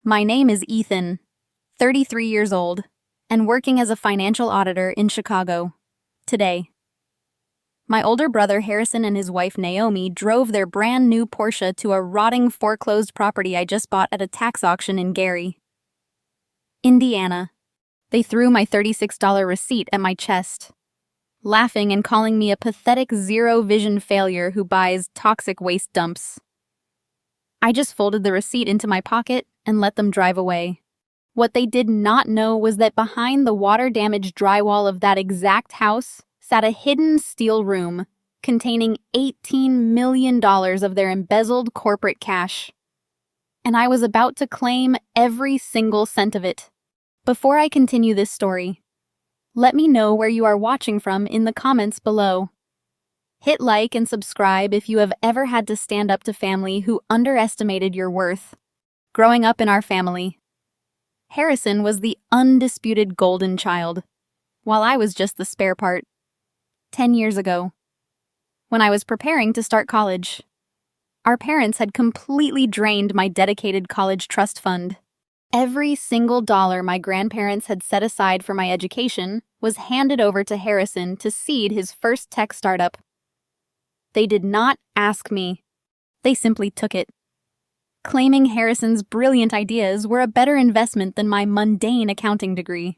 My name is Ethan, 33 years old, and working as a financial auditor in Chicago. Today, my older brother Harrison and his wife Naomi drove their brand new Porsche to a rotting foreclosed property I just bought at a tax auction in Gary, Indiana. They threw my $36 receipt at my chest, laughing and calling me a pathetic zero-vision failure who buys toxic waste dumps. I just folded the receipt into my pocket and let them drive away. What they did not know was that behind the water-damaged drywall of that exact house sat a hidden steel room containing $18 million of their embezzled corporate cash. And I was about to claim every single cent of it. Before I continue this story, let me know where you are watching from in the comments below. Hit like and subscribe if you have ever had to stand up to family who underestimated your worth. Growing up in our family, Harrison was the undisputed golden child, while I was just the spare part. 10 years ago, when I was preparing to start college, our parents had completely drained my dedicated college trust fund. Every single dollar my grandparents had set aside for my education was handed over to Harrison to seed his first tech startup. They did not ask me. They simply took it, claiming Harrison's brilliant ideas were a better investment than my mundane accounting degree.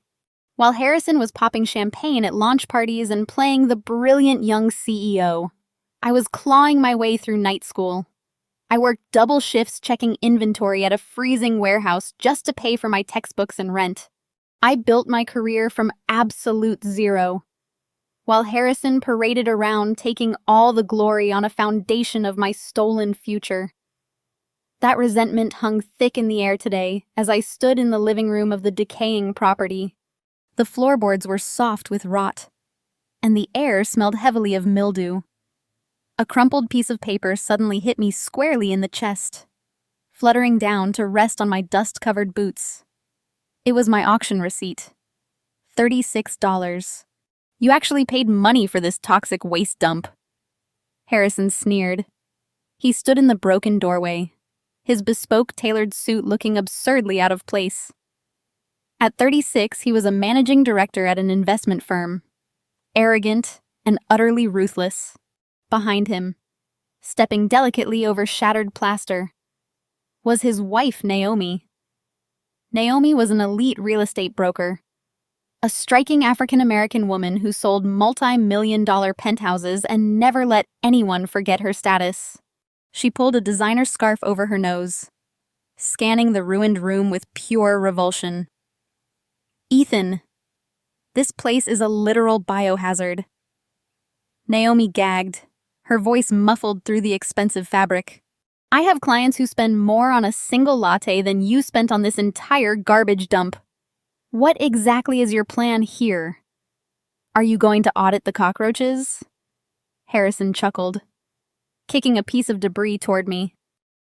While Harrison was popping champagne at launch parties and playing the brilliant young CEO, I was clawing my way through night school. I worked double shifts checking inventory at a freezing warehouse just to pay for my textbooks and rent. I built my career from absolute zero, while Harrison paraded around taking all the glory on a foundation of my stolen future. That resentment hung thick in the air today as I stood in the living room of the decaying property. The floorboards were soft with rot, and the air smelled heavily of mildew. A crumpled piece of paper suddenly hit me squarely in the chest, fluttering down to rest on my dust-covered boots. It was my auction receipt. $36. You actually paid money for this toxic waste dump. Harrison sneered. He stood in the broken doorway, his bespoke tailored suit looking absurdly out of place. At 36, he was a managing director at an investment firm, arrogant and utterly ruthless. Behind him, stepping delicately over shattered plaster, was his wife, Naomi. Naomi was an elite real estate broker, a striking African-American woman who sold multi-million-dollar penthouses and never let anyone forget her status. She pulled a designer scarf over her nose, scanning the ruined room with pure revulsion. Ethan, this place is a literal biohazard. Naomi gagged, her voice muffled through the expensive fabric. I have clients who spend more on a single latte than you spent on this entire garbage dump. What exactly is your plan here? Are you going to audit the cockroaches? Harrison chuckled, kicking a piece of debris toward me.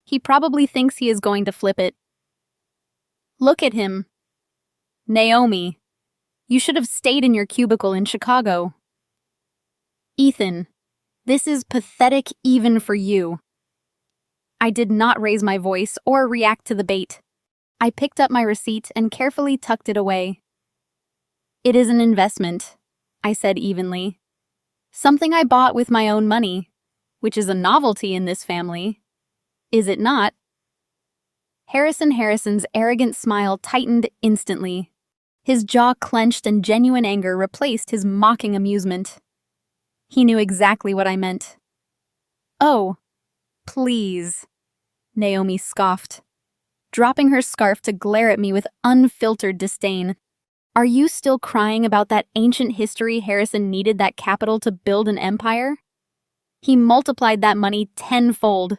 He probably thinks he is going to flip it. Look at him. Naomi, you should have stayed in your cubicle in Chicago. Ethan, this is pathetic even for you. I did not raise my voice or react to the bait. I picked up my receipt and carefully tucked it away. It is an investment, I said evenly. Something I bought with my own money, which is a novelty in this family. Is it not? Harrison's arrogant smile tightened instantly. His jaw clenched and genuine anger replaced his mocking amusement. He knew exactly what I meant. Oh, please, Naomi scoffed, dropping her scarf to glare at me with unfiltered disdain. Are you still crying about that ancient history Harrison needed that capital to build an empire? He multiplied that money tenfold.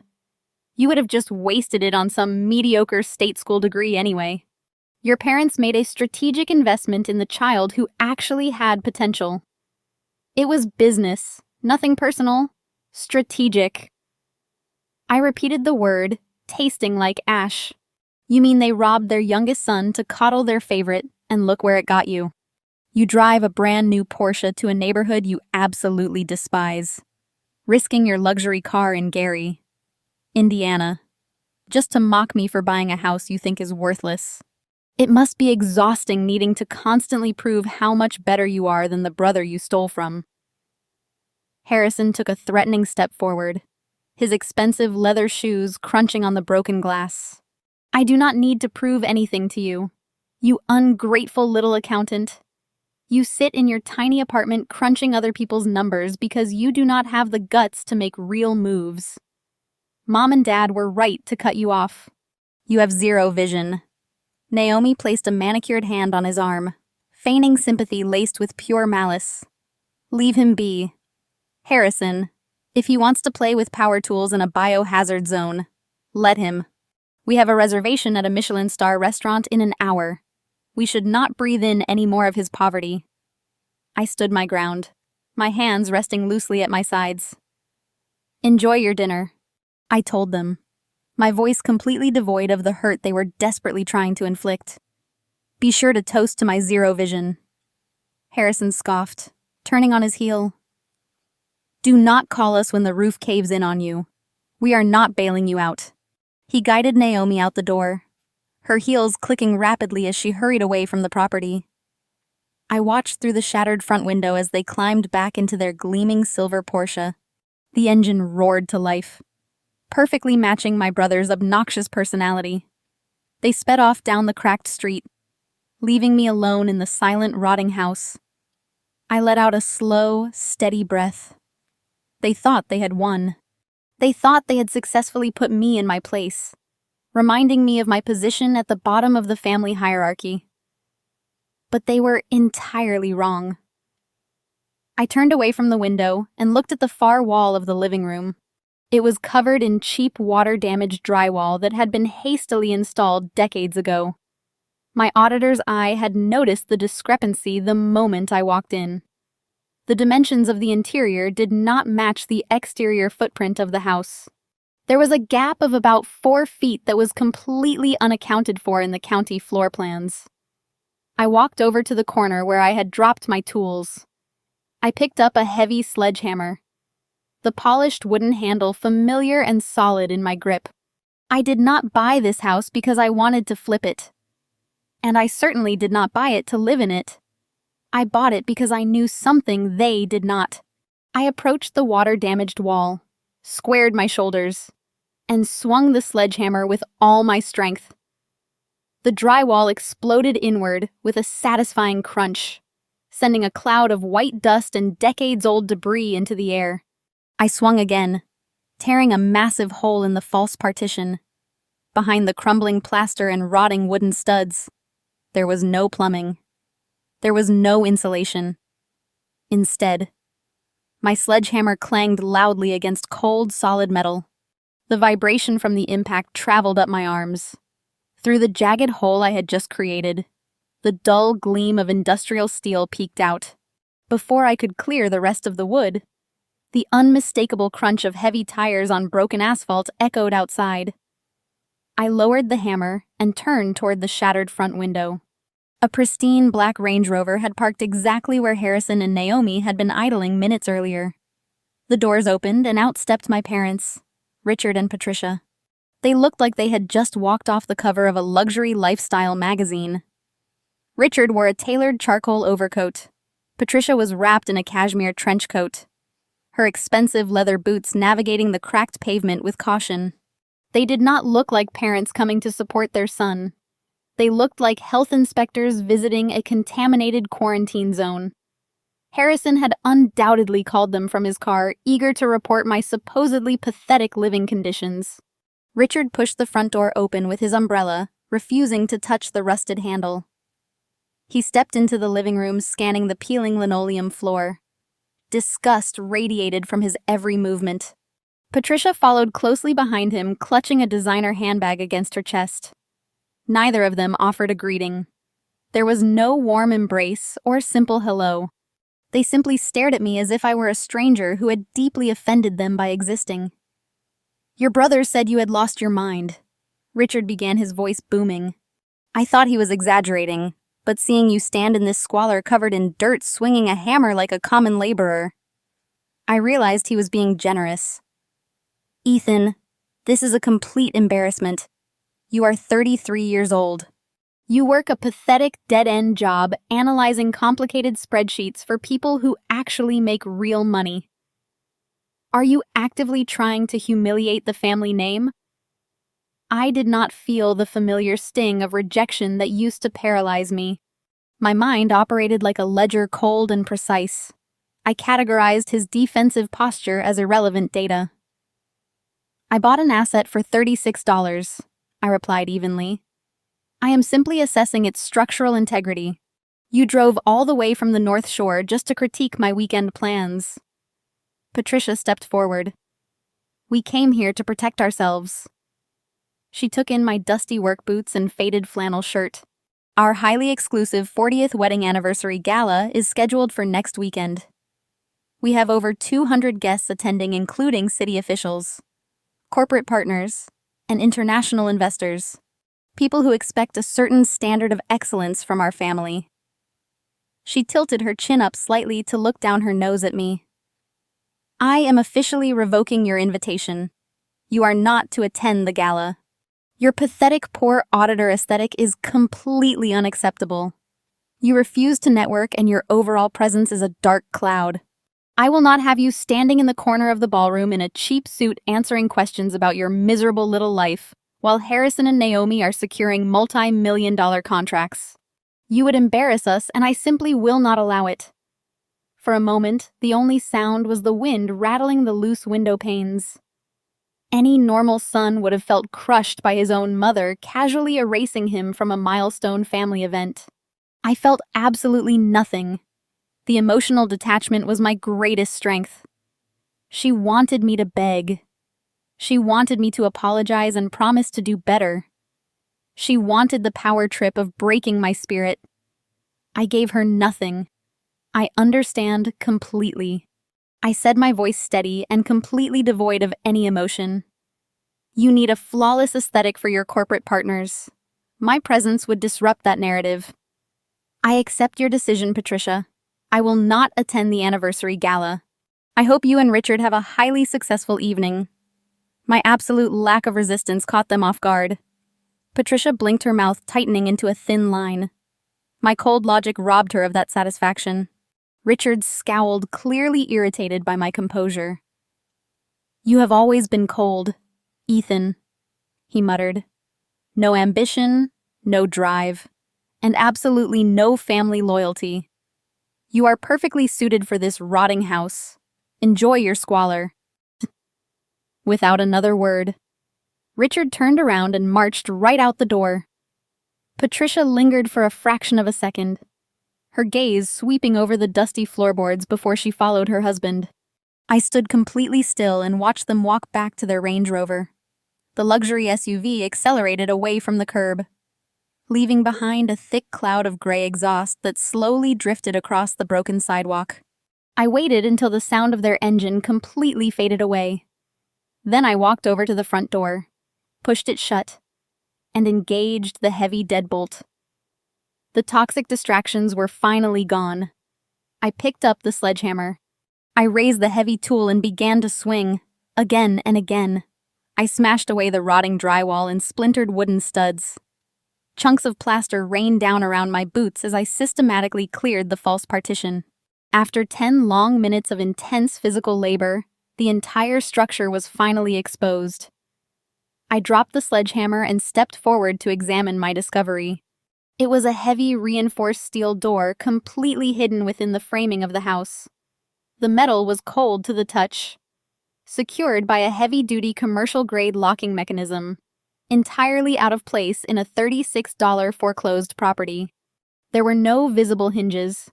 You would have just wasted it on some mediocre state school degree anyway. Your parents made a strategic investment in the child who actually had potential. It was business, nothing personal, strategic. I repeated the word, tasting like ash. You mean they robbed their youngest son to coddle their favorite, and look where it got you. You drive a brand new Porsche to a neighborhood you absolutely despise, risking your luxury car in Gary, Indiana. just to mock me for buying a house you think is worthless. It must be exhausting needing to constantly prove how much better you are than the brother you stole from. Harrison took a threatening step forward, his expensive leather shoes crunching on the broken glass. I do not need to prove anything to you, you ungrateful little accountant. You sit in your tiny apartment crunching other people's numbers because you do not have the guts to make real moves. Mom and Dad were right to cut you off. You have zero vision. Naomi placed a manicured hand on his arm, feigning sympathy laced with pure malice. Leave him be. Harrison, if he wants to play with power tools in a biohazard zone, let him. We have a reservation at a Michelin star restaurant in an hour. We should not breathe in any more of his poverty. I stood my ground, my hands resting loosely at my sides. Enjoy your dinner, I told them, my voice completely devoid of the hurt they were desperately trying to inflict. Be sure to toast to my zero vision. Harrison scoffed, turning on his heel. Do not call us when the roof caves in on you. We are not bailing you out. He guided Naomi out the door, her heels clicking rapidly as she hurried away from the property. I watched through the shattered front window as they climbed back into their gleaming silver Porsche. The engine roared to life, perfectly matching my brother's obnoxious personality. They sped off down the cracked street, leaving me alone in the silent, rotting house. I let out a slow, steady breath. They thought they had won. They thought they had successfully put me in my place, reminding me of my position at the bottom of the family hierarchy. But they were entirely wrong. I turned away from the window and looked at the far wall of the living room. It was covered in cheap water-damaged drywall that had been hastily installed decades ago. My auditor's eye had noticed the discrepancy the moment I walked in. The dimensions of the interior did not match the exterior footprint of the house. There was a gap of about 4 feet that was completely unaccounted for in the county floor plans. I walked over to the corner where I had dropped my tools. I picked up a heavy sledgehammer, the polished wooden handle familiar and solid in my grip. I did not buy this house because I wanted to flip it. And I certainly did not buy it to live in it. I bought it because I knew something they did not. I approached the water-damaged wall, squared my shoulders, and swung the sledgehammer with all my strength. The drywall exploded inward with a satisfying crunch, sending a cloud of white dust and decades-old debris into the air. I swung again, tearing a massive hole in the false partition. Behind the crumbling plaster and rotting wooden studs, there was no plumbing. There was no insulation. Instead, my sledgehammer clanged loudly against cold, solid metal. The vibration from the impact traveled up my arms. Through the jagged hole I had just created, the dull gleam of industrial steel peeked out. Before I could clear the rest of the wood, the unmistakable crunch of heavy tires on broken asphalt echoed outside. I lowered the hammer and turned toward the shattered front window. A pristine black Range Rover had parked exactly where Harrison and Naomi had been idling minutes earlier. The doors opened and out stepped my parents, Richard and Patricia. They looked like they had just walked off the cover of a luxury lifestyle magazine. Richard wore a tailored charcoal overcoat. Patricia was wrapped in a cashmere trench coat, her expensive leather boots navigating the cracked pavement with caution. They did not look like parents coming to support their son. They looked like health inspectors visiting a contaminated quarantine zone. Harrison had undoubtedly called them from his car, eager to report my supposedly pathetic living conditions. Richard pushed the front door open with his umbrella, refusing to touch the rusted handle. He stepped into the living room, scanning the peeling linoleum floor. Disgust radiated from his every movement. Patricia followed closely behind him, clutching a designer handbag against her chest. Neither of them offered a greeting. There was no warm embrace or simple hello. They simply stared at me as if I were a stranger who had deeply offended them by existing. Your brother said you had lost your mind. Richard began, his voice booming. I thought he was exaggerating, but seeing you stand in this squalor covered in dirt swinging a hammer like a common laborer, I realized he was being generous. Ethan, this is a complete embarrassment. You are 33 years old. You work a pathetic dead-end job analyzing complicated spreadsheets for people who actually make real money. Are you actively trying to humiliate the family name? I did not feel the familiar sting of rejection that used to paralyze me. My mind operated like a ledger, cold and precise. I categorized his defensive posture as irrelevant data. I bought an asset for $36, I replied evenly. I am simply assessing its structural integrity. You drove all the way from the North Shore just to critique my weekend plans. Patricia stepped forward. We came here to protect ourselves. She took in my dusty work boots and faded flannel shirt. Our highly exclusive 40th wedding anniversary gala is scheduled for next weekend. We have over 200 guests attending, including city officials, corporate partners, and international investors. People who expect a certain standard of excellence from our family. She tilted her chin up slightly to look down her nose at me. I am officially revoking your invitation. You are not to attend the gala. Your pathetic poor auditor aesthetic is completely unacceptable. You refuse to network and your overall presence is a dark cloud. I will not have you standing in the corner of the ballroom in a cheap suit answering questions about your miserable little life, while Harrison and Naomi are securing multi-million-dollar contracts. You would embarrass us, and I simply will not allow it. For a moment, the only sound was the wind rattling the loose window panes. Any normal son would have felt crushed by his own mother casually erasing him from a milestone family event. I felt absolutely nothing. The emotional detachment was my greatest strength. She wanted me to beg. She wanted me to apologize and promise to do better. She wanted the power trip of breaking my spirit. I gave her nothing. I understand completely. I said, my voice steady and completely devoid of any emotion. You need a flawless aesthetic for your corporate partners. My presence would disrupt that narrative. I accept your decision, Patricia. I will not attend the anniversary gala. I hope you and Richard have a highly successful evening. My absolute lack of resistance caught them off guard. Patricia blinked, her mouth tightening into a thin line. My cold logic robbed her of that satisfaction. Richard scowled, clearly irritated by my composure. You have always been cold, Ethan, he muttered. No ambition, no drive, and absolutely no family loyalty. You are perfectly suited for this rotting house. Enjoy your squalor. Without another word, Richard turned around and marched right out the door. Patricia lingered for a fraction of a second, her gaze sweeping over the dusty floorboards before she followed her husband. I stood completely still and watched them walk back to their Range Rover. The luxury SUV accelerated away from the curb, leaving behind a thick cloud of gray exhaust that slowly drifted across the broken sidewalk. I waited until the sound of their engine completely faded away. Then I walked over to the front door, pushed it shut, and engaged the heavy deadbolt. The toxic distractions were finally gone. I picked up the sledgehammer. I raised the heavy tool and began to swing, again and again. I smashed away the rotting drywall and splintered wooden studs. Chunks of plaster rained down around my boots as I systematically cleared the false partition. After 10 long minutes of intense physical labor, the entire structure was finally exposed. I dropped the sledgehammer and stepped forward to examine my discovery. It was a heavy, reinforced steel door completely hidden within the framing of the house. The metal was cold to the touch, secured by a heavy-duty commercial-grade locking mechanism, entirely out of place in a $36 foreclosed property. There were no visible hinges,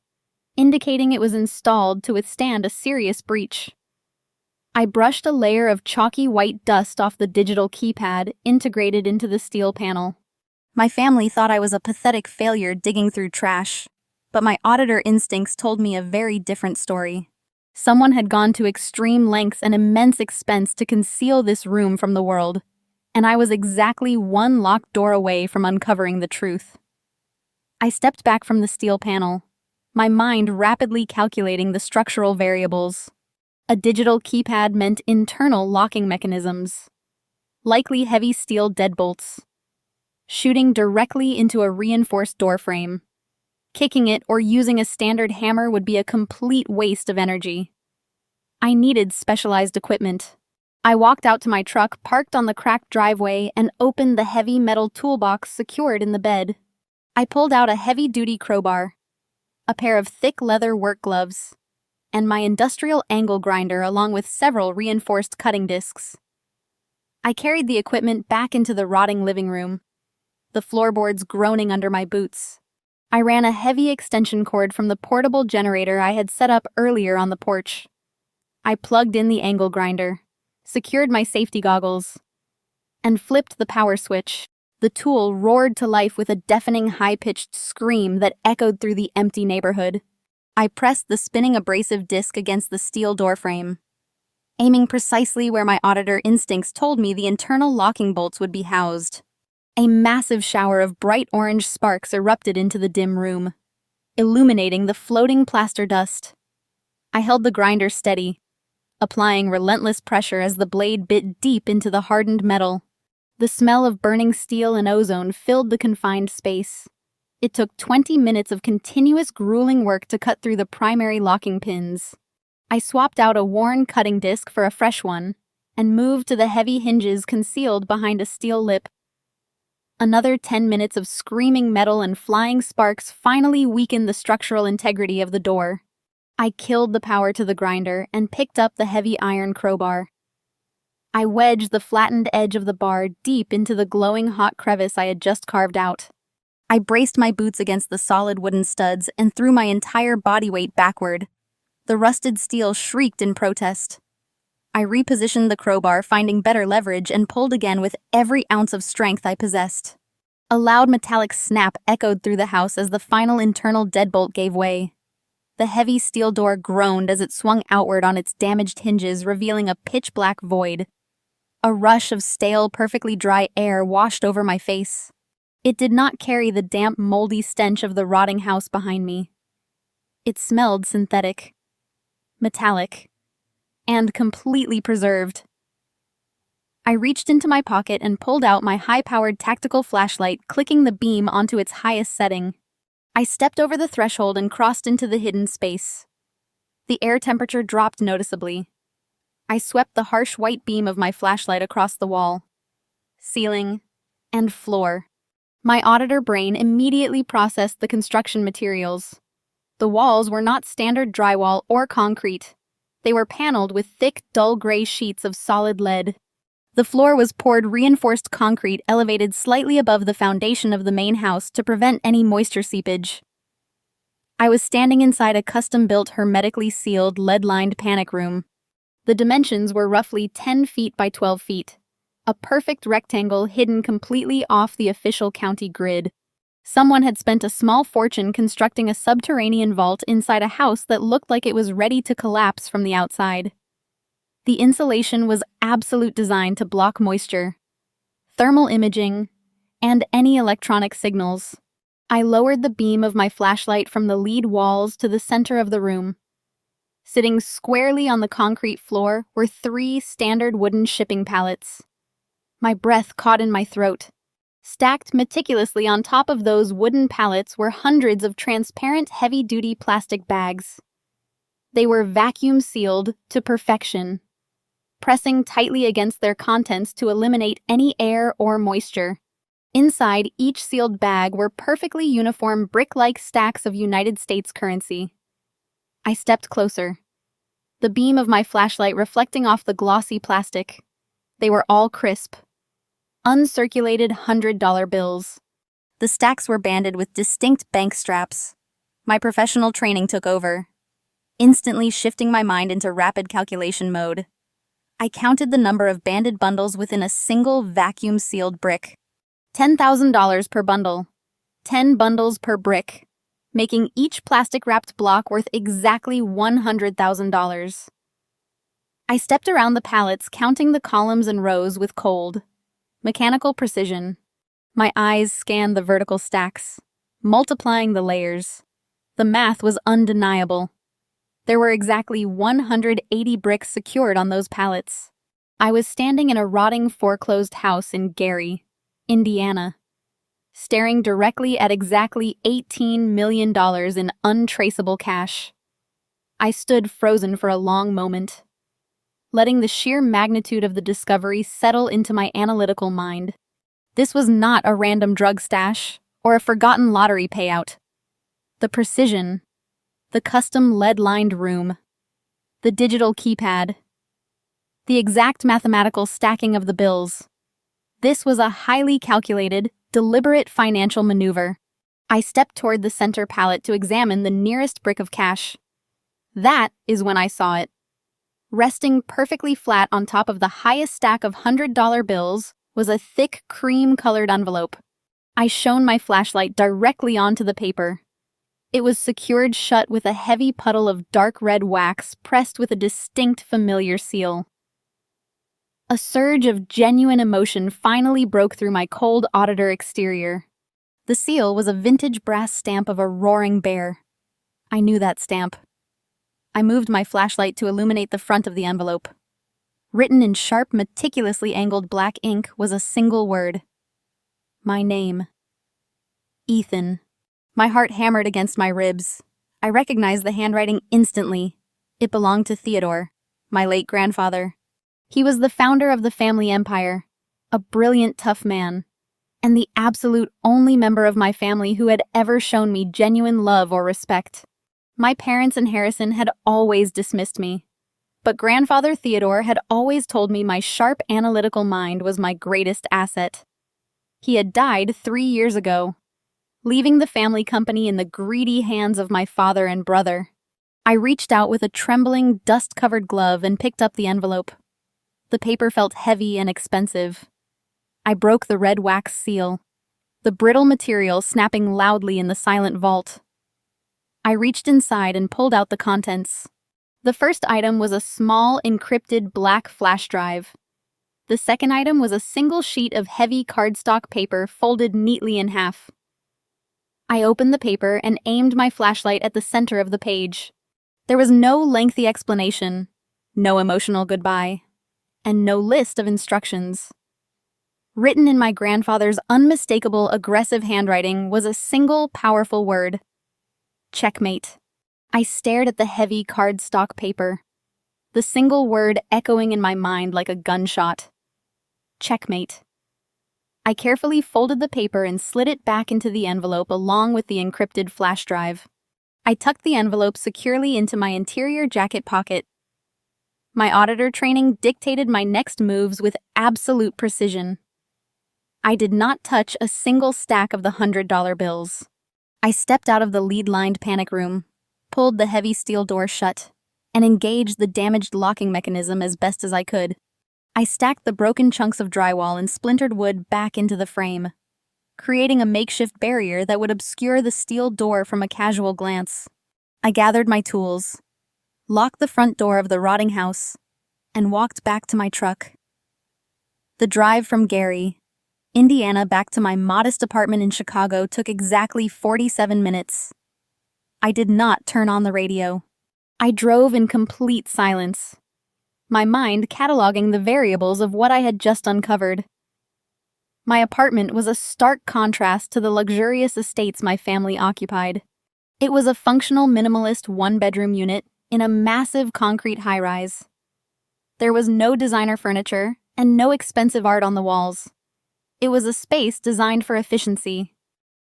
indicating it was installed to withstand a serious breach. I brushed a layer of chalky white dust off the digital keypad integrated into the steel panel. My family thought I was a pathetic failure digging through trash, but my auditor instincts told me a very different story. Someone had gone to extreme lengths and immense expense to conceal this room from the world, and I was exactly one locked door away from uncovering the truth. I stepped back from the steel panel, my mind rapidly calculating the structural variables. A digital keypad meant internal locking mechanisms, likely heavy steel deadbolts. shooting directly into a reinforced door frame. Kicking it or using a standard hammer would be a complete waste of energy. I needed specialized equipment. I walked out to my truck parked on the cracked driveway and opened the heavy metal toolbox secured in the bed. I pulled out a heavy-duty crowbar, a pair of thick leather work gloves, and my industrial angle grinder along with several reinforced cutting discs. I carried the equipment back into the rotting living room, the floorboards groaning under my boots. I ran a heavy extension cord from the portable generator I had set up earlier on the porch. I plugged in the angle grinder, secured my safety goggles, and flipped the power switch. The tool roared to life with a deafening high-pitched scream that echoed through the empty neighborhood. I pressed the spinning abrasive disc against the steel doorframe, aiming precisely where my auditor instincts told me the internal locking bolts would be housed. A massive shower of bright orange sparks erupted into the dim room, illuminating the floating plaster dust. I held the grinder steady, applying relentless pressure as the blade bit deep into the hardened metal. The smell of burning steel and ozone filled the confined space. It took 20 minutes of continuous grueling work to cut through the primary locking pins. I swapped out a worn cutting disc for a fresh one and moved to the heavy hinges concealed behind a steel lip. Another 10 minutes of screaming metal and flying sparks finally weakened the structural integrity of the door. I killed the power to the grinder and picked up the heavy iron crowbar. I wedged the flattened edge of the bar deep into the glowing hot crevice I had just carved out. I braced my boots against the solid wooden studs and threw my entire body weight backward. The rusted steel shrieked in protest. I repositioned the crowbar, finding better leverage, and pulled again with every ounce of strength I possessed. A loud metallic snap echoed through the house as the final internal deadbolt gave way. The heavy steel door groaned as it swung outward on its damaged hinges, revealing a pitch-black void. A rush of stale, perfectly dry air washed over my face. It did not carry the damp, moldy stench of the rotting house behind me. It smelled synthetic, metallic, and completely preserved. I reached into my pocket and pulled out my high-powered tactical flashlight, clicking the beam onto its highest setting. I stepped over the threshold and crossed into the hidden space. The air temperature dropped noticeably. I swept the harsh white beam of my flashlight across the wall, ceiling, and floor. My auditor brain immediately processed the construction materials. The walls were not standard drywall or concrete. They were paneled with thick, dull gray sheets of solid lead. The floor was poured reinforced concrete elevated slightly above the foundation of the main house to prevent any moisture seepage. I was standing inside a custom-built, hermetically sealed, lead-lined panic room. The dimensions were roughly 10 feet by 12 feet, a perfect rectangle hidden completely off the official county grid. Someone had spent a small fortune constructing a subterranean vault inside a house that looked like it was ready to collapse from the outside. The insulation was absolute, designed to block moisture, thermal imaging, and any electronic signals. I lowered the beam of my flashlight from the lead walls to the center of the room. Sitting squarely on the concrete floor were 3 standard wooden shipping pallets. My breath caught in my throat. Stacked meticulously on top of those wooden pallets were hundreds of transparent, heavy-duty plastic bags. They were vacuum-sealed to perfection, pressing tightly against their contents to eliminate any air or moisture. Inside each sealed bag were perfectly uniform brick-like stacks of United States currency. I stepped closer, the beam of my flashlight reflecting off the glossy plastic. They were all crisp, uncirculated $100 bills. The stacks were banded with distinct bank straps. My professional training took over, instantly shifting my mind into rapid calculation mode. I counted the number of banded bundles within a single vacuum-sealed brick. $10,000 per bundle, 10 bundles per brick, making each plastic-wrapped block worth exactly $100,000. I stepped around the pallets, counting the columns and rows with cold, mechanical precision. My eyes scanned the vertical stacks, multiplying the layers. The math was undeniable. There were exactly 180 bricks secured on those pallets. I was standing in a rotting, foreclosed house in Gary, Indiana, staring directly at exactly $18 million in untraceable cash. I stood frozen for a long moment, letting the sheer magnitude of the discovery settle into my analytical mind. This was not a random drug stash or a forgotten lottery payout. The precision, the custom lead-lined room, the digital keypad, the exact mathematical stacking of the bills. This was a highly calculated, deliberate financial maneuver. I stepped toward the center pallet to examine the nearest brick of cash. That is when I saw it. Resting perfectly flat on top of the highest stack of $100 bills was a thick, cream-colored envelope. I shone my flashlight directly onto the paper. It was secured shut with a heavy puddle of dark red wax pressed with a distinct, familiar seal. A surge of genuine emotion finally broke through my cold auditor exterior. The seal was a vintage brass stamp of a roaring bear. I knew that stamp. I moved my flashlight to illuminate the front of the envelope. Written in sharp, meticulously angled black ink was a single word. My name. Ethan. My heart hammered against my ribs. I recognized the handwriting instantly. It belonged to Theodore, my late grandfather. He was the founder of the family empire, a brilliant, tough man, and the absolute only member of my family who had ever shown me genuine love or respect. My parents and Harrison had always dismissed me, but grandfather Theodore had always told me my sharp analytical mind was my greatest asset. He had died 3 years ago, leaving the family company in the greedy hands of my father and brother. I reached out with a trembling, dust-covered glove and picked up the envelope. The paper felt heavy and expensive. I broke the red wax seal, the brittle material snapping loudly in the silent vault. I reached inside and pulled out the contents. The first item was a small, encrypted black flash drive. The second item was a single sheet of heavy cardstock paper folded neatly in half. I opened the paper and aimed my flashlight at the center of the page. There was no lengthy explanation, no emotional goodbye, and no list of instructions. Written in my grandfather's unmistakable, aggressive handwriting was a single, powerful word. Checkmate. I stared at the heavy cardstock paper, the single word echoing in my mind like a gunshot. Checkmate. I carefully folded the paper and slid it back into the envelope along with the encrypted flash drive. I tucked the envelope securely into my interior jacket pocket. My auditor training dictated my next moves with absolute precision. I did not touch a single stack of the $100 bills. I stepped out of the lead-lined panic room, pulled the heavy steel door shut, and engaged the damaged locking mechanism as best as I could. I stacked the broken chunks of drywall and splintered wood back into the frame, creating a makeshift barrier that would obscure the steel door from a casual glance. I gathered my tools, locked the front door of the rotting house, and walked back to my truck. The drive from Gary, Indiana back to my modest apartment in Chicago took exactly 47 minutes. I did not turn on the radio. I drove in complete silence, my mind cataloging the variables of what I had just uncovered. My apartment was a stark contrast to the luxurious estates my family occupied. It was a functional minimalist one-bedroom unit in a massive concrete high-rise. There was no designer furniture and no expensive art on the walls. It was a space designed for efficiency.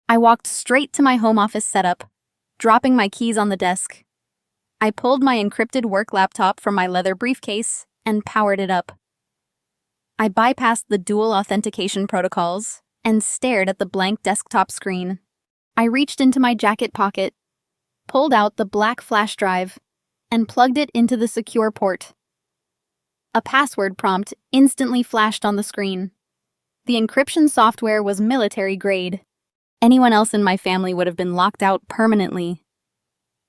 I walked straight to my home office setup, dropping my keys on the desk. I pulled my encrypted work laptop from my leather briefcase and powered it up. I bypassed the dual authentication protocols and stared at the blank desktop screen. I reached into my jacket pocket, pulled out the black flash drive, and plugged it into the secure port. A password prompt instantly flashed on the screen. The encryption software was military grade. Anyone else in my family would have been locked out permanently.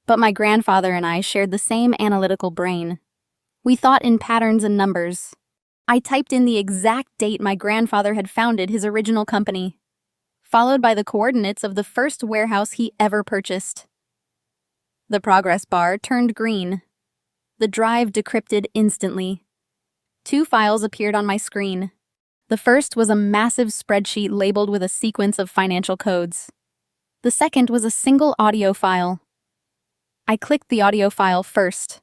But my grandfather and I shared the same analytical brain. We thought in patterns and numbers. I typed in the exact date my grandfather had founded his original company, followed by the coordinates of the first warehouse he ever purchased. The progress bar turned green. The drive decrypted instantly. 2 files appeared on my screen. The first was a massive spreadsheet labeled with a sequence of financial codes. The second was a single audio file. I clicked the audio file first.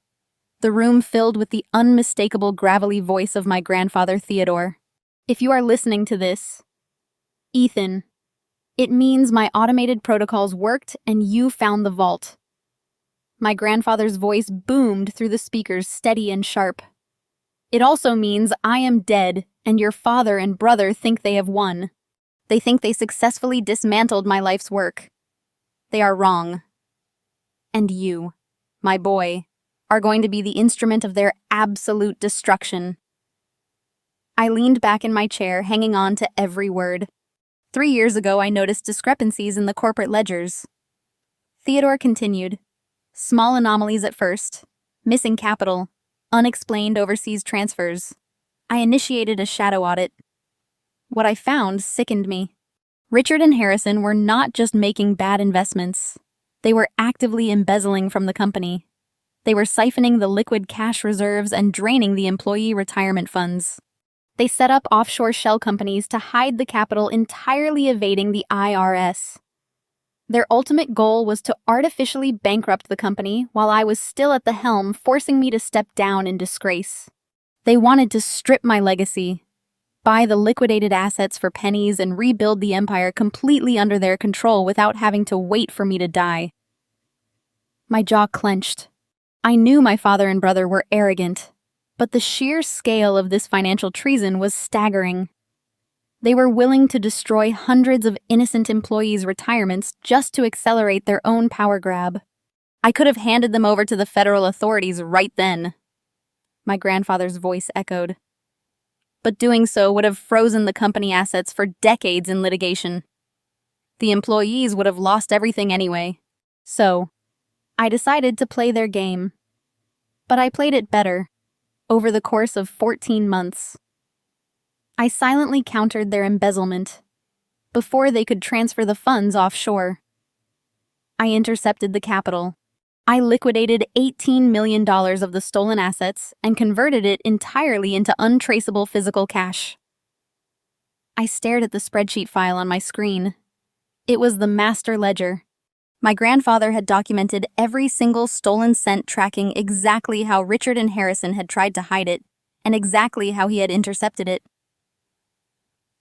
The room filled with the unmistakable gravelly voice of my grandfather Theodore. If you are listening to this, Ethan, it means my automated protocols worked and you found the vault. My grandfather's voice boomed through the speakers, steady and sharp. It also means I am dead and your father and brother think they have won. They think they successfully dismantled my life's work. They are wrong. And you, my boy, are going to be the instrument of their absolute destruction. I leaned back in my chair, hanging on to every word. 3 years ago, I noticed discrepancies in the corporate ledgers. Theodore continued. Small anomalies at first. Missing capital. Unexplained overseas transfers. I initiated a shadow audit. What I found sickened me. Richard and Harrison were not just making bad investments. They were actively embezzling from the company. They were siphoning the liquid cash reserves and draining the employee retirement funds. They set up offshore shell companies to hide the capital, entirely evading the IRS. Their ultimate goal was to artificially bankrupt the company while I was still at the helm, forcing me to step down in disgrace. They wanted to strip my legacy, buy the liquidated assets for pennies, and rebuild the empire completely under their control without having to wait for me to die. My jaw clenched. I knew my father and brother were arrogant, but the sheer scale of this financial treason was staggering. They were willing to destroy hundreds of innocent employees' retirements just to accelerate their own power grab. I could have handed them over to the federal authorities right then. My grandfather's voice echoed. But doing so would have frozen the company assets for decades in litigation. The employees would have lost everything anyway. So, I decided to play their game. But I played it better, over the course of 14 months. I silently countered their embezzlement, before they could transfer the funds offshore. I intercepted the capital. I liquidated $18 million of the stolen assets and converted it entirely into untraceable physical cash. I stared at the spreadsheet file on my screen. It was the master ledger. My grandfather had documented every single stolen cent, tracking exactly how Richard and Harrison had tried to hide it, and exactly how he had intercepted it.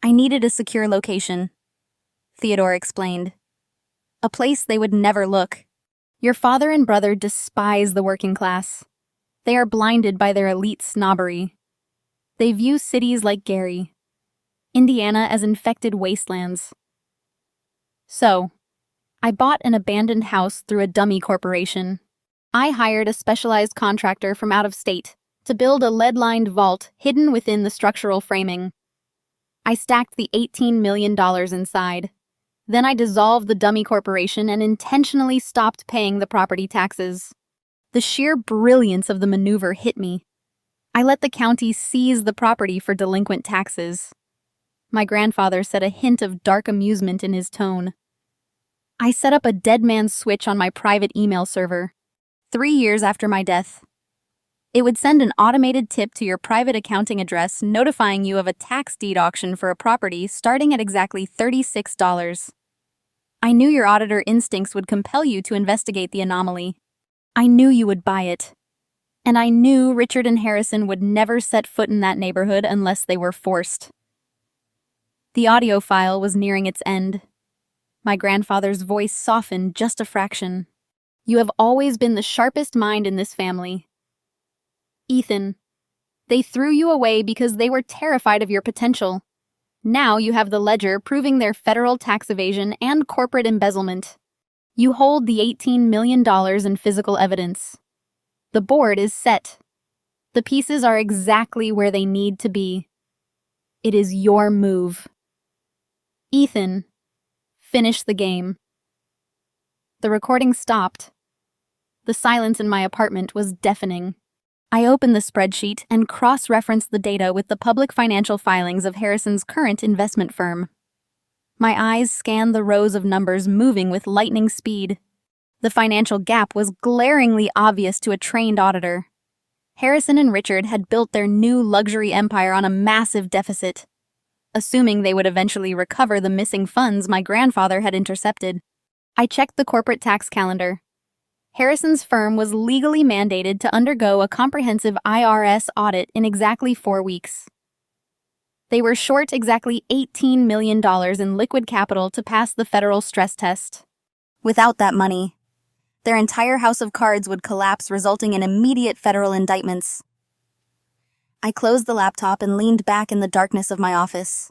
I needed a secure location, Theodore explained. A place they would never look. Your father and brother despise the working class. They are blinded by their elite snobbery. They view cities like Gary, Indiana, as infected wastelands. So, I bought an abandoned house through a dummy corporation. I hired a specialized contractor from out of state to build a lead-lined vault hidden within the structural framing. I stacked the $18 million inside. Then I dissolved the dummy corporation and intentionally stopped paying the property taxes. The sheer brilliance of the maneuver hit me. I let the county seize the property for delinquent taxes. My grandfather said, a hint of dark amusement in his tone. I set up a dead man's switch on my private email server. 3 years after my death. It would send an automated tip to your private accounting address notifying you of a tax deed auction for a property starting at exactly $36. I knew your auditor instincts would compel you to investigate the anomaly. I knew you would buy it. And I knew Richard and Harrison would never set foot in that neighborhood unless they were forced. The audio file was nearing its end. My grandfather's voice softened just a fraction. You have always been the sharpest mind in this family. Ethan, they threw you away because they were terrified of your potential. Now you have the ledger proving their federal tax evasion and corporate embezzlement. You hold the $18 million in physical evidence. The board is set. The pieces are exactly where they need to be. It is your move. Ethan, finish the game. The recording stopped. The silence in my apartment was deafening. I opened the spreadsheet and cross-referenced the data with the public financial filings of Harrison's current investment firm. My eyes scanned the rows of numbers moving with lightning speed. The financial gap was glaringly obvious to a trained auditor. Harrison and Richard had built their new luxury empire on a massive deficit. assuming they would eventually recover the missing funds my grandfather had intercepted. I checked the corporate tax calendar. Harrison's firm was legally mandated to undergo a comprehensive IRS audit in exactly 4 weeks. They were short exactly $18 million in liquid capital to pass the federal stress test. Without that money, their entire house of cards would collapse, resulting in immediate federal indictments. I closed the laptop and leaned back in the darkness of my office.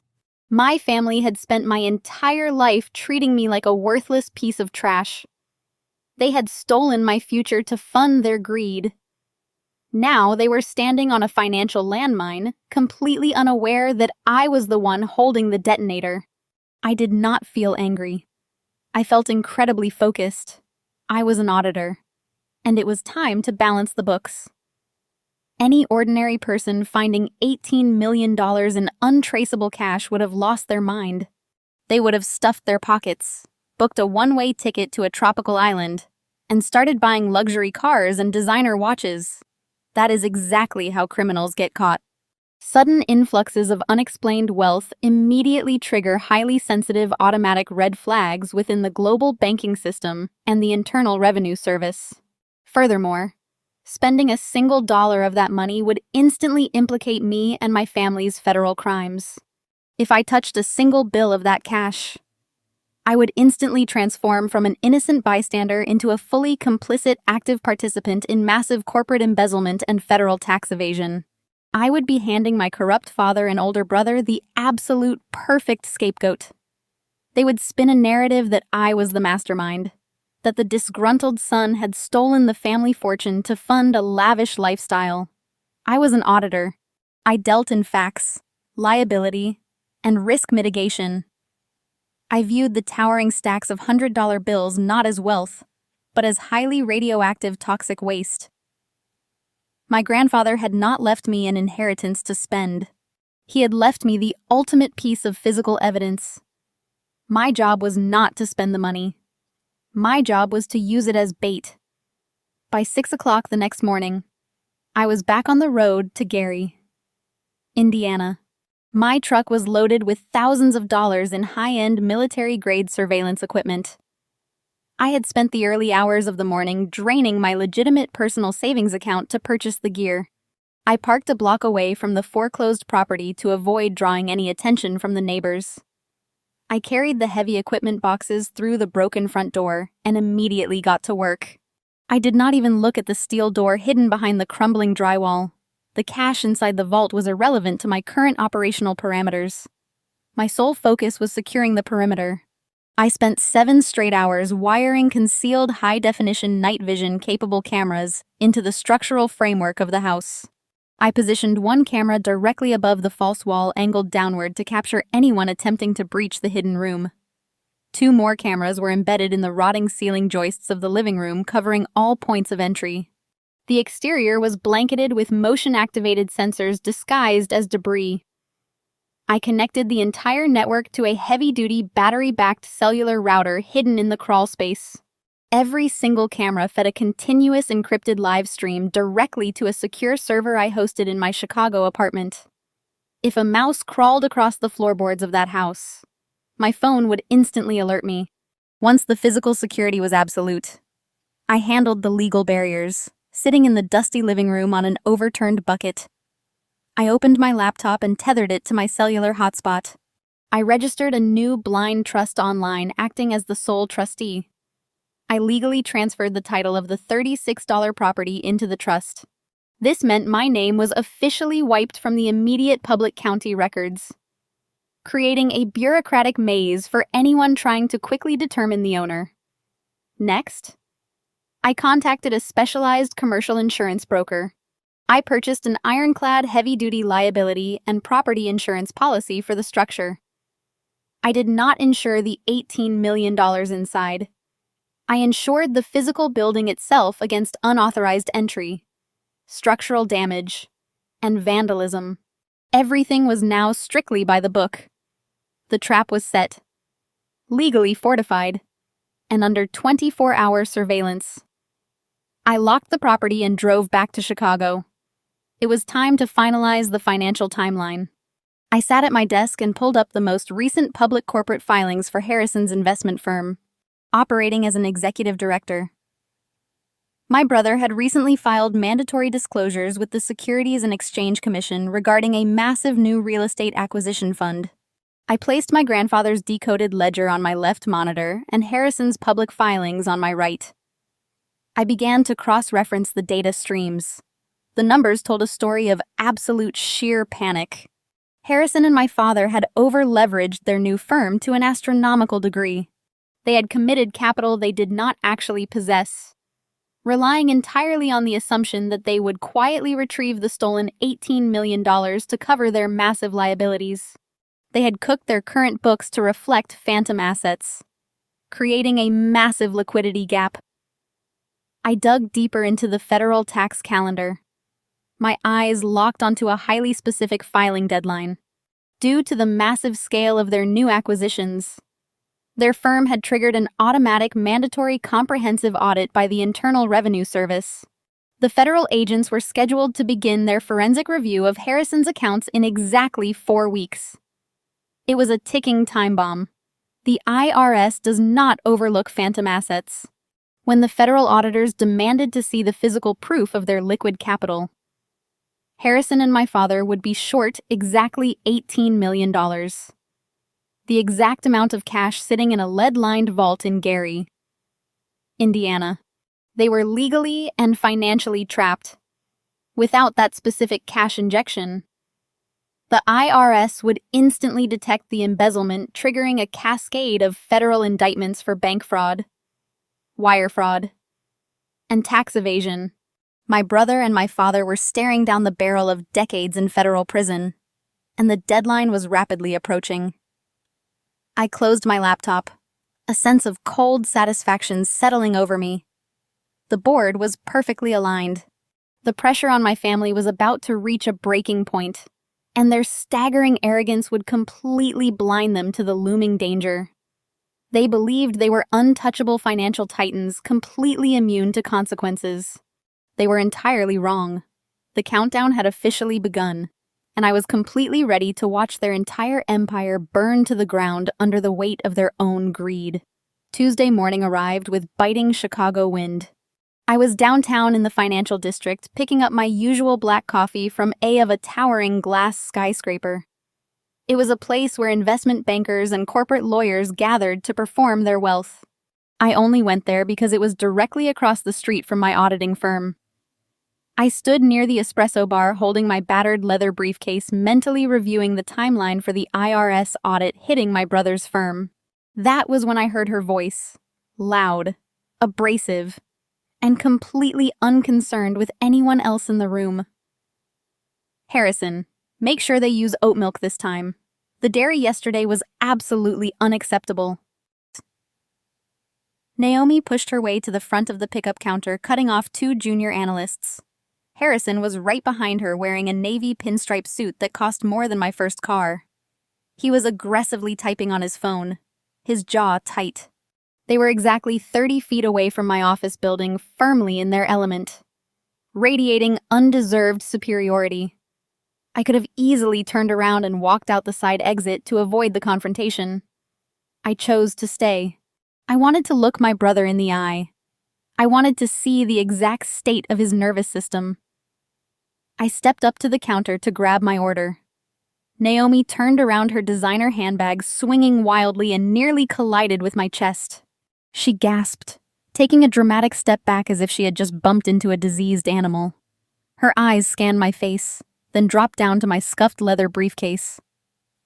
My family had spent my entire life treating me like a worthless piece of trash. They had stolen my future to fund their greed. Now they were standing on a financial landmine, completely unaware that I was the one holding the detonator. I did not feel angry. I felt incredibly focused. I was an auditor, and it was time to balance the books. Any ordinary person finding $18 million in untraceable cash would have lost their mind. They would have stuffed their pockets, booked a one-way ticket to a tropical island, and started buying luxury cars and designer watches. That is exactly how criminals get caught. Sudden influxes of unexplained wealth immediately trigger highly sensitive automatic red flags within the global banking system and the Internal Revenue Service. Furthermore, spending a single dollar of that money would instantly implicate me and my family's federal crimes. If I touched a single bill of that cash, I would instantly transform from an innocent bystander into a fully complicit active participant in massive corporate embezzlement and federal tax evasion. I would be handing my corrupt father and older brother the absolute perfect scapegoat. They would spin a narrative that I was the mastermind, that the disgruntled son had stolen the family fortune to fund a lavish lifestyle. I was an auditor. I dealt in facts, liability, and risk mitigation. I viewed the towering stacks of $100 bills not as wealth, but as highly radioactive toxic waste. My grandfather had not left me an inheritance to spend. He had left me the ultimate piece of physical evidence. My job was not to spend the money. My job was to use it as bait. By 6 o'clock the next morning, I was back on the road to Gary, Indiana. My truck was loaded with thousands of dollars in high-end military-grade surveillance equipment. I had spent the early hours of the morning draining my legitimate personal savings account to purchase the gear. I parked a block away from the foreclosed property to avoid drawing any attention from the neighbors. I carried the heavy equipment boxes through the broken front door and immediately got to work. I did not even look at the steel door hidden behind the crumbling drywall. The cash inside the vault was irrelevant to my current operational parameters. My sole focus was securing the perimeter. I spent 7 straight hours wiring concealed high-definition night vision-capable cameras into the structural framework of the house. I positioned one camera directly above the false wall angled downward to capture anyone attempting to breach the hidden room. 2 more cameras were embedded in the rotting ceiling joists of the living room, covering all points of entry. The exterior was blanketed with motion-activated sensors disguised as debris. I connected the entire network to a heavy-duty battery-backed cellular router hidden in the crawl space. Every single camera fed a continuous encrypted live stream directly to a secure server I hosted in my Chicago apartment. If a mouse crawled across the floorboards of that house, my phone would instantly alert me. Once the physical security was absolute, I handled the legal barriers, sitting in the dusty living room on an overturned bucket. I opened my laptop and tethered it to my cellular hotspot. I registered a new blind trust online, acting as the sole trustee. I legally transferred the title of the $36 property into the trust. This meant my name was officially wiped from the immediate public county records, creating a bureaucratic maze for anyone trying to quickly determine the owner. Next, I contacted a specialized commercial insurance broker. I purchased an ironclad heavy-duty liability and property insurance policy for the structure. I did not insure the $18 million inside. I insured the physical building itself against unauthorized entry, structural damage, and vandalism. Everything was now strictly by the book. The trap was set, legally fortified, and under 24-hour surveillance. I locked the property and drove back to Chicago. It was time to finalize the financial timeline. I sat at my desk and pulled up the most recent public corporate filings for Harrison's investment firm, operating as an executive director. My brother had recently filed mandatory disclosures with the Securities and Exchange Commission regarding a massive new real estate acquisition fund. I placed my grandfather's decoded ledger on my left monitor and Harrison's public filings on my right. I began to cross-reference the data streams. The numbers told a story of absolute sheer panic. Harrison and my father had over-leveraged their new firm to an astronomical degree. They had committed capital they did not actually possess, relying entirely on the assumption that they would quietly retrieve the stolen $18 million to cover their massive liabilities. They had cooked their current books to reflect phantom assets, creating a massive liquidity gap. I dug deeper into the federal tax calendar. My eyes locked onto a highly specific filing deadline. Due to the massive scale of their new acquisitions, their firm had triggered an automatic mandatory comprehensive audit by the Internal Revenue Service. The federal agents were scheduled to begin their forensic review of Harrison's accounts in exactly 4 weeks. It was a ticking time bomb. The IRS does not overlook phantom assets. When the federal auditors demanded to see the physical proof of their liquid capital, Harrison and my father would be short exactly $18 million. The exact amount of cash sitting in a lead-lined vault in Gary, Indiana. They were legally and financially trapped. Without that specific cash injection, the IRS would instantly detect the embezzlement, triggering a cascade of federal indictments for bank fraud, wire fraud, and tax evasion. My brother and my father were staring down the barrel of decades in federal prison, and the deadline was rapidly approaching. I closed my laptop, a sense of cold satisfaction settling over me. The board was perfectly aligned. The pressure on my family was about to reach a breaking point, and their staggering arrogance would completely blind them to the looming danger. They believed they were untouchable financial titans, completely immune to consequences. They were entirely wrong. The countdown had officially begun, and I was completely ready to watch their entire empire burn to the ground under the weight of their own greed. Tuesday morning arrived with biting Chicago wind. I was downtown in the financial district, picking up my usual black coffee from a towering glass skyscraper. It was a place where investment bankers and corporate lawyers gathered to perform their wealth. I only went there because it was directly across the street from my auditing firm. I stood near the espresso bar holding my battered leather briefcase, mentally reviewing the timeline for the IRS audit hitting my brother's firm. That was when I heard her voice, loud, abrasive, and completely unconcerned with anyone else in the room. Harrison, make sure they use oat milk this time. The dairy yesterday was absolutely unacceptable. Naomi pushed her way to the front of the pickup counter, cutting off 2 junior analysts. Harrison was right behind her, wearing a navy pinstripe suit that cost more than my first car. He was aggressively typing on his phone, his jaw tight. They were exactly 30 feet away from my office building, firmly in their element, radiating undeserved superiority. I could have easily turned around and walked out the side exit to avoid the confrontation. I chose to stay. I wanted to look my brother in the eye. I wanted to see the exact state of his nervous system. I stepped up to the counter to grab my order. Naomi turned around her designer handbag, swinging wildly, and nearly collided with my chest. She gasped, taking a dramatic step back as if she had just bumped into a diseased animal. Her eyes scanned my face, then dropped down to my scuffed leather briefcase.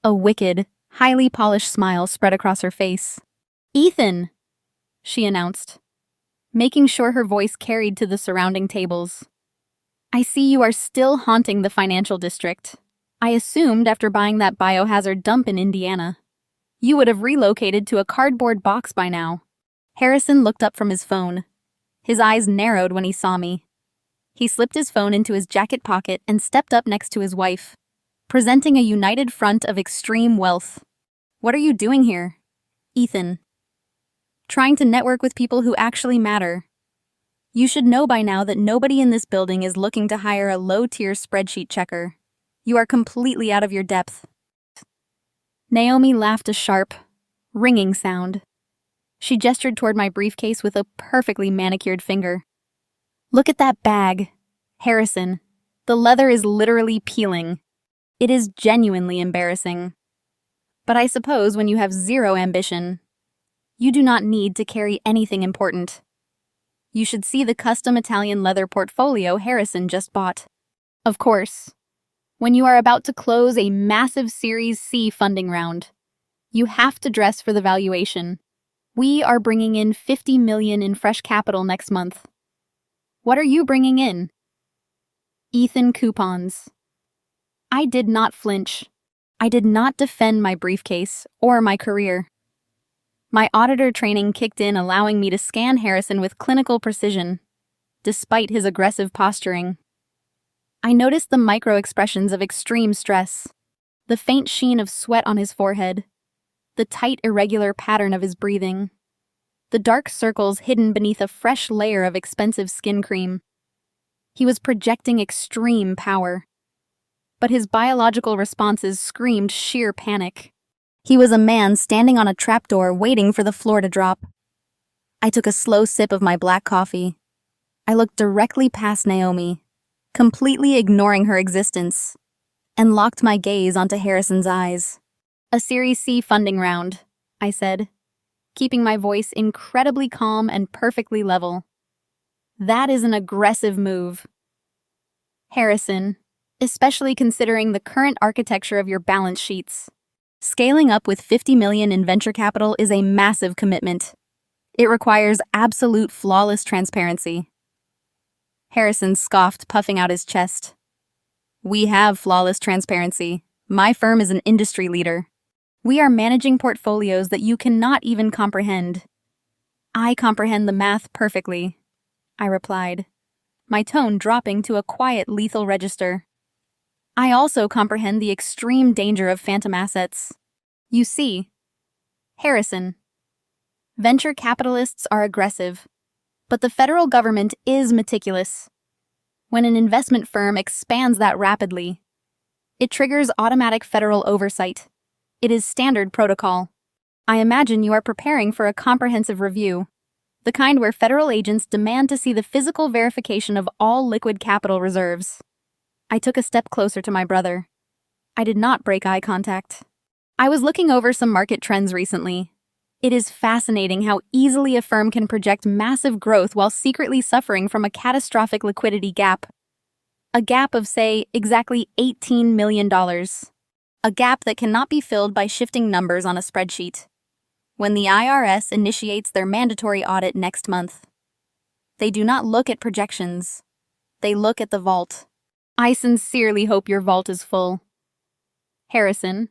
A wicked, highly polished smile spread across her face. "Ethan," she announced, making sure her voice carried to the surrounding tables. "I see you are still haunting the financial district. I assumed after buying that biohazard dump in Indiana, you would have relocated to a cardboard box by now." Harrison looked up from his phone. His eyes narrowed when he saw me. He slipped his phone into his jacket pocket and stepped up next to his wife, presenting a united front of extreme wealth. "What are you doing here?" "Ethan. Trying to network with people who actually matter. You should know by now that nobody in this building is looking to hire a low-tier spreadsheet checker. You are completely out of your depth." Naomi laughed a sharp, ringing sound. She gestured toward my briefcase with a perfectly manicured finger. Look at that bag. Harrison, the leather is literally peeling. It is genuinely embarrassing. But I suppose when you have zero ambition, you do not need to carry anything important. You should see the custom Italian leather portfolio Harrison just bought. Of course, when you are about to close a massive Series C funding round, you have to dress for the valuation. We are bringing in $50 million in fresh capital next month. What are you bringing in? Ethan coupons. I did not flinch. I did not defend my briefcase or my career. My auditor training kicked in, allowing me to scan Harrison with clinical precision, despite his aggressive posturing. I noticed the micro-expressions of extreme stress, the faint sheen of sweat on his forehead, the tight, irregular pattern of his breathing, the dark circles hidden beneath a fresh layer of expensive skin cream. He was projecting extreme power, but his biological responses screamed sheer panic. He was a man standing on a trapdoor waiting for the floor to drop. I took a slow sip of my black coffee. I looked directly past Naomi, completely ignoring her existence, and locked my gaze onto Harrison's eyes. A Series C funding round, I said, keeping my voice incredibly calm and perfectly level. That is an aggressive move. Harrison, especially considering the current architecture of your balance sheets. Scaling up with $50 million in venture capital is a massive commitment. It requires absolute flawless transparency. Harrison scoffed, puffing out his chest. We have flawless transparency. My firm is an industry leader. We are managing portfolios that you cannot even comprehend. I comprehend the math perfectly, I replied, my tone dropping to a quiet, lethal register. I also comprehend the extreme danger of phantom assets. You see, Harrison, venture capitalists are aggressive, but the federal government is meticulous. When an investment firm expands that rapidly, it triggers automatic federal oversight. It is standard protocol. I imagine you are preparing for a comprehensive review, the kind where federal agents demand to see the physical verification of all liquid capital reserves. I took a step closer to my brother. I did not break eye contact. I was looking over some market trends recently. It is fascinating how easily a firm can project massive growth while secretly suffering from a catastrophic liquidity gap. A gap of, say, exactly $18 million. A gap that cannot be filled by shifting numbers on a spreadsheet. When the IRS initiates their mandatory audit next month, they do not look at projections. They look at the vault. I sincerely hope your vault is full, Harrison,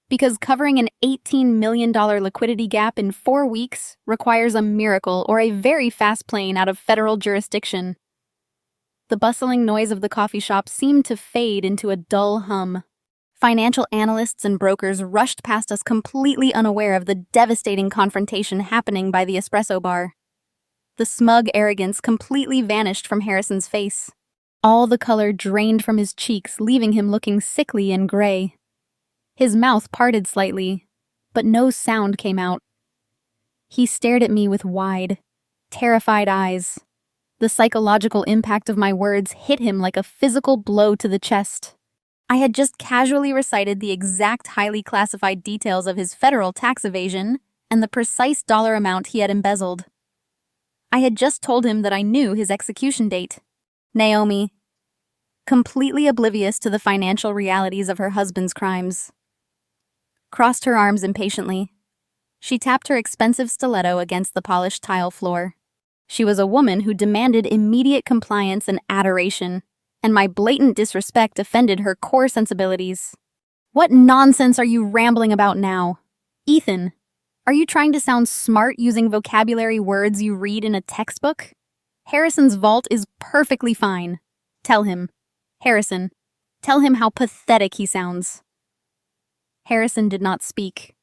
because covering an $18 million liquidity gap in 4 weeks requires a miracle or a very fast plane out of federal jurisdiction. The bustling noise of the coffee shop seemed to fade into a dull hum. Financial analysts and brokers rushed past us, completely unaware of the devastating confrontation happening by the espresso bar. The smug arrogance completely vanished from Harrison's face. All the color drained from his cheeks, leaving him looking sickly and gray. His mouth parted slightly, but no sound came out. He stared at me with wide, terrified eyes. The psychological impact of my words hit him like a physical blow to the chest. I had just casually recited the exact highly classified details of his federal tax evasion and the precise dollar amount he had embezzled. I had just told him that I knew his execution date. Naomi, completely oblivious to the financial realities of her husband's crimes, crossed her arms impatiently. She tapped her expensive stiletto against the polished tile floor. She was a woman who demanded immediate compliance and adoration, and my blatant disrespect offended her core sensibilities. What nonsense are you rambling about now? Ethan, are you trying to sound smart using vocabulary words you read in a textbook? Harrison's vault is perfectly fine. Tell him. Harrison, tell him how pathetic he sounds. Harrison did not speak.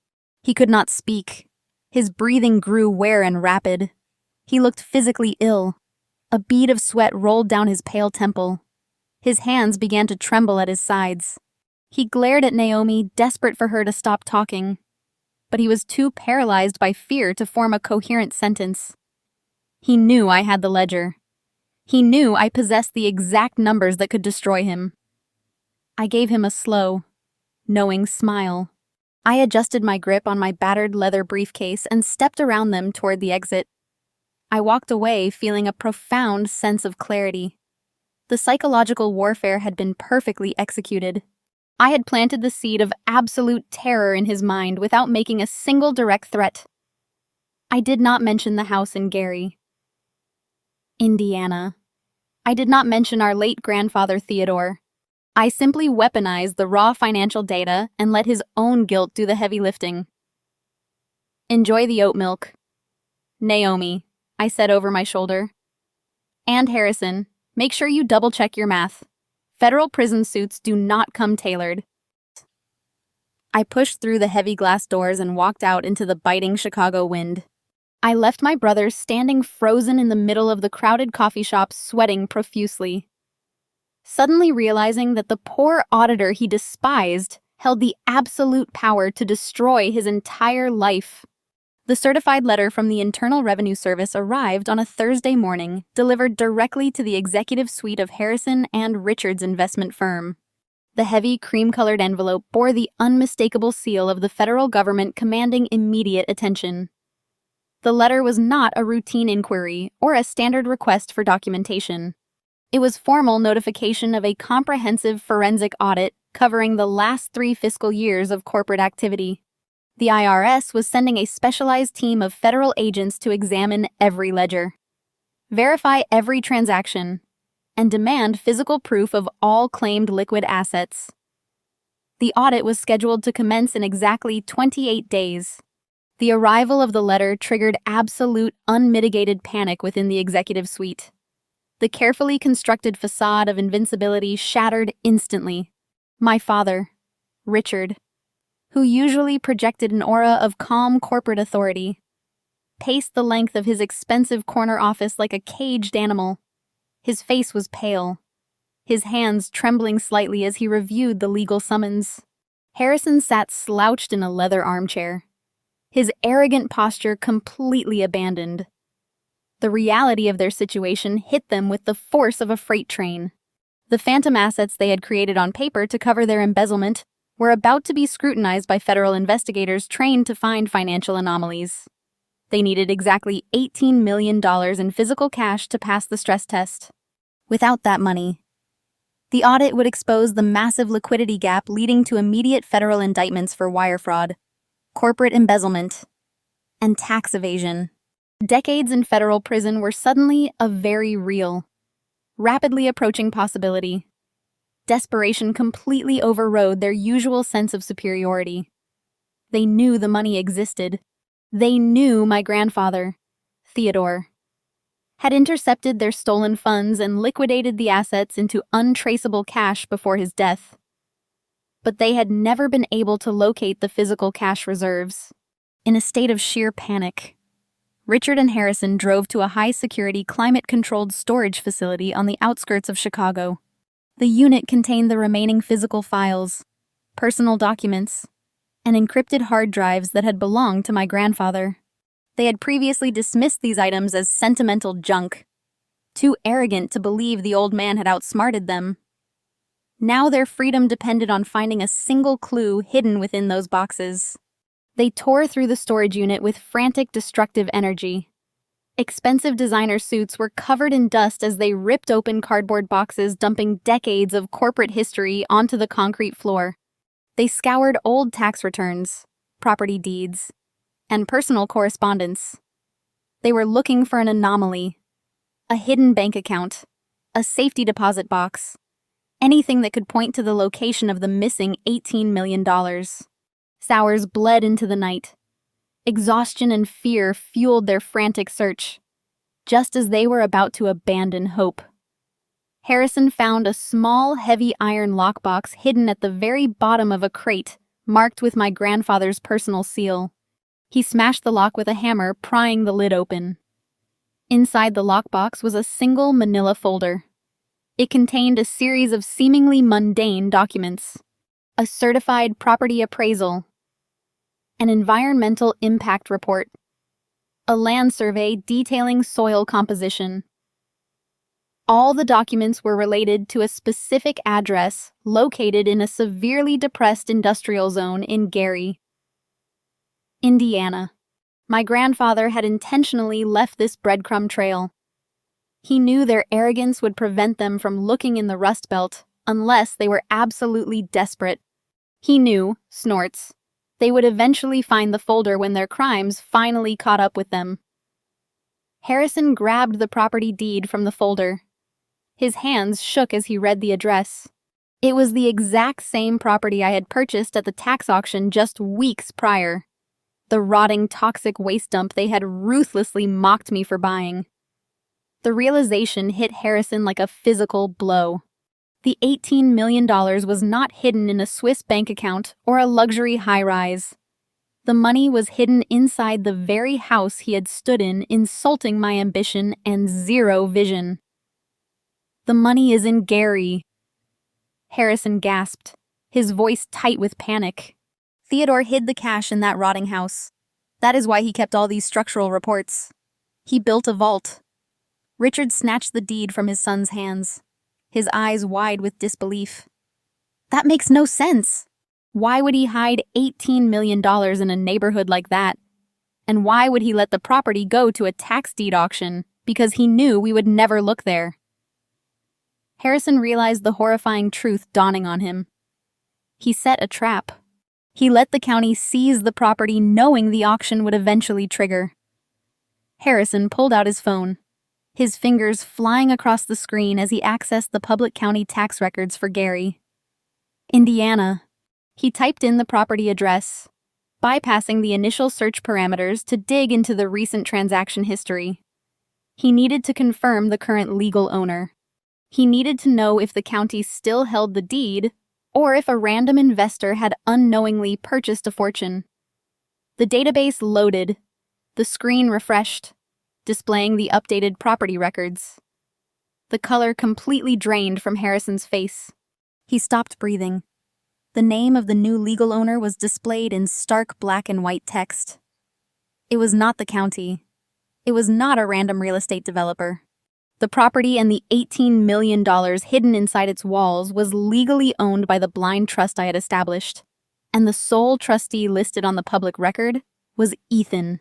He could not speak. His breathing grew wear and rapid. He looked physically ill. A bead of sweat rolled down his pale temple. His hands began to tremble at his sides. He glared at Naomi, desperate for her to stop talking, but he was too paralyzed by fear to form a coherent sentence. He knew I had the ledger. He knew I possessed the exact numbers that could destroy him. I gave him a slow, knowing smile. I adjusted my grip on my battered leather briefcase and stepped around them toward the exit. I walked away feeling a profound sense of clarity. The psychological warfare had been perfectly executed. I had planted the seed of absolute terror in his mind without making a single direct threat. I did not mention the house in Gary, Indiana. I did not mention our late grandfather Theodore. I simply weaponized the raw financial data and let his own guilt do the heavy lifting. Enjoy the oat milk. Naomi, I said over my shoulder. And Harrison, make sure you double-check your math. Federal prison suits do not come tailored. I pushed through the heavy glass doors and walked out into the biting Chicago wind. I left my brothers standing frozen in the middle of the crowded coffee shop, sweating profusely. Suddenly realizing that the poor auditor he despised held the absolute power to destroy his entire life. The certified letter from the Internal Revenue Service arrived on a Thursday morning, delivered directly to the executive suite of Harrison and Richards investment firm. The heavy, cream-colored envelope bore the unmistakable seal of the federal government, commanding immediate attention. The letter was not a routine inquiry or a standard request for documentation. It was formal notification of a comprehensive forensic audit covering the last 3 fiscal years of corporate activity. The IRS was sending a specialized team of federal agents to examine every ledger, verify every transaction, and demand physical proof of all claimed liquid assets. The audit was scheduled to commence in exactly 28 days. The arrival of the letter triggered absolute, unmitigated panic within the executive suite. The carefully constructed facade of invincibility shattered instantly. My father, Richard, who usually projected an aura of calm corporate authority, paced the length of his expensive corner office like a caged animal. His face was pale, his hands trembling slightly as he reviewed the legal summons. Harrison sat slouched in a leather armchair, his arrogant posture completely abandoned. The reality of their situation hit them with the force of a freight train. The phantom assets they had created on paper to cover their embezzlement were about to be scrutinized by federal investigators trained to find financial anomalies. They needed exactly $18 million in physical cash to pass the stress test. Without that money, the audit would expose the massive liquidity gap, leading to immediate federal indictments for wire fraud, corporate embezzlement, and tax evasion. Decades in federal prison were suddenly a very real, rapidly approaching possibility. Desperation completely overrode their usual sense of superiority. They knew the money existed. They knew my grandfather, Theodore, had intercepted their stolen funds and liquidated the assets into untraceable cash before his death. But they had never been able to locate the physical cash reserves. In a state of sheer panic, Richard and Harrison drove to a high-security, climate-controlled storage facility on the outskirts of Chicago. The unit contained the remaining physical files, personal documents, and encrypted hard drives that had belonged to my grandfather. They had previously dismissed these items as sentimental junk, too arrogant to believe the old man had outsmarted them. Now their freedom depended on finding a single clue hidden within those boxes. They tore through the storage unit with frantic, destructive energy. Expensive designer suits were covered in dust as they ripped open cardboard boxes, dumping decades of corporate history onto the concrete floor. They scoured old tax returns, property deeds, and personal correspondence. They were looking for an anomaly, a hidden bank account, a safety deposit box, anything that could point to the location of the missing $18 million. Sowers bled into the night. Exhaustion and fear fueled their frantic search, just as they were about to abandon hope. Harrison found a small, heavy iron lockbox hidden at the very bottom of a crate, marked with my grandfather's personal seal. He smashed the lock with a hammer, prying the lid open. Inside the lockbox was a single manila folder. It contained a series of seemingly mundane documents. a certified property appraisal, an environmental impact report, a land survey detailing soil composition. All the documents were related to a specific address located in a severely depressed industrial zone in Gary, Indiana. My grandfather had intentionally left this breadcrumb trail. He knew their arrogance would prevent them from looking in the Rust Belt unless they were absolutely desperate. He knew, snorts, they would eventually find the folder when their crimes finally caught up with them. Harrison grabbed the property deed from the folder. His hands shook as he read the address. It was the exact same property I had purchased at the tax auction just weeks prior. The rotting, toxic waste dump they had ruthlessly mocked me for buying. The realization hit Harrison like a physical blow. The $18 million was not hidden in a Swiss bank account or a luxury high-rise. The money was hidden inside the very house he had stood in, insulting my ambition and zero vision. The money is in Gary. Harrison gasped, his voice tight with panic. Theodore hid the cash in that rotting house. That is why he kept all these structural reports. He built a vault. Richard snatched the deed from his son's hands, his eyes wide with disbelief. That makes no sense. Why would he hide $18 million in a neighborhood like that? And why would he let the property go to a tax deed auction? Because he knew we would never look there. Harrison realized the horrifying truth dawning on him. He set a trap. He let the county seize the property knowing the auction would eventually trigger. Harrison pulled out his phone, his fingers flying across the screen as he accessed the public county tax records for Gary, Indiana. He typed in the property address, bypassing the initial search parameters to dig into the recent transaction history. He needed to confirm the current legal owner. He needed to know if the county still held the deed or if a random investor had unknowingly purchased a fortune. The database loaded, the screen refreshed, displaying the updated property records. The color completely drained from Harrison's face. He stopped breathing. The name of the new legal owner was displayed in stark black and white text. It was not the county. It was not a random real estate developer. The property and the $18 million hidden inside its walls was legally owned by the blind trust I had established, and the sole trustee listed on the public record was Ethan.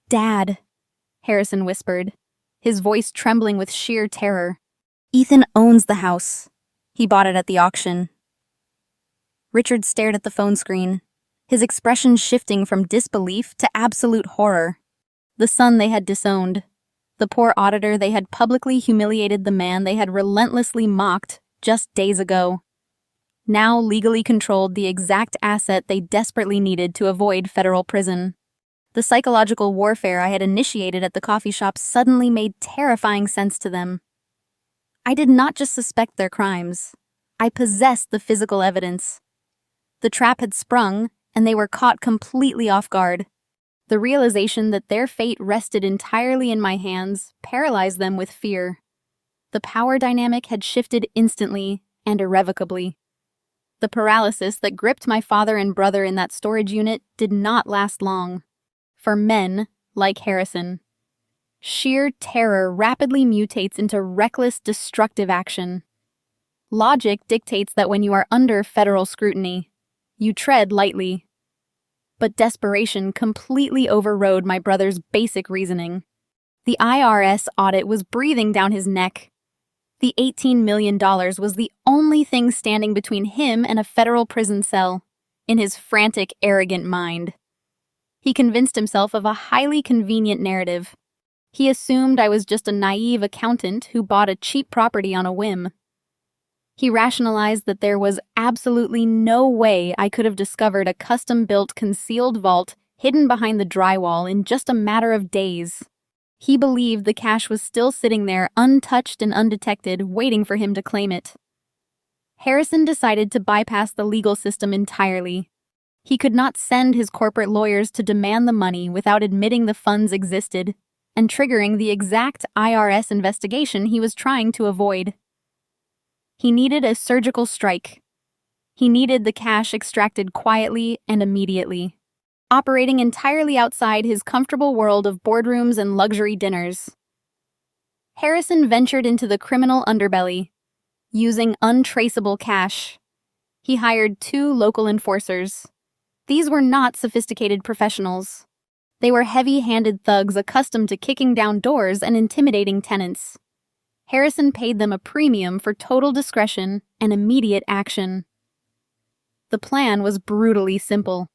"Dad," Harrison whispered, his voice trembling with sheer terror. "Ethan owns the house. He bought it at the auction." Richard stared at the phone screen, his expression shifting from disbelief to absolute horror. The son they had disowned, the poor auditor they had publicly humiliated, the man they had relentlessly mocked just days ago, now legally controlled the exact asset they desperately needed to avoid federal prison. The psychological warfare I had initiated at the coffee shop suddenly made terrifying sense to them. I did not just suspect their crimes. I possessed the physical evidence. The trap had sprung, and they were caught completely off guard. The realization that their fate rested entirely in my hands paralyzed them with fear. The power dynamic had shifted instantly and irrevocably. The paralysis that gripped my father and brother in that storage unit did not last long. For men like Harrison, sheer terror rapidly mutates into reckless, destructive action. Logic dictates that when you are under federal scrutiny, you tread lightly. But desperation completely overrode my brother's basic reasoning. The IRS audit was breathing down his neck. The $18 million was the only thing standing between him and a federal prison cell, in his frantic, arrogant mind. He convinced himself of a highly convenient narrative. He assumed I was just a naive accountant who bought a cheap property on a whim. He rationalized that there was absolutely no way I could have discovered a custom-built concealed vault hidden behind the drywall in just a matter of days. He believed the cash was still sitting there untouched and undetected, waiting for him to claim it. Harrison decided to bypass the legal system entirely. He could not send his corporate lawyers to demand the money without admitting the funds existed and triggering the exact IRS investigation he was trying to avoid. He needed a surgical strike. He needed the cash extracted quietly and immediately, operating entirely outside his comfortable world of boardrooms and luxury dinners. Harrison ventured into the criminal underbelly, using untraceable cash. He hired 2 local enforcers. These were not sophisticated professionals. They were heavy-handed thugs accustomed to kicking down doors and intimidating tenants. Harrison paid them a premium for total discretion and immediate action. The plan was brutally simple.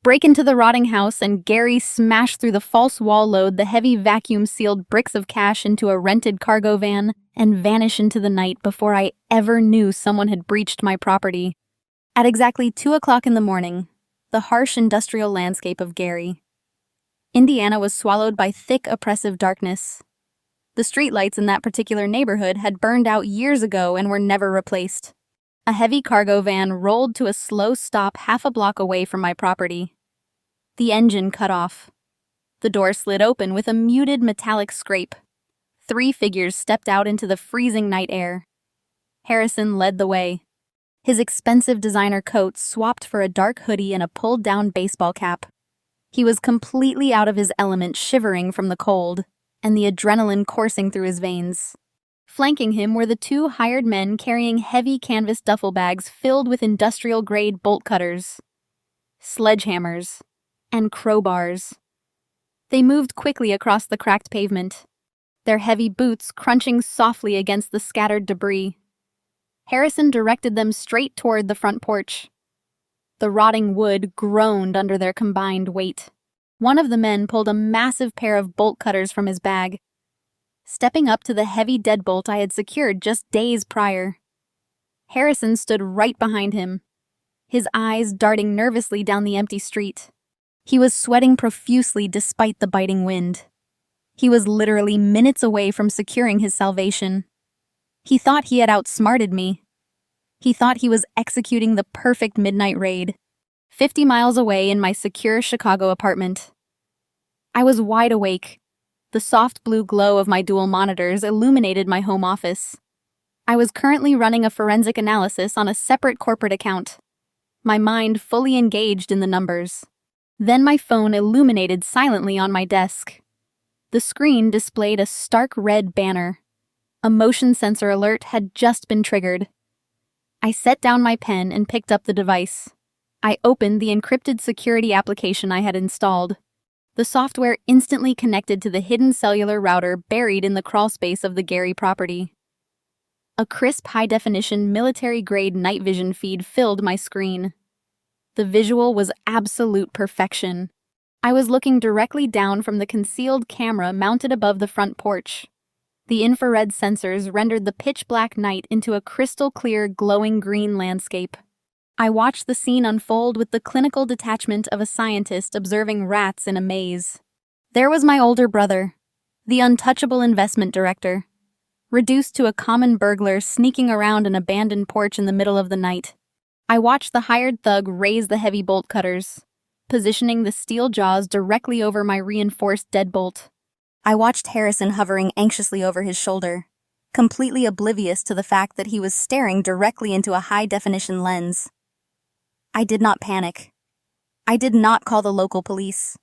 Break into the rotting house and Gary smash through the false wall, load the heavy vacuum-sealed bricks of cash into a rented cargo van, and vanish into the night before I ever knew someone had breached my property. At exactly 2 o'clock in the morning, the harsh industrial landscape of Gary, Indiana was swallowed by thick, oppressive darkness. The streetlights in that particular neighborhood had burned out years ago and were never replaced. A heavy cargo van rolled to a slow stop half a block away from my property. The engine cut off. The door slid open with a muted metallic scrape. 3 figures stepped out into the freezing night air. Harrison led the way. His expensive designer coat swapped for a dark hoodie and a pulled-down baseball cap. He was completely out of his element, shivering from the cold, and the adrenaline coursing through his veins. Flanking him were the 2 hired men carrying heavy canvas duffel bags filled with industrial-grade bolt cutters, sledgehammers, and crowbars. They moved quickly across the cracked pavement, their heavy boots crunching softly against the scattered debris. Harrison directed them straight toward the front porch. The rotting wood groaned under their combined weight. One of the men pulled a massive pair of bolt cutters from his bag, stepping up to the heavy deadbolt I had secured just days prior. Harrison stood right behind him, his eyes darting nervously down the empty street. He was sweating profusely despite the biting wind. He was literally minutes away from securing his salvation. He thought he had outsmarted me. He thought he was executing the perfect midnight raid, 50 miles away in my secure Chicago apartment. I was wide awake. The soft blue glow of my dual monitors illuminated my home office. I was currently running a forensic analysis on a separate corporate account, my mind fully engaged in the numbers. Then my phone illuminated silently on my desk. The screen displayed a stark red banner. A motion sensor alert had just been triggered. I set down my pen and picked up the device. I opened the encrypted security application I had installed. The software instantly connected to the hidden cellular router buried in the crawlspace of the Gary property. A crisp, high-definition, military-grade night vision feed filled my screen. The visual was absolute perfection. I was looking directly down from the concealed camera mounted above the front porch. The infrared sensors rendered the pitch-black night into a crystal-clear, glowing green landscape. I watched the scene unfold with the clinical detachment of a scientist observing rats in a maze. There was my older brother, the untouchable investment director, reduced to a common burglar sneaking around an abandoned porch in the middle of the night. I watched the hired thug raise the heavy bolt cutters, positioning the steel jaws directly over my reinforced deadbolt. I watched Harrison hovering anxiously over his shoulder, completely oblivious to the fact that he was staring directly into a high-definition lens. I did not panic. I did not call the local police.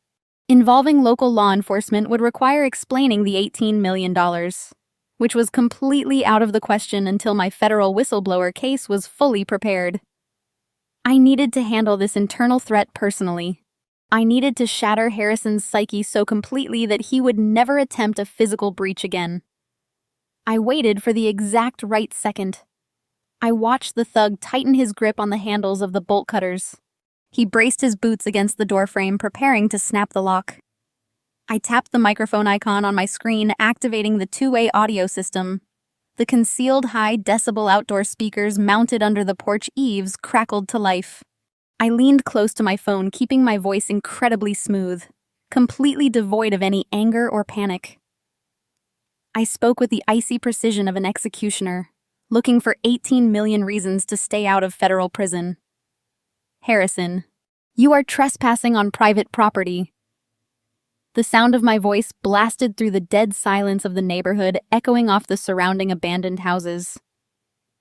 Involving local law enforcement would require explaining the $18 million, which was completely out of the question until my federal whistleblower case was fully prepared. I needed to handle this internal threat personally. I needed to shatter Harrison's psyche so completely that he would never attempt a physical breach again. I waited for the exact right second. I watched the thug tighten his grip on the handles of the bolt cutters. He braced his boots against the doorframe, preparing to snap the lock. I tapped the microphone icon on my screen, activating the two-way audio system. The concealed high-decibel outdoor speakers mounted under the porch eaves crackled to life. I leaned close to my phone, keeping my voice incredibly smooth, completely devoid of any anger or panic. I spoke with the icy precision of an executioner, looking for 18 million reasons to stay out of federal prison. Harrison, you are trespassing on private property. The sound of my voice blasted through the dead silence of the neighborhood, echoing off the surrounding abandoned houses.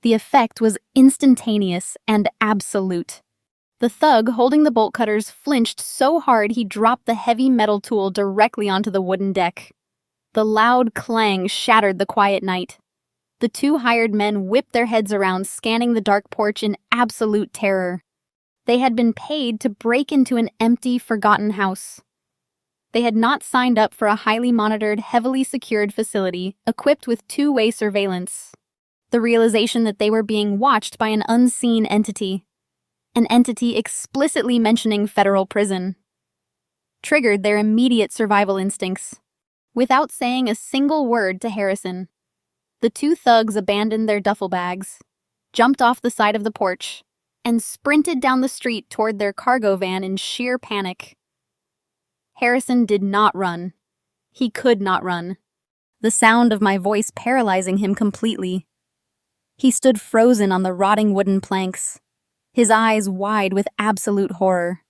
The effect was instantaneous and absolute. The thug holding the bolt cutters flinched so hard he dropped the heavy metal tool directly onto the wooden deck. The loud clang shattered the quiet night. The two hired men whipped their heads around, scanning the dark porch in absolute terror. They had been paid to break into an empty, forgotten house. They had not signed up for a highly monitored, heavily secured facility equipped with two-way surveillance. The realization that they were being watched by an unseen entity, an entity explicitly mentioning federal prison, triggered their immediate survival instincts. Without saying a single word to Harrison, the two thugs abandoned their duffel bags, jumped off the side of the porch, and sprinted down the street toward their cargo van in sheer panic. Harrison did not run. He could not run, the sound of my voice paralyzing him completely. He stood frozen on the rotting wooden planks, his eyes wide with absolute horror.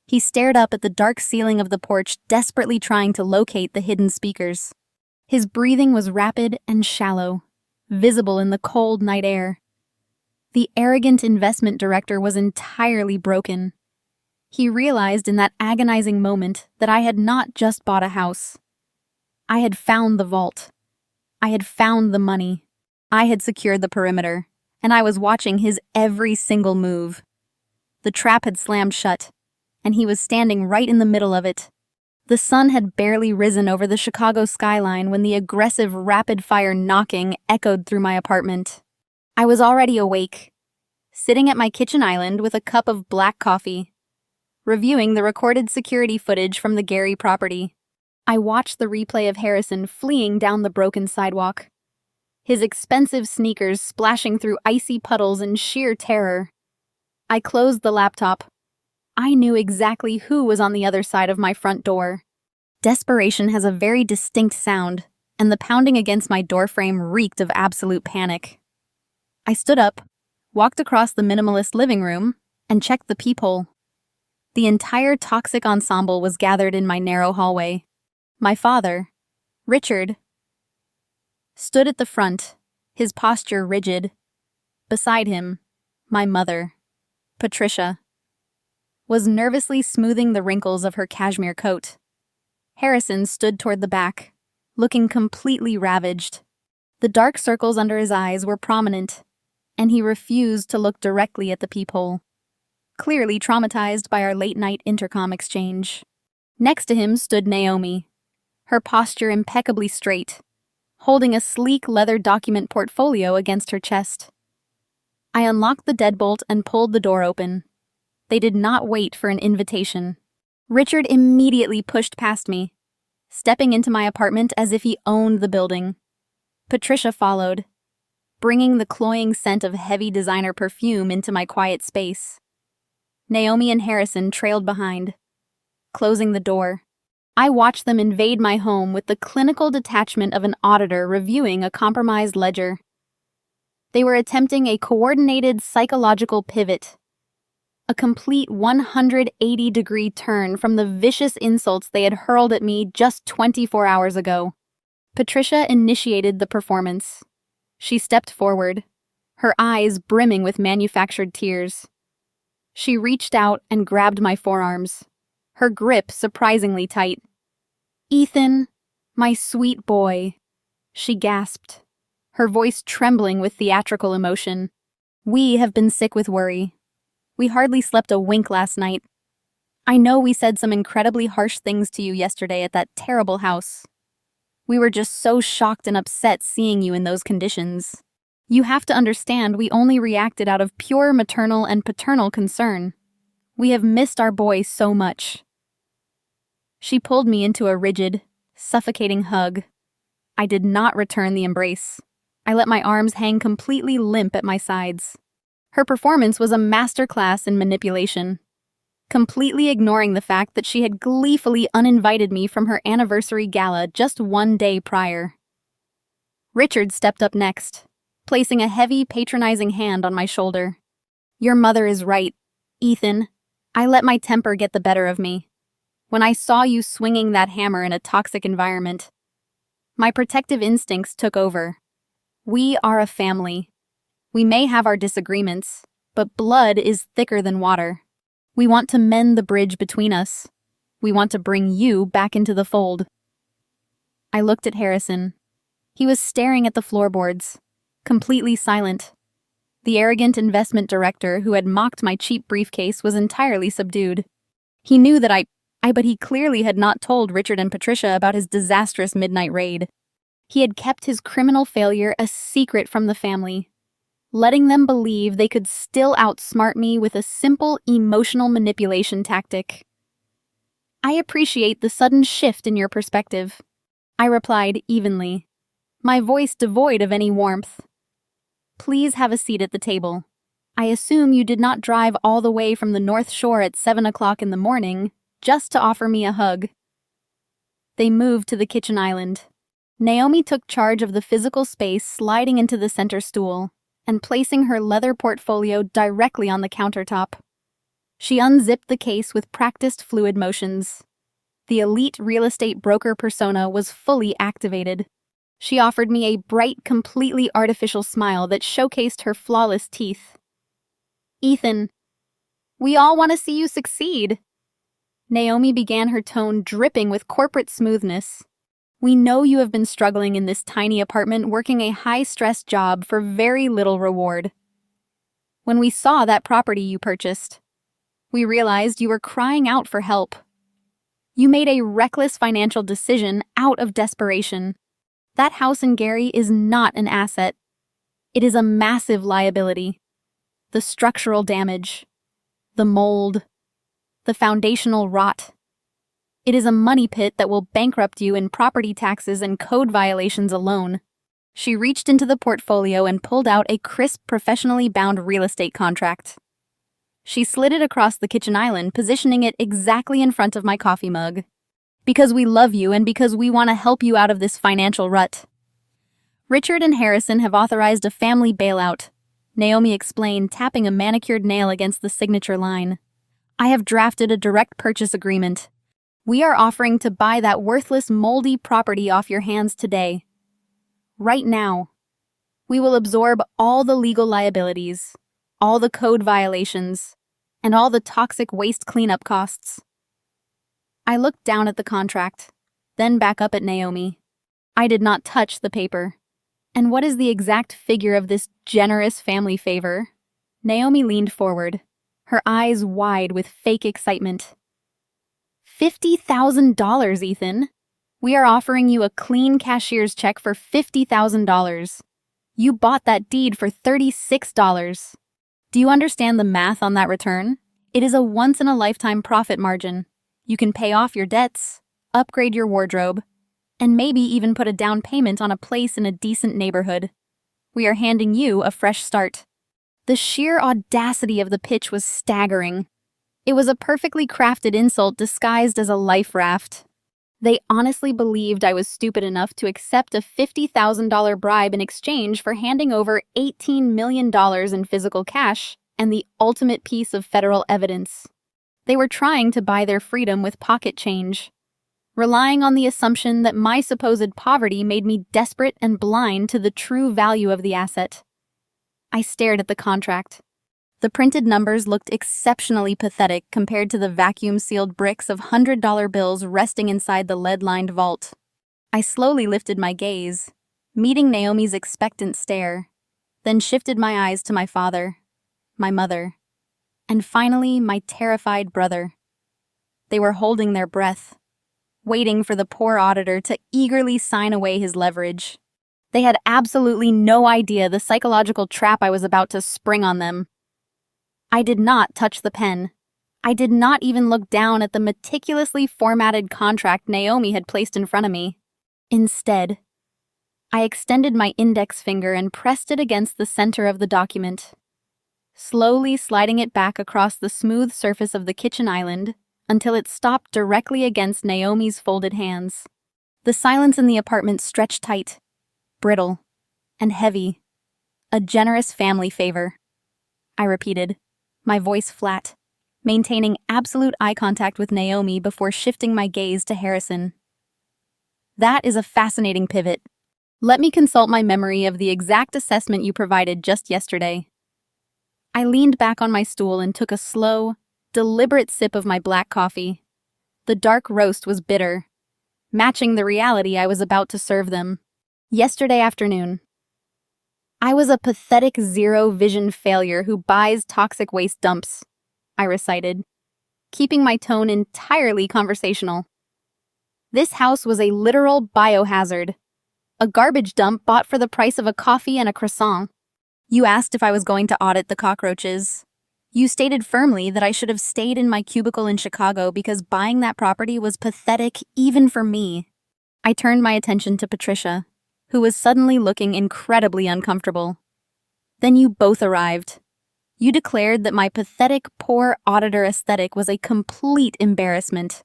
He stared up at the dark ceiling of the porch, desperately trying to locate the hidden speakers. His breathing was rapid and shallow, visible in the cold night air. The arrogant investment director was entirely broken. He realized in that agonizing moment that I had not just bought a house. I had found the vault. I had found the money. I had secured the perimeter, and I was watching his every single move. The trap had slammed shut, and he was standing right in the middle of it. The sun had barely risen over the Chicago skyline when the aggressive, rapid-fire knocking echoed through my apartment. I was already awake, sitting at my kitchen island with a cup of black coffee, reviewing the recorded security footage from the Gary property. I watched the replay of Harrison fleeing down the broken sidewalk, his expensive sneakers splashing through icy puddles in sheer terror. I closed the laptop. I knew exactly who was on the other side of my front door. Desperation has a very distinct sound, and the pounding against my doorframe reeked of absolute panic. I stood up, walked across the minimalist living room, and checked the peephole. The entire toxic ensemble was gathered in my narrow hallway. My father, Richard, stood at the front, his posture rigid. Beside him, my mother, Patricia, was nervously smoothing the wrinkles of her cashmere coat. Harrison stood toward the back, looking completely ravaged. The dark circles under his eyes were prominent, and he refused to look directly at the peephole, clearly traumatized by our late-night intercom exchange. Next to him stood Naomi, her posture impeccably straight, holding a sleek leather document portfolio against her chest. I unlocked the deadbolt and pulled the door open. They did not wait for an invitation. Richard immediately pushed past me, stepping into my apartment as if he owned the building. Patricia followed, bringing the cloying scent of heavy designer perfume into my quiet space. Naomi and Harrison trailed behind, closing the door. I watched them invade my home with the clinical detachment of an auditor reviewing a compromised ledger. They were attempting a coordinated psychological pivot, a complete 180-degree turn from the vicious insults they had hurled at me just 24 hours ago. Patricia initiated the performance. She stepped forward, her eyes brimming with manufactured tears. She reached out and grabbed my forearms, her grip surprisingly tight. "Ethan, my sweet boy," she gasped, her voice trembling with theatrical emotion. "We have been sick with worry. We hardly slept a wink last night. I know we said some incredibly harsh things to you yesterday at that terrible house. We were just so shocked and upset seeing you in those conditions. You have to understand we only reacted out of pure maternal and paternal concern. We have missed our boy so much." She pulled me into a rigid, suffocating hug. I did not return the embrace. I let my arms hang completely limp at my sides. Her performance was a masterclass in manipulation, completely ignoring the fact that she had gleefully uninvited me from her anniversary gala just one day prior. Richard stepped up next, placing a heavy, patronizing hand on my shoulder. "Your mother is right, Ethan. I let my temper get the better of me. When I saw you swinging that hammer in a toxic environment, my protective instincts took over. We are a family. We may have our disagreements, but blood is thicker than water. We want to mend the bridge between us. We want to bring you back into the fold." I looked at Harrison. He was staring at the floorboards, completely silent. The arrogant investment director who had mocked my cheap briefcase was entirely subdued. He knew that but he clearly had not told Richard and Patricia about his disastrous midnight raid. He had kept his criminal failure a secret from the family, letting them believe they could still outsmart me with a simple emotional manipulation tactic. "I appreciate the sudden shift in your perspective," I replied evenly, my voice devoid of any warmth. "Please have a seat at the table. I assume you did not drive all the way from the North Shore at 7 o'clock in the morning just to offer me a hug." They moved to the kitchen island. Naomi took charge of the physical space, sliding into the center stool and placing her leather portfolio directly on the countertop. She unzipped the case with practiced fluid motions. The elite real estate broker persona was fully activated. She offered me a bright, completely artificial smile that showcased her flawless teeth. "Ethan, we all want to see you succeed." Naomi began, her tone dripping with corporate smoothness. "We know you have been struggling in this tiny apartment, working a high-stress job for very little reward. When we saw that property you purchased, we realized you were crying out for help. You made a reckless financial decision out of desperation. That house in Gary is not an asset. It is a massive liability. The structural damage, the mold, the foundational rot. It is a money pit that will bankrupt you in property taxes and code violations alone." She reached into the portfolio and pulled out a crisp, professionally bound real estate contract. She slid it across the kitchen island, positioning it exactly in front of my coffee mug. "Because we love you and because we want to help you out of this financial rut. Richard and Harrison have authorized a family bailout," Naomi explained, tapping a manicured nail against the signature line. "I have drafted a direct purchase agreement. We are offering to buy that worthless, moldy property off your hands today. Right now. We will absorb all the legal liabilities, all the code violations, and all the toxic waste cleanup costs." I looked down at the contract, then back up at Naomi. I did not touch the paper. "And what is the exact figure of this generous family favor?" Naomi leaned forward, her eyes wide with fake excitement. $50,000, Ethan. We are offering you a clean cashier's check for $50,000. You bought that deed for $36. Do you understand the math on that return? It is a once-in-a-lifetime profit margin. You can pay off your debts, upgrade your wardrobe, and maybe even put a down payment on a place in a decent neighborhood. We are handing you a fresh start." The sheer audacity of the pitch was staggering. It was a perfectly crafted insult disguised as a life raft. They honestly believed I was stupid enough to accept a $50,000 bribe in exchange for handing over $18 million in physical cash and the ultimate piece of federal evidence. They were trying to buy their freedom with pocket change, relying on the assumption that my supposed poverty made me desperate and blind to the true value of the asset. I stared at the contract. The printed numbers looked exceptionally pathetic compared to the vacuum-sealed bricks of $100 bills resting inside the lead-lined vault. I slowly lifted my gaze, meeting Naomi's expectant stare, then shifted my eyes to my father, my mother, and finally my terrified brother. They were holding their breath, waiting for the poor auditor to eagerly sign away his leverage. They had absolutely no idea the psychological trap I was about to spring on them. I did not touch the pen. I did not even look down at the meticulously formatted contract Naomi had placed in front of me. Instead, I extended my index finger and pressed it against the center of the document, slowly sliding it back across the smooth surface of the kitchen island until it stopped directly against Naomi's folded hands. The silence in the apartment stretched tight, brittle, and heavy. "A generous family favor," I repeated, my voice flat, maintaining absolute eye contact with Naomi before shifting my gaze to Harrison. "That is a fascinating pivot. Let me consult my memory of the exact assessment you provided just yesterday. I leaned back on my stool and took a slow, deliberate sip of my black coffee. The dark roast was bitter, matching the reality I was about to serve them. Yesterday afternoon, I was a pathetic zero-vision failure who buys toxic waste dumps, I recited, keeping my tone entirely conversational. This house was a literal biohazard, a garbage dump bought for the price of a coffee and a croissant. You asked if I was going to audit the cockroaches. You stated firmly that I should have stayed in my cubicle in Chicago because buying that property was pathetic even for me. I turned my attention to Patricia, who was suddenly looking incredibly uncomfortable. Then you both arrived. You declared that my pathetic, poor auditor aesthetic was a complete embarrassment.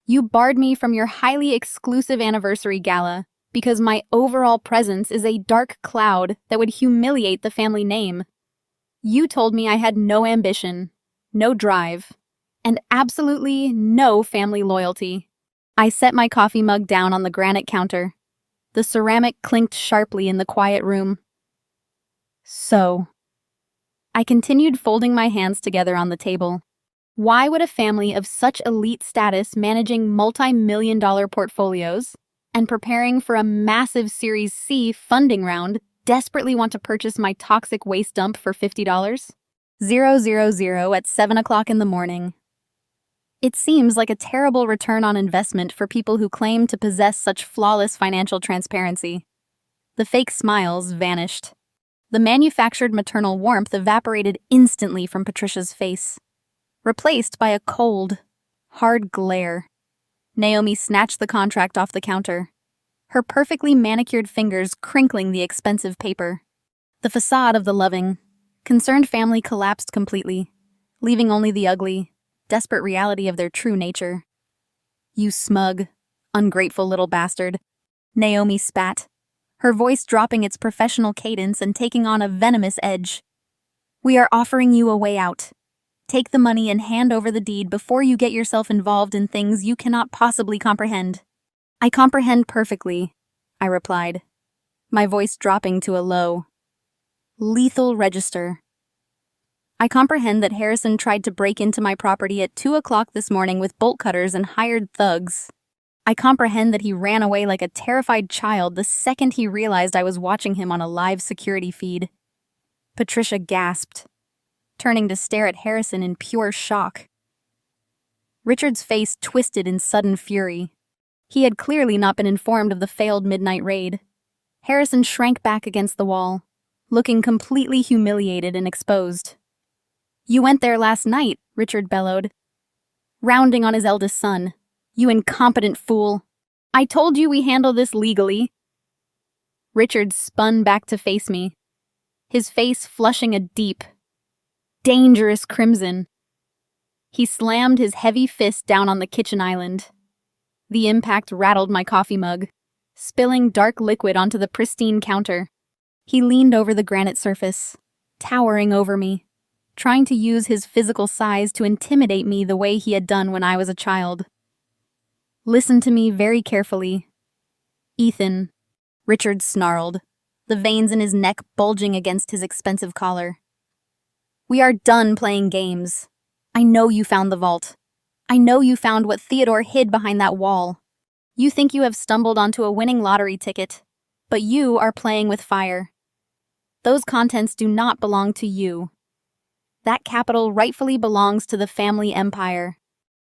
You barred me from your highly exclusive anniversary gala because my overall presence is a dark cloud that would humiliate the family name. You told me I had no ambition, no drive, and absolutely no family loyalty. I set my coffee mug down on the granite counter. The ceramic clinked sharply in the quiet room. So, I continued folding my hands together on the table. Why would a family of such elite status managing multi-million-dollar portfolios and preparing for a massive Series C funding round desperately want to purchase my toxic waste dump for $50? 000 at 7 o'clock in the morning. It seems like a terrible return on investment for people who claim to possess such flawless financial transparency. The fake smiles vanished. The manufactured maternal warmth evaporated instantly from Patricia's face, replaced by a cold, hard glare. Naomi snatched the contract off the counter, her perfectly manicured fingers crinkling the expensive paper. The facade of the loving, concerned family collapsed completely, leaving only the ugly, desperate reality of their true nature. You smug, ungrateful little bastard, Naomi spat, her voice dropping its professional cadence and taking on a venomous edge. We are offering you a way out. Take the money and hand over the deed before you get yourself involved in things you cannot possibly comprehend. I comprehend perfectly, I replied, my voice dropping to a low, lethal register. I comprehend that Harrison tried to break into my property at 2 o'clock this morning with bolt cutters and hired thugs. I comprehend that he ran away like a terrified child the second he realized I was watching him on a live security feed. Patricia gasped, turning to stare at Harrison in pure shock. Richard's face twisted in sudden fury. He had clearly not been informed of the failed midnight raid. Harrison shrank back against the wall, looking completely humiliated and exposed. You went there last night, Richard bellowed, rounding on his eldest son. You incompetent fool. I told you we handle this legally. Richard spun back to face me, his face flushing a deep, dangerous crimson. He slammed his heavy fist down on the kitchen island. The impact rattled my coffee mug, spilling dark liquid onto the pristine counter. He leaned over the granite surface, towering over me, trying to use his physical size to intimidate me the way he had done when I was a child. Listen to me very carefully. Ethan, Richard snarled, the veins in his neck bulging against his expensive collar. We are done playing games. I know you found the vault. I know you found what Theodore hid behind that wall. You think you have stumbled onto a winning lottery ticket, but you are playing with fire. Those contents do not belong to you. That capital rightfully belongs to the family empire.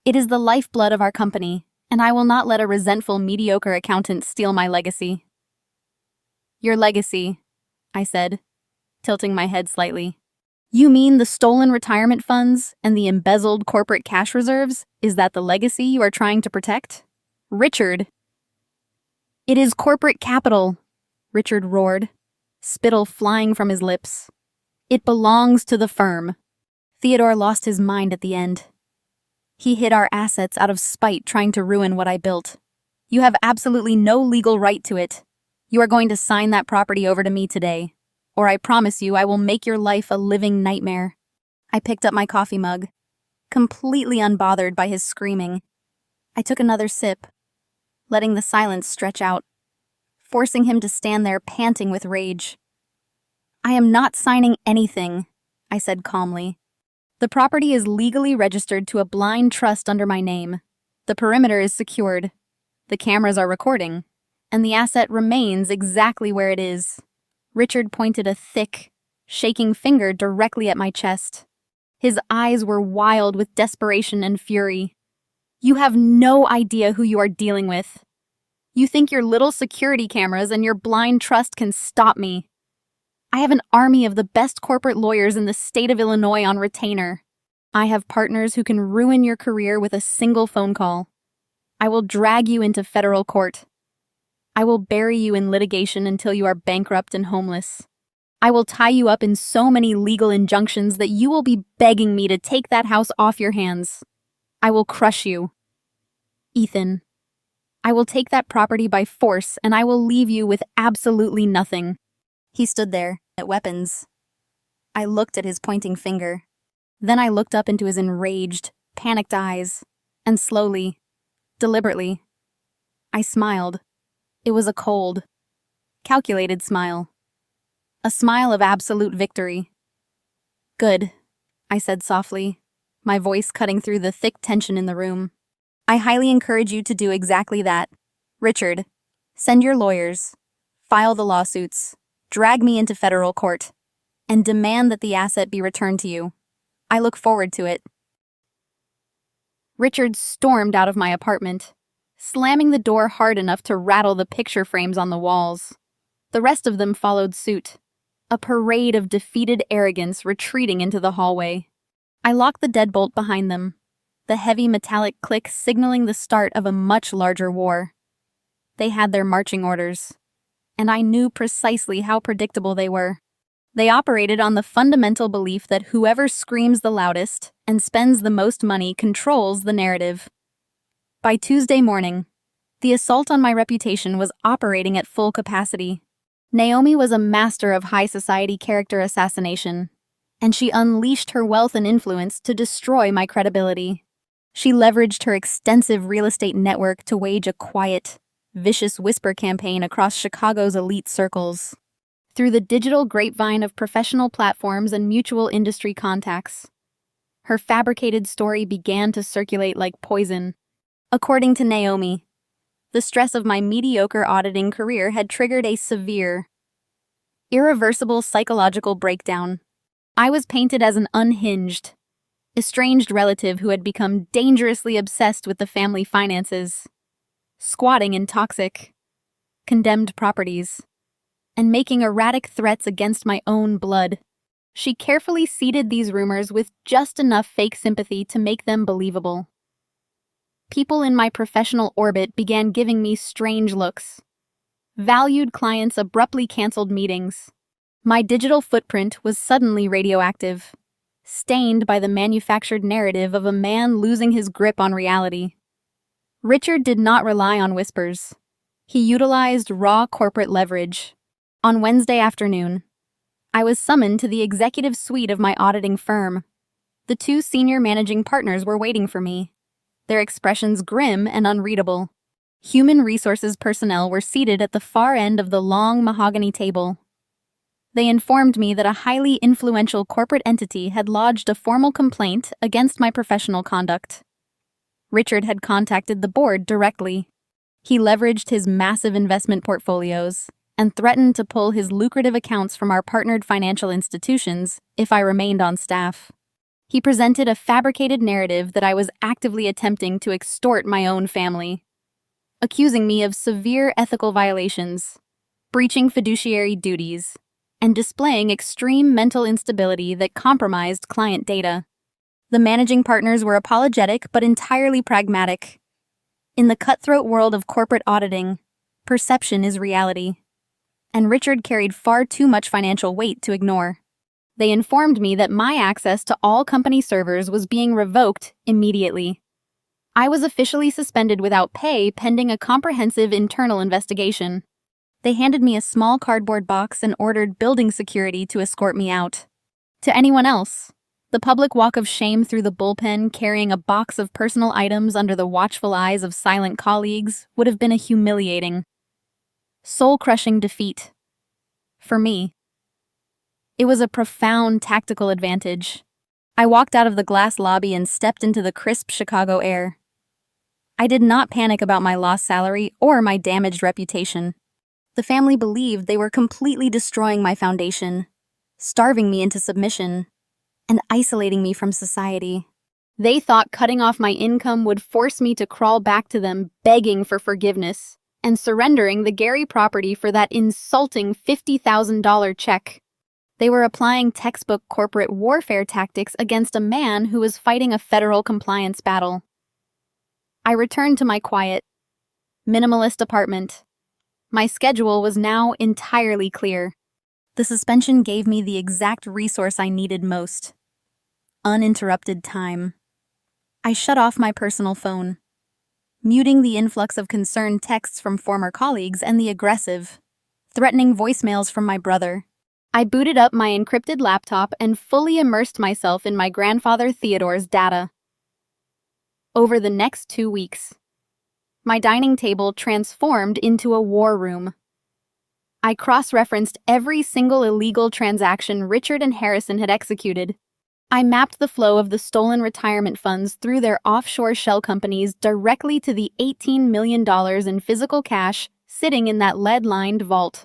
It is the lifeblood of our company, and I will not let a resentful, mediocre accountant steal my legacy. Your legacy, I said, tilting my head slightly. You mean the stolen retirement funds and the embezzled corporate cash reserves? Is that the legacy you are trying to protect? Richard! It is corporate capital, Richard roared, spittle flying from his lips. It belongs to the firm. Theodore lost his mind at the end. He hid our assets out of spite, trying to ruin what I built. You have absolutely no legal right to it. You are going to sign that property over to me today, or I promise you I will make your life a living nightmare. I picked up my coffee mug, completely unbothered by his screaming. I took another sip, letting the silence stretch out. forcing him to stand there panting with rage. "I am not signing anything," I said calmly. "The property is legally registered to a blind trust under my name. The perimeter is secured. The cameras are recording, and the asset remains exactly where it is." Richard pointed a thick, shaking finger directly at my chest. His eyes were wild with desperation and fury. "You have no idea who you are dealing with. You think your little security cameras and your blind trust can stop me. I have an army of the best corporate lawyers in the state of Illinois on retainer. I have partners who can ruin your career with a single phone call. I will drag you into federal court. I will bury you in litigation until you are bankrupt and homeless. I will tie you up in so many legal injunctions that you will be begging me to take that house off your hands. I will crush you. Ethan, I will take that property by force and I will leave you with absolutely nothing." He stood there, at weapons. I looked at his pointing finger. Then I looked up into his enraged, panicked eyes, and slowly, deliberately, I smiled. It was a cold, calculated smile. A smile of absolute victory. "Good," I said softly, my voice cutting through the thick tension in the room. "I highly encourage you to do exactly that. Richard, send your lawyers, file the lawsuits, drag me into federal court, and demand that the asset be returned to you. I look forward to it." Richard stormed out of my apartment, slamming the door hard enough to rattle the picture frames on the walls. The rest of them followed suit, a parade of defeated arrogance retreating into the hallway. I locked the deadbolt behind them, the heavy metallic click signaling the start of a much larger war. They had their marching orders, and I knew precisely how predictable they were. They operated on the fundamental belief that whoever screams the loudest and spends the most money controls the narrative. By Tuesday morning, the assault on my reputation was operating at full capacity. Naomi was a master of high society character assassination, and she unleashed her wealth and influence to destroy my credibility. She leveraged her extensive real estate network to wage a quiet, vicious whisper campaign across Chicago's elite circles. Through the digital grapevine of professional platforms and mutual industry contacts, her fabricated story began to circulate like poison. According to Naomi, the stress of my mediocre auditing career had triggered a severe, irreversible psychological breakdown. I was painted as an unhinged, estranged relative who had become dangerously obsessed with the family finances, squatting in toxic, condemned properties, and making erratic threats against my own blood. She carefully seeded these rumors with just enough fake sympathy to make them believable. People in my professional orbit began giving me strange looks. Valued clients abruptly canceled meetings. My digital footprint was suddenly radioactive, stained by the manufactured narrative of a man losing his grip on reality. Richard did not rely on whispers. He utilized raw corporate leverage. On Wednesday afternoon, I was summoned to the executive suite of my auditing firm. The two senior managing partners were waiting for me, their expressions grim and unreadable. Human resources personnel were seated at the far end of the long mahogany table. They informed me that a highly influential corporate entity had lodged a formal complaint against my professional conduct. Richard had contacted the board directly. He leveraged his massive investment portfolios and threatened to pull his lucrative accounts from our partnered financial institutions if I remained on staff. He presented a fabricated narrative that I was actively attempting to extort my own family, accusing me of severe ethical violations, breaching fiduciary duties, and displaying extreme mental instability that compromised client data. The managing partners were apologetic but entirely pragmatic. In the cutthroat world of corporate auditing, perception is reality, and Richard carried far too much financial weight to ignore. They informed me that my access to all company servers was being revoked immediately. I was officially suspended without pay pending a comprehensive internal investigation. They handed me a small cardboard box and ordered building security to escort me out. To anyone else, the public walk of shame through the bullpen carrying a box of personal items under the watchful eyes of silent colleagues would have been humiliating. soul-crushing defeat. For me, it was a profound tactical advantage. I walked out of the glass lobby and stepped into the crisp Chicago air. I did not panic about my lost salary or my damaged reputation. The family believed they were completely destroying my foundation, starving me into submission, and isolating me from society. They thought cutting off my income would force me to crawl back to them begging for forgiveness and surrendering the Gary property for that insulting $50,000 check. They were applying textbook corporate warfare tactics against a man who was fighting a federal compliance battle. I returned to my quiet, minimalist apartment. My schedule was now entirely clear. The suspension gave me the exact resource I needed most: uninterrupted time. I shut off my personal phone, muting the influx of concerned texts from former colleagues and the aggressive, threatening voicemails from my brother. I booted up my encrypted laptop and fully immersed myself in my grandfather Theodore's data. Over the next 2 weeks, my dining table transformed into a war room. I cross-referenced every single illegal transaction Richard and Harrison had executed. I mapped the flow of the stolen retirement funds through their offshore shell companies directly to the $18 million in physical cash sitting in that lead-lined vault.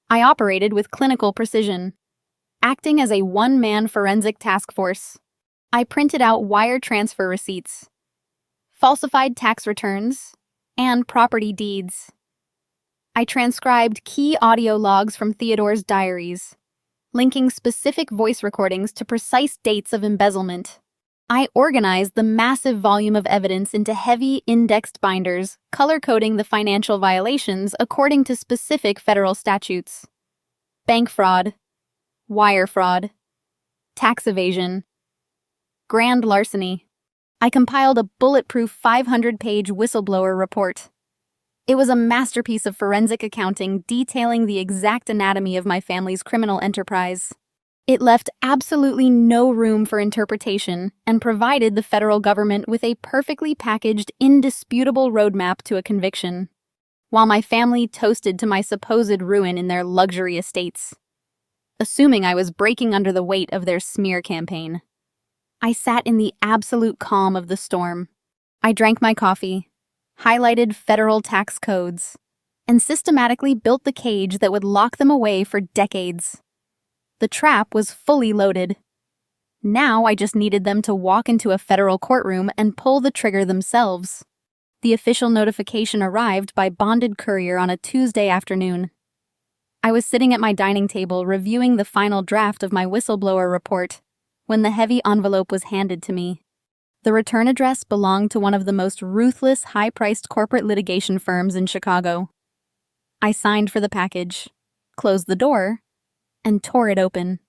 I operated with clinical precision, acting as a one-man forensic task force. I printed out wire transfer receipts, falsified tax returns, and property deeds. I transcribed key audio logs from Theodore's diaries, linking specific voice recordings to precise dates of embezzlement. I organized the massive volume of evidence into heavy, indexed binders, color-coding the financial violations according to specific federal statutes. Bank fraud, wire fraud, tax evasion, grand larceny. I compiled a bulletproof 500-page whistleblower report. It was a masterpiece of forensic accounting detailing the exact anatomy of my family's criminal enterprise. It left absolutely no room for interpretation and provided the federal government with a perfectly packaged, indisputable roadmap to a conviction, while my family toasted to my supposed ruin in their luxury estates, assuming I was breaking under the weight of their smear campaign. I sat in the absolute calm of the storm. I drank my coffee, highlighted federal tax codes, and systematically built the cage that would lock them away for decades. The trap was fully loaded. Now I just needed them to walk into a federal courtroom and pull the trigger themselves. The official notification arrived by bonded courier on a Tuesday afternoon. I was sitting at my dining table reviewing the final draft of my whistleblower report when the heavy envelope was handed to me. The return address belonged to one of the most ruthless, high-priced corporate litigation firms in Chicago. I signed for the package, closed the door, and tore it open.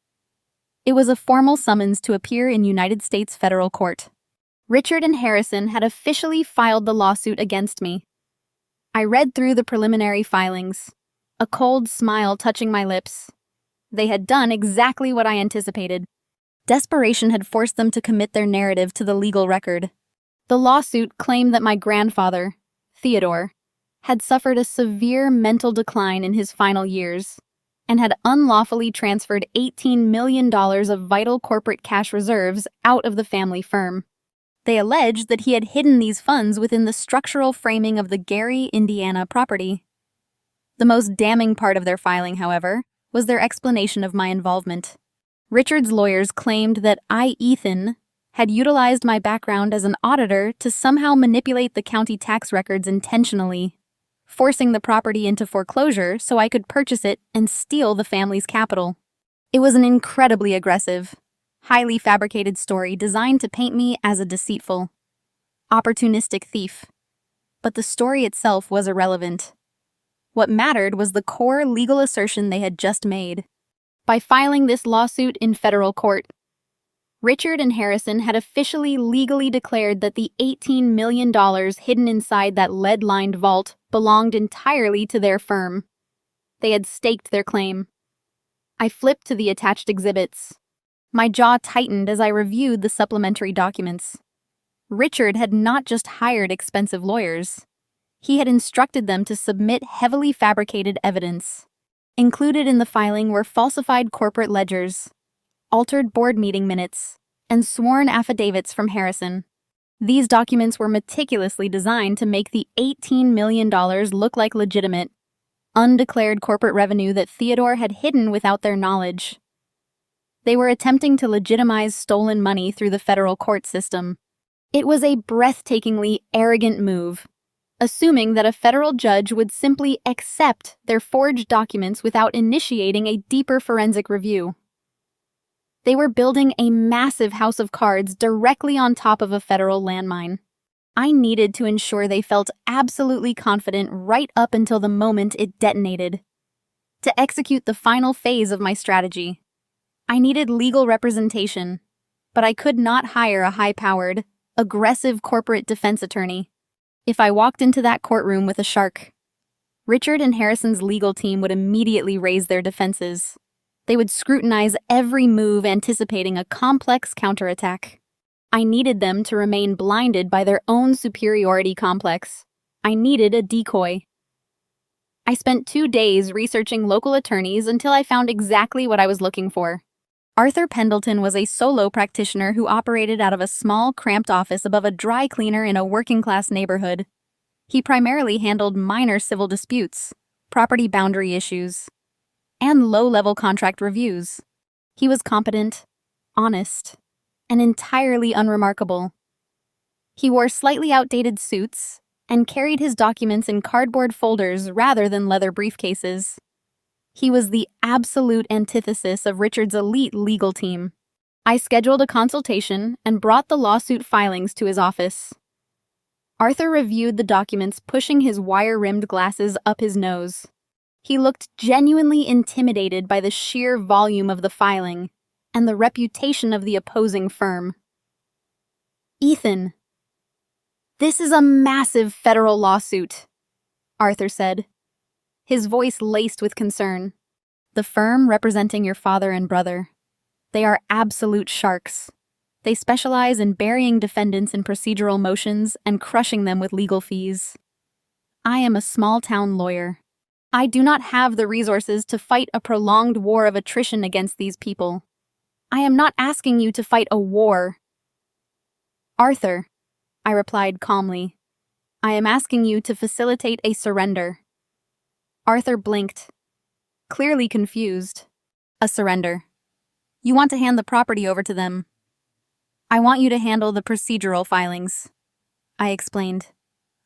It was a formal summons to appear in United States federal court. Richard and Harrison had officially filed the lawsuit against me. I read through the preliminary filings, a cold smile touching my lips. They had done exactly what I anticipated. Desperation had forced them to commit their narrative to the legal record. The lawsuit claimed that my grandfather, Theodore, had suffered a severe mental decline in his final years and had unlawfully transferred $18 million of vital corporate cash reserves out of the family firm. They alleged that he had hidden these funds within the structural framing of the Gary, Indiana property. The most damning part of their filing, however, was their explanation of my involvement. Richard's lawyers claimed that I, Ethan, had utilized my background as an auditor to somehow manipulate the county tax records intentionally, forcing the property into foreclosure so I could purchase it and steal the family's capital. It was an incredibly aggressive, highly fabricated story designed to paint me as a deceitful, opportunistic thief. But the story itself was irrelevant. What mattered was the core legal assertion they had just made. By filing this lawsuit in federal court, Richard and Harrison had officially legally declared that the $18 million hidden inside that lead-lined vault belonged entirely to their firm. They had staked their claim. I flipped to the attached exhibits. My jaw tightened as I reviewed the supplementary documents. Richard had not just hired expensive lawyers. He had instructed them to submit heavily fabricated evidence. Included in the filing were falsified corporate ledgers, altered board meeting minutes, and sworn affidavits from Harrison. These documents were meticulously designed to make the $18 million look like legitimate, undeclared corporate revenue that Theodore had hidden without their knowledge. They were attempting to legitimize stolen money through the federal court system. It was a breathtakingly arrogant move, assuming that a federal judge would simply accept their forged documents without initiating a deeper forensic review. They were building a massive house of cards directly on top of a federal landmine. I needed to ensure they felt absolutely confident right up until the moment it detonated. To execute the final phase of my strategy, I needed legal representation, but I could not hire a high-powered, aggressive corporate defense attorney. If I walked into that courtroom with a shark, Richard and Harrison's legal team would immediately raise their defenses. They would scrutinize every move, anticipating a complex counterattack. I needed them to remain blinded by their own superiority complex. I needed a decoy. I spent 2 days researching local attorneys until I found exactly what I was looking for. Arthur Pendleton was a solo practitioner who operated out of a small, cramped office above a dry cleaner in a working-class neighborhood. He primarily handled minor civil disputes, property boundary issues, and low-level contract reviews. He was competent, honest, and entirely unremarkable. He wore slightly outdated suits and carried his documents in cardboard folders rather than leather briefcases. He was the absolute antithesis of Richard's elite legal team. I scheduled a consultation and brought the lawsuit filings to his office. Arthur reviewed the documents, pushing his wire-rimmed glasses up his nose. He looked genuinely intimidated by the sheer volume of the filing and the reputation of the opposing firm. "Ethan, this is a massive federal lawsuit," Arthur said, his voice laced with concern. "The firm representing your father and brother. They are absolute sharks. They specialize in burying defendants in procedural motions and crushing them with legal fees. I am a small-town lawyer. I do not have the resources to fight a prolonged war of attrition against these people. I am not asking you to fight a war." "Arthur," I replied calmly, "I am asking you to facilitate a surrender." Arthur blinked, clearly confused. "A surrender. You want to hand the property over to them. I want you to handle the procedural filings," I explained.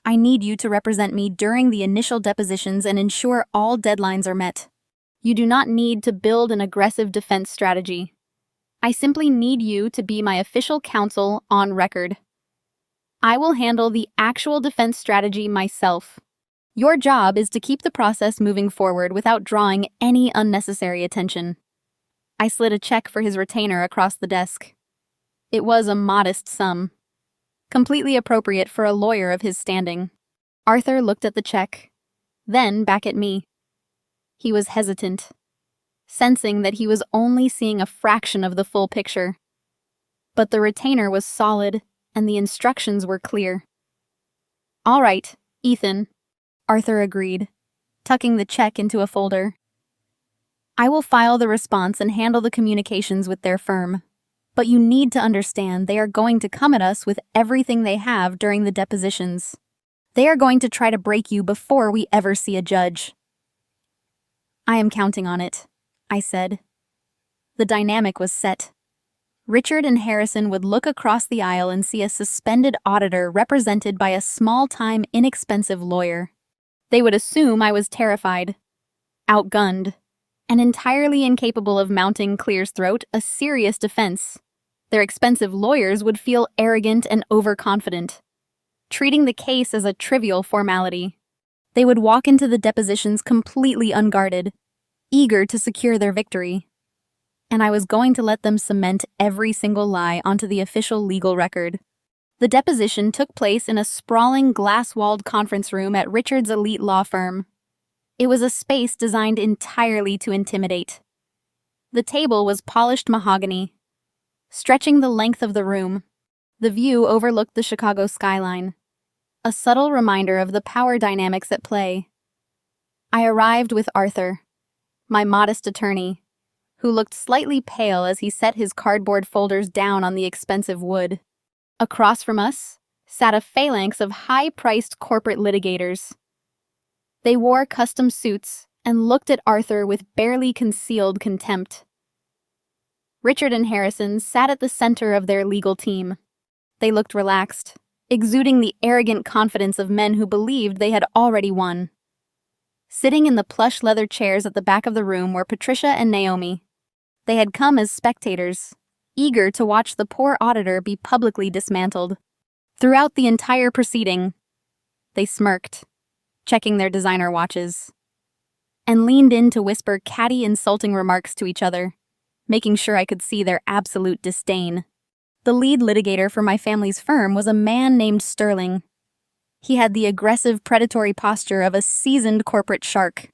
"I need you to represent me during the initial depositions and ensure all deadlines are met. You do not need to build an aggressive defense strategy. I simply need you to be my official counsel on record. I will handle the actual defense strategy myself. Your job is to keep the process moving forward without drawing any unnecessary attention." I slid a check for his retainer across the desk. It was a modest sum, completely appropriate for a lawyer of his standing. Arthur looked at the check, then back at me. He was hesitant, sensing that he was only seeing a fraction of the full picture. But the retainer was solid, and the instructions were clear. "All right, Ethan," Arthur agreed, tucking the check into a folder. "I will file the response and handle the communications with their firm. But you need to understand they are going to come at us with everything they have during the depositions. They are going to try to break you before we ever see a judge." "I am counting on it," I said. The dynamic was set. Richard and Harrison would look across the aisle and see a suspended auditor represented by a small-time, inexpensive lawyer. They would assume I was terrified, outgunned, and entirely incapable of mounting, clear's throat, a serious defense. Their expensive lawyers would feel arrogant and overconfident, treating the case as a trivial formality. They would walk into the depositions completely unguarded, eager to secure their victory. And I was going to let them cement every single lie onto the official legal record. The deposition took place in a sprawling, glass-walled conference room at Richard's elite law firm. It was a space designed entirely to intimidate. The table was polished mahogany, stretching the length of the room. The view overlooked the Chicago skyline, a subtle reminder of the power dynamics at play. I arrived with Arthur, my modest attorney, who looked slightly pale as he set his cardboard folders down on the expensive wood. Across from us sat a phalanx of high-priced corporate litigators. They wore custom suits and looked at Arthur with barely concealed contempt. Richard and Harrison sat at the center of their legal team. They looked relaxed, exuding the arrogant confidence of men who believed they had already won. Sitting in the plush leather chairs at the back of the room were Patricia and Naomi. They had come as spectators, eager to watch the poor auditor be publicly dismantled. Throughout the entire proceeding, they smirked, checking their designer watches, and leaned in to whisper catty, insulting remarks to each other, making sure I could see their absolute disdain. The lead litigator for my family's firm was a man named Sterling. He had the aggressive, predatory posture of a seasoned corporate shark.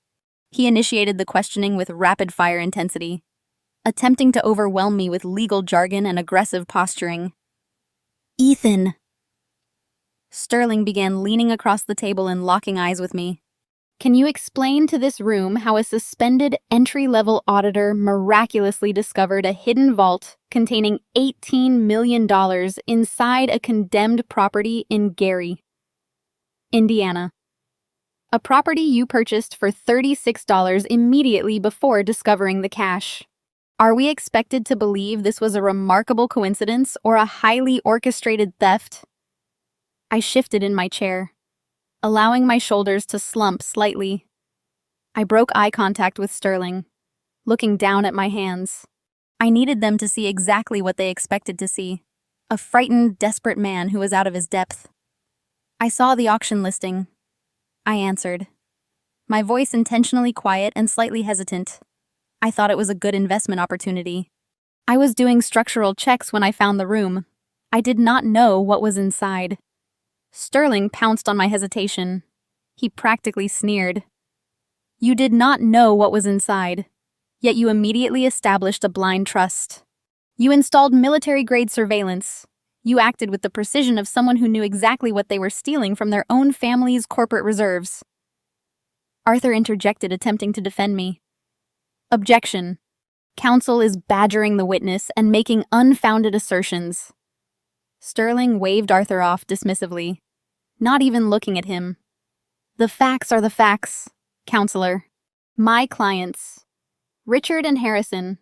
He initiated the questioning with rapid-fire intensity, attempting to overwhelm me with legal jargon and aggressive posturing. "Ethan." Sterling began leaning across the table and locking eyes with me. "Can you explain to this room how a suspended entry-level auditor miraculously discovered a hidden vault containing $18 million inside a condemned property in Gary, Indiana? A property you purchased for $36 immediately before discovering the cash. Are we expected to believe this was a remarkable coincidence or a highly orchestrated theft?" I shifted in my chair, allowing my shoulders to slump slightly. I broke eye contact with Sterling, looking down at my hands. I needed them to see exactly what they expected to see, a frightened, desperate man who was out of his depth. "I saw the auction listing," I answered, my voice intentionally quiet and slightly hesitant. I thought it was a good investment opportunity. I was doing structural checks when I found the room. I did not know what was inside. Sterling pounced on my hesitation. He practically sneered. "You did not know what was inside, yet you immediately established a blind trust. You installed military-grade surveillance. You acted with the precision of someone who knew exactly what they were stealing from their own family's corporate reserves." Arthur interjected, attempting to defend me. "Objection. Counsel is badgering the witness and making unfounded assertions." Sterling waved Arthur off dismissively, not even looking at him. "The facts are the facts, counselor. My clients, Richard and Harrison,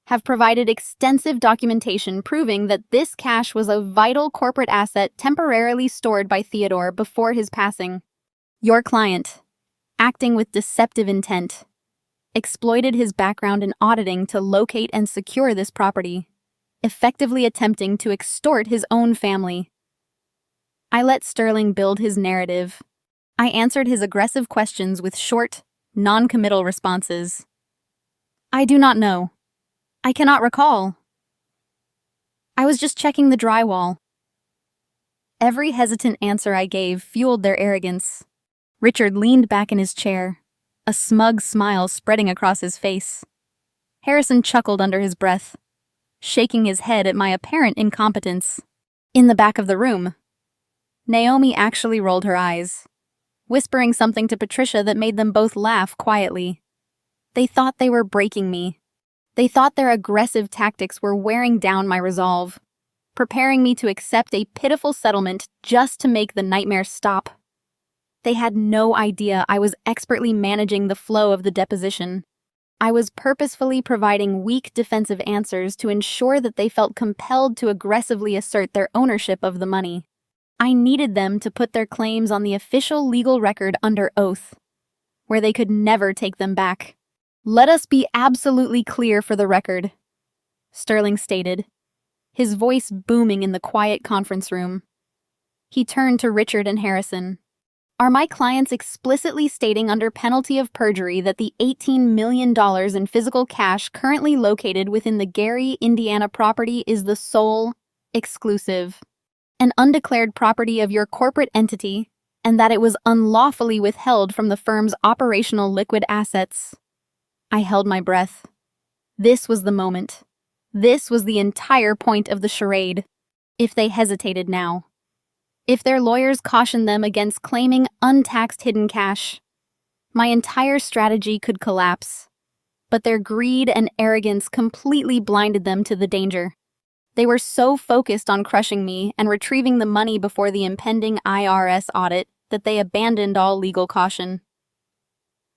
have provided extensive documentation proving that this cash was a vital corporate asset temporarily stored by Theodore before his passing. Your client, acting with deceptive intent, exploited his background in auditing to locate and secure this property, effectively attempting to extort his own family." I let Sterling build his narrative. I answered his aggressive questions with short, non-committal responses. "I do not know. I cannot recall. I was just checking the drywall." Every hesitant answer I gave fueled their arrogance. Richard leaned back in his chair, a smug smile spreading across his face. Harrison chuckled under his breath, shaking his head at my apparent incompetence. In the back of the room, Naomi actually rolled her eyes, whispering something to Patricia that made them both laugh quietly. They thought they were breaking me. They thought their aggressive tactics were wearing down my resolve, preparing me to accept a pitiful settlement just to make the nightmare stop. They had no idea I was expertly managing the flow of the deposition. I was purposefully providing weak defensive answers to ensure that they felt compelled to aggressively assert their ownership of the money. I needed them to put their claims on the official legal record under oath, where they could never take them back. "Let us be absolutely clear for the record," Sterling stated, his voice booming in the quiet conference room. He turned to Richard and Harrison. "Are my clients explicitly stating under penalty of perjury that the $18 million in physical cash currently located within the Gary, Indiana property is the sole, exclusive, and undeclared property of your corporate entity, and that it was unlawfully withheld from the firm's operational liquid assets?" I held my breath. This was the moment. This was the entire point of the charade. If they hesitated now, if their lawyers cautioned them against claiming untaxed hidden cash. My entire strategy could collapse. But their greed and arrogance completely blinded them to the danger. They were so focused on crushing me and retrieving the money before the impending IRS audit that they abandoned all legal caution.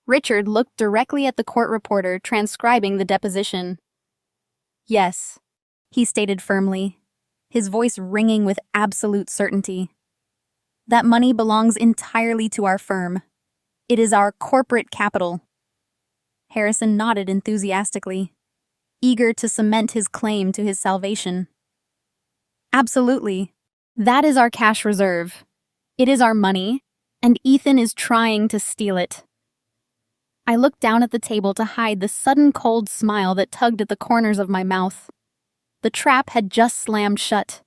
Richard looked directly at the court reporter transcribing the deposition. "Yes," he stated firmly, his voice ringing with absolute certainty. "That money belongs entirely to our firm. It is our corporate capital." Harrison nodded enthusiastically, eager to cement his claim to his salvation. "Absolutely. That is our cash reserve. It is our money, and Ethan is trying to steal it." I looked down at the table to hide the sudden cold smile that tugged at the corners of my mouth. The trap had just slammed shut.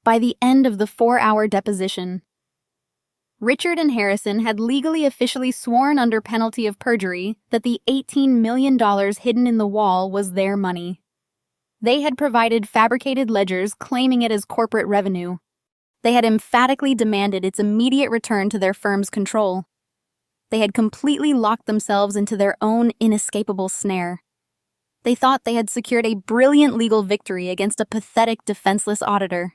By the end of the 4-hour deposition, Richard and Harrison had legally officially sworn under penalty of perjury that the $18 million hidden in the wall was their money. They had provided fabricated ledgers claiming it as corporate revenue. They had emphatically demanded its immediate return to their firm's control. They had completely locked themselves into their own inescapable snare. They thought they had secured a brilliant legal victory against a pathetic, defenseless auditor.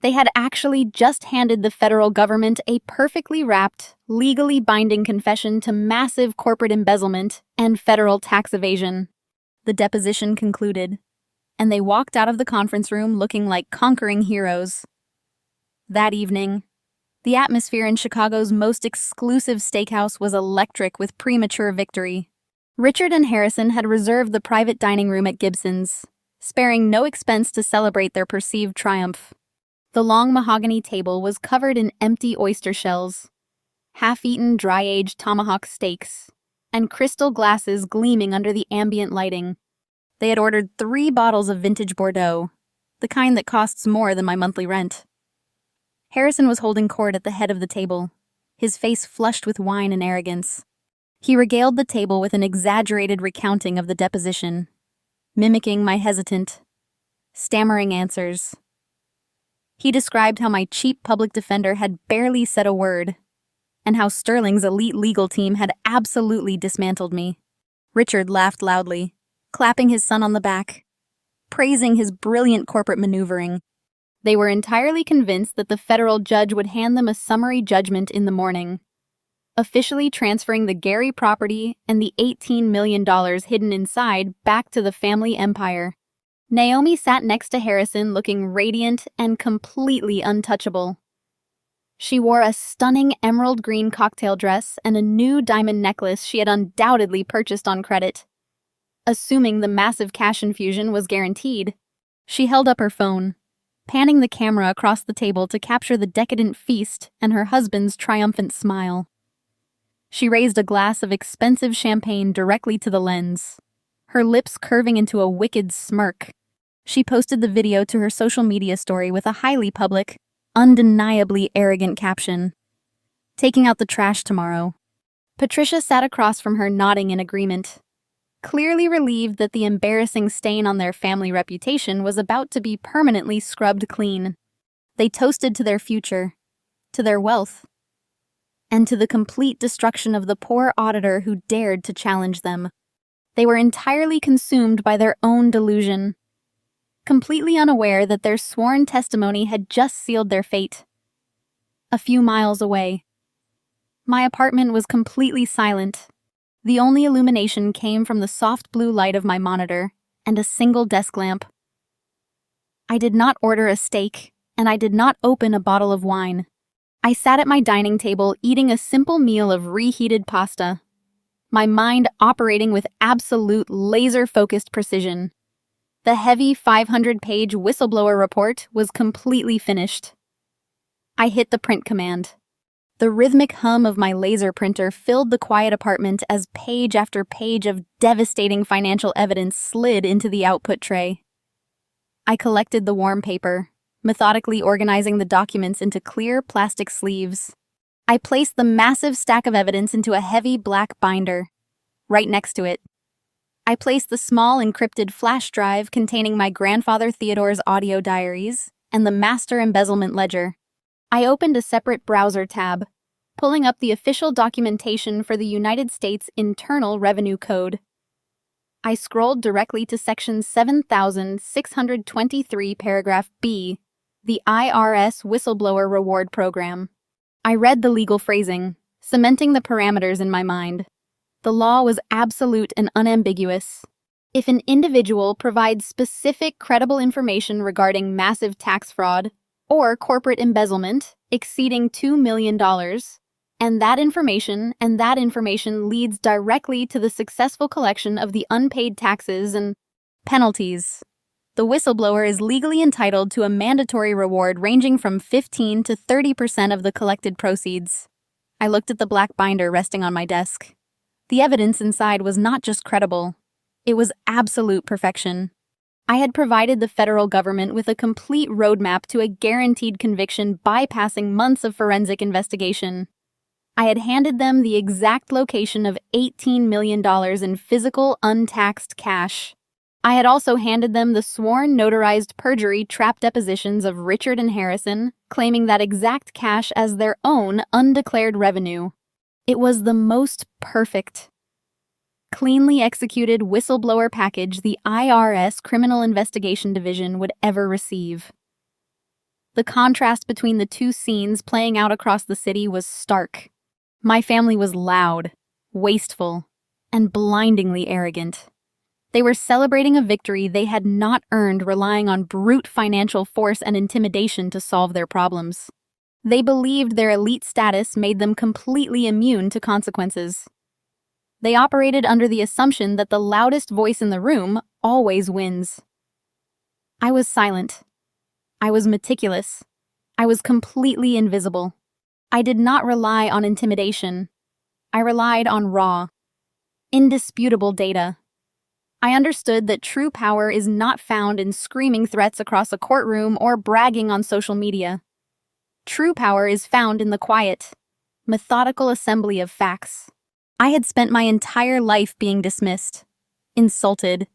They had actually just handed the federal government a perfectly wrapped, legally binding confession to massive corporate embezzlement and federal tax evasion. The deposition concluded, and they walked out of the conference room looking like conquering heroes. That evening, the atmosphere in Chicago's most exclusive steakhouse was electric with premature victory. Richard and Harrison had reserved the private dining room at Gibson's, sparing no expense to celebrate their perceived triumph. The long mahogany table was covered in empty oyster shells, half-eaten dry-aged tomahawk steaks, and crystal glasses gleaming under the ambient lighting. They had ordered 3 bottles of vintage Bordeaux, the kind that costs more than my monthly rent. Harrison was holding court at the head of the table, his face flushed with wine and arrogance. He regaled the table with an exaggerated recounting of the deposition, mimicking my hesitant, stammering answers. He described how my cheap public defender had barely said a word, and how Sterling's elite legal team had absolutely dismantled me. Richard laughed loudly, clapping his son on the back, praising his brilliant corporate maneuvering. They were entirely convinced that the federal judge would hand them a summary judgment in the morning, officially transferring the Gary property and the $18 million hidden inside back to the family empire. Naomi sat next to Harrison looking radiant and completely untouchable. She wore a stunning emerald green cocktail dress and a new diamond necklace she had undoubtedly purchased on credit. Assuming the massive cash infusion was guaranteed, she held up her phone, panning the camera across the table to capture the decadent feast and her husband's triumphant smile. She raised a glass of expensive champagne directly to the lens, her lips curving into a wicked smirk. She posted the video to her social media story with a highly public, undeniably arrogant caption, "Taking out the trash tomorrow." Patricia sat across from her nodding in agreement, clearly relieved that the embarrassing stain on their family reputation was about to be permanently scrubbed clean. They toasted to their future, to their wealth, and to the complete destruction of the poor auditor who dared to challenge them. They were entirely consumed by their own delusion, completely unaware that their sworn testimony had just sealed their fate. A few miles away, my apartment was completely silent. The only illumination came from the soft blue light of my monitor and a single desk lamp. I did not order a steak, and I did not open a bottle of wine. I sat at my dining table eating a simple meal of reheated pasta, my mind operating with absolute laser-focused precision. The heavy 500-page whistleblower report was completely finished. I hit the print command. The rhythmic hum of my laser printer filled the quiet apartment as page after page of devastating financial evidence slid into the output tray. I collected the warm paper, methodically organizing the documents into clear plastic sleeves. I placed the massive stack of evidence into a heavy black binder. Right next to it, I placed the small encrypted flash drive containing my grandfather Theodore's audio diaries and the master embezzlement ledger. I opened a separate browser tab, pulling up the official documentation for the United States Internal Revenue Code. I scrolled directly to section 7623, paragraph B, the IRS Whistleblower Reward Program. I read the legal phrasing, cementing the parameters in my mind. The law was absolute and unambiguous. If an individual provides specific credible information regarding massive tax fraud or corporate embezzlement exceeding $2 million, and that information leads directly to the successful collection of the unpaid taxes and penalties, the whistleblower is legally entitled to a mandatory reward ranging from 15 to 30% of the collected proceeds. I looked at the black binder resting on my desk. The evidence inside was not just credible, it was absolute perfection. I had provided the federal government with a complete roadmap to a guaranteed conviction bypassing months of forensic investigation. I had handed them the exact location of $18 million in physical, untaxed cash. I had also handed them the sworn, notarized perjury trap depositions of Richard and Harrison, claiming that exact cash as their own undeclared revenue. It was the most perfect, cleanly executed whistleblower package the IRS Criminal Investigation Division would ever receive. The contrast between the two scenes playing out across the city was stark. My family was loud, wasteful, and blindingly arrogant. They were celebrating a victory they had not earned, relying on brute financial force and intimidation to solve their problems. They believed their elite status made them completely immune to consequences. They operated under the assumption that the loudest voice in the room always wins. I was silent. I was meticulous. I was completely invisible. I did not rely on intimidation. I relied on raw, indisputable data. I understood that true power is not found in screaming threats across a courtroom or bragging on social media. True power is found in the quiet, methodical assembly of facts. I had spent my entire life being dismissed, insulted,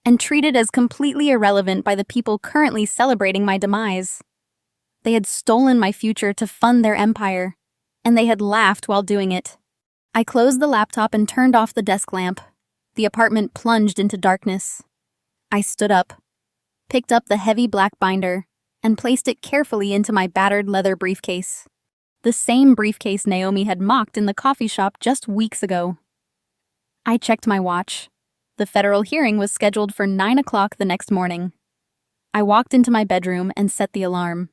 and treated as completely irrelevant by the people currently celebrating my demise. They had stolen my future to fund their empire, and they had laughed while doing it. I closed the laptop and turned off the desk lamp. The apartment plunged into darkness. I stood up, picked up the heavy black binder, and placed it carefully into my battered leather briefcase. The same briefcase Naomi had mocked in the coffee shop just weeks ago. I checked my watch. The federal hearing was scheduled for 9 o'clock the next morning. I walked into my bedroom and set the alarm.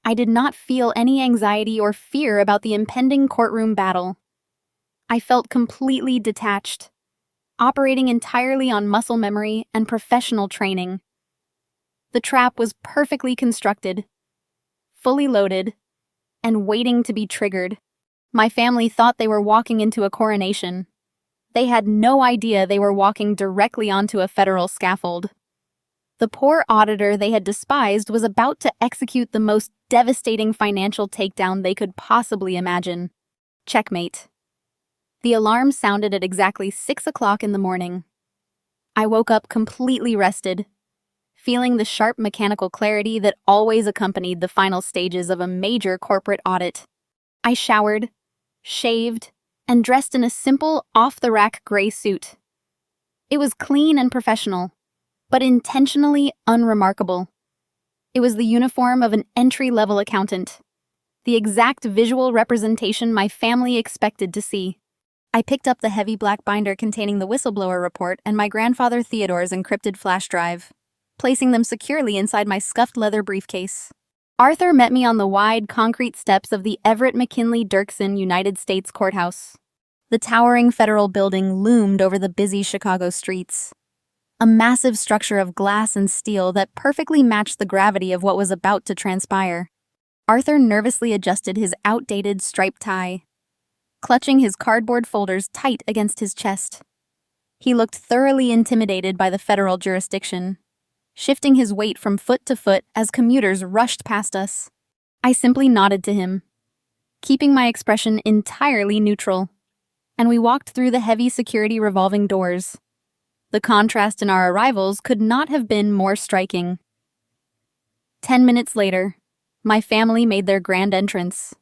I did not feel any anxiety or fear about the impending courtroom battle. I felt completely detached, operating entirely on muscle memory and professional training. The trap was perfectly constructed, fully loaded, and waiting to be triggered. My family thought they were walking into a coronation. They had no idea they were walking directly onto a federal scaffold. The poor auditor they had despised was about to execute the most devastating financial takedown they could possibly imagine. Checkmate. The alarm sounded at exactly 6 o'clock in the morning. I woke up completely rested, feeling the sharp mechanical clarity that always accompanied the final stages of a major corporate audit. I showered, shaved, and dressed in a simple, off-the-rack gray suit. It was clean and professional, but intentionally unremarkable. It was the uniform of an entry-level accountant, the exact visual representation my family expected to see. I picked up the heavy black binder containing the whistleblower report and my grandfather Theodore's encrypted flash drive, placing them securely inside my scuffed leather briefcase. Arthur met me on the wide concrete steps of the Everett McKinley Dirksen United States Courthouse. The towering federal building loomed over the busy Chicago streets, a massive structure of glass and steel that perfectly matched the gravity of what was about to transpire. Arthur nervously adjusted his outdated striped tie, clutching his cardboard folders tight against his chest. He looked thoroughly intimidated by the federal jurisdiction, shifting his weight from foot to foot as commuters rushed past us. I simply nodded to him, keeping my expression entirely neutral, and we walked through the heavy security revolving doors. The contrast in our arrivals could not have been more striking. 10 minutes later, My family made their grand entrance.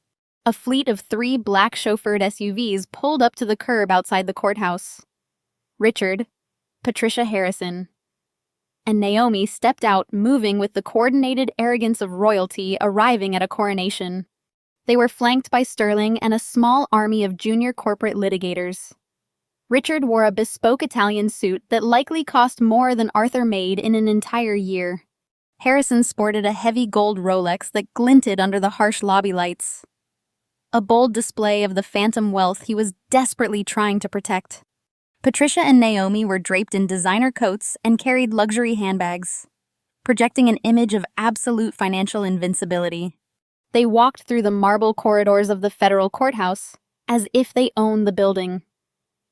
A fleet of 3 black chauffeured SUVs pulled up to the curb outside the courthouse. Richard, Patricia Harrison, and Naomi stepped out, moving with the coordinated arrogance of royalty arriving at a coronation. They were flanked by Sterling and a small army of junior corporate litigators. Richard wore a bespoke Italian suit that likely cost more than Arthur made in an entire year. Harrison sported a heavy gold Rolex that glinted under the harsh lobby lights. A bold display of the phantom wealth he was desperately trying to protect. Patricia and Naomi were draped in designer coats and carried luxury handbags, projecting an image of absolute financial invincibility. They walked through the marble corridors of the federal courthouse as if they owned the building,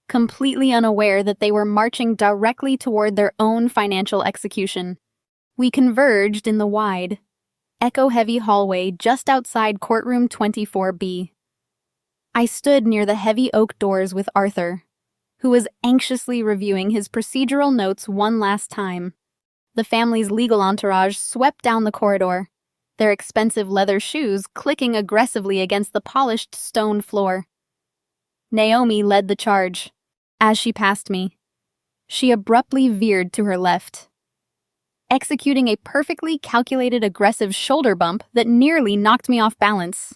completely unaware that they were marching directly toward their own financial execution. We converged in the wide, echo-heavy hallway just outside courtroom 24B. I stood near the heavy oak doors with Arthur, who was anxiously reviewing his procedural notes one last time. The family's legal entourage swept down the corridor, their expensive leather shoes clicking aggressively against the polished stone floor. Naomi led the charge. As she passed me, she abruptly veered to her left, executing a perfectly calculated aggressive shoulder bump that nearly knocked me off balance.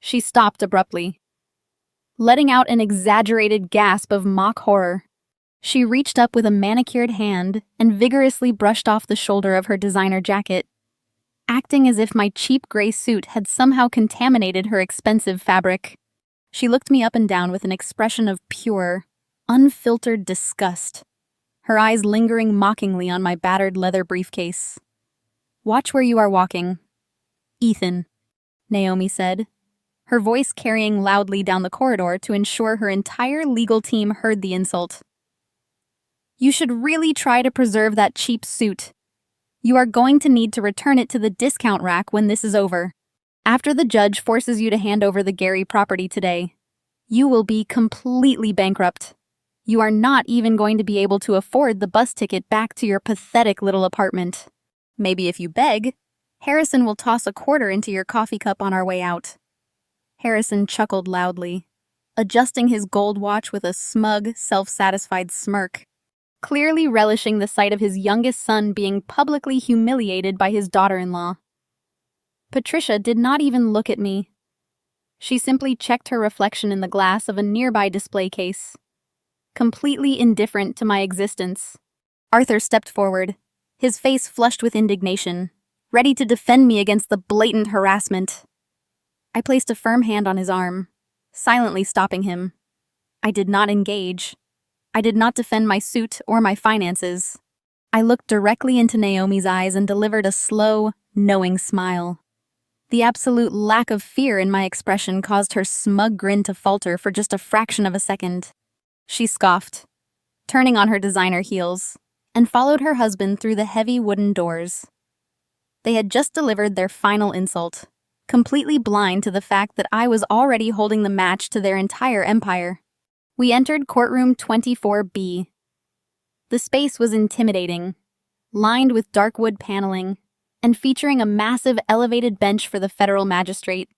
She stopped abruptly, letting out an exaggerated gasp of mock horror. She reached up with a manicured hand and vigorously brushed off the shoulder of her designer jacket, acting as if my cheap gray suit had somehow contaminated her expensive fabric. She looked me up and down with an expression of pure, unfiltered disgust, her eyes lingering mockingly on my battered leather briefcase. "Watch where you are walking, Ethan," Naomi said, her voice carrying loudly down the corridor to ensure her entire legal team heard the insult. "You should really try to preserve that cheap suit. You are going to need to return it to the discount rack when this is over. After the judge forces you to hand over the Gary property today, you will be completely bankrupt. You are not even going to be able to afford the bus ticket back to your pathetic little apartment. Maybe if you beg, Harrison will toss a quarter into your coffee cup on our way out." Harrison chuckled loudly, adjusting his gold watch with a smug, self-satisfied smirk, clearly relishing the sight of his youngest son being publicly humiliated by his daughter-in-law. Patricia did not even look at me. She simply checked her reflection in the glass of a nearby display case, completely indifferent to my existence. Arthur stepped forward, his face flushed with indignation, ready to defend me against the blatant harassment. I placed a firm hand on his arm, silently stopping him. I did not engage. I did not defend my suit or my finances. I looked directly into Naomi's eyes and delivered a slow, knowing smile. The absolute lack of fear in my expression caused her smug grin to falter for just a fraction of a second. She scoffed, turning on her designer heels, and followed her husband through the heavy wooden doors. They had just delivered their final insult, completely blind to the fact that I was already holding the match to their entire empire. We entered courtroom 24B. The space was intimidating, lined with dark wood paneling, and featuring a massive elevated bench for the federal magistrate.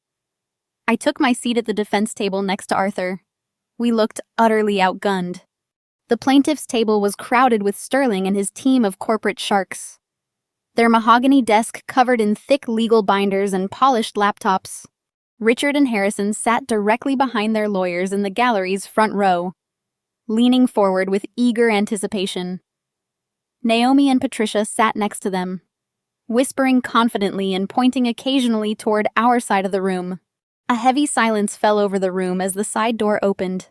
I took my seat at the defense table next to Arthur. We looked utterly outgunned. The plaintiff's table was crowded with Sterling and his team of corporate sharks, their mahogany desk covered in thick legal binders and polished laptops. Richard and Harrison sat directly behind their lawyers in the gallery's front row, leaning forward with eager anticipation. Naomi and Patricia sat next to them, whispering confidently and pointing occasionally toward our side of the room. A heavy silence fell over the room as the side door opened.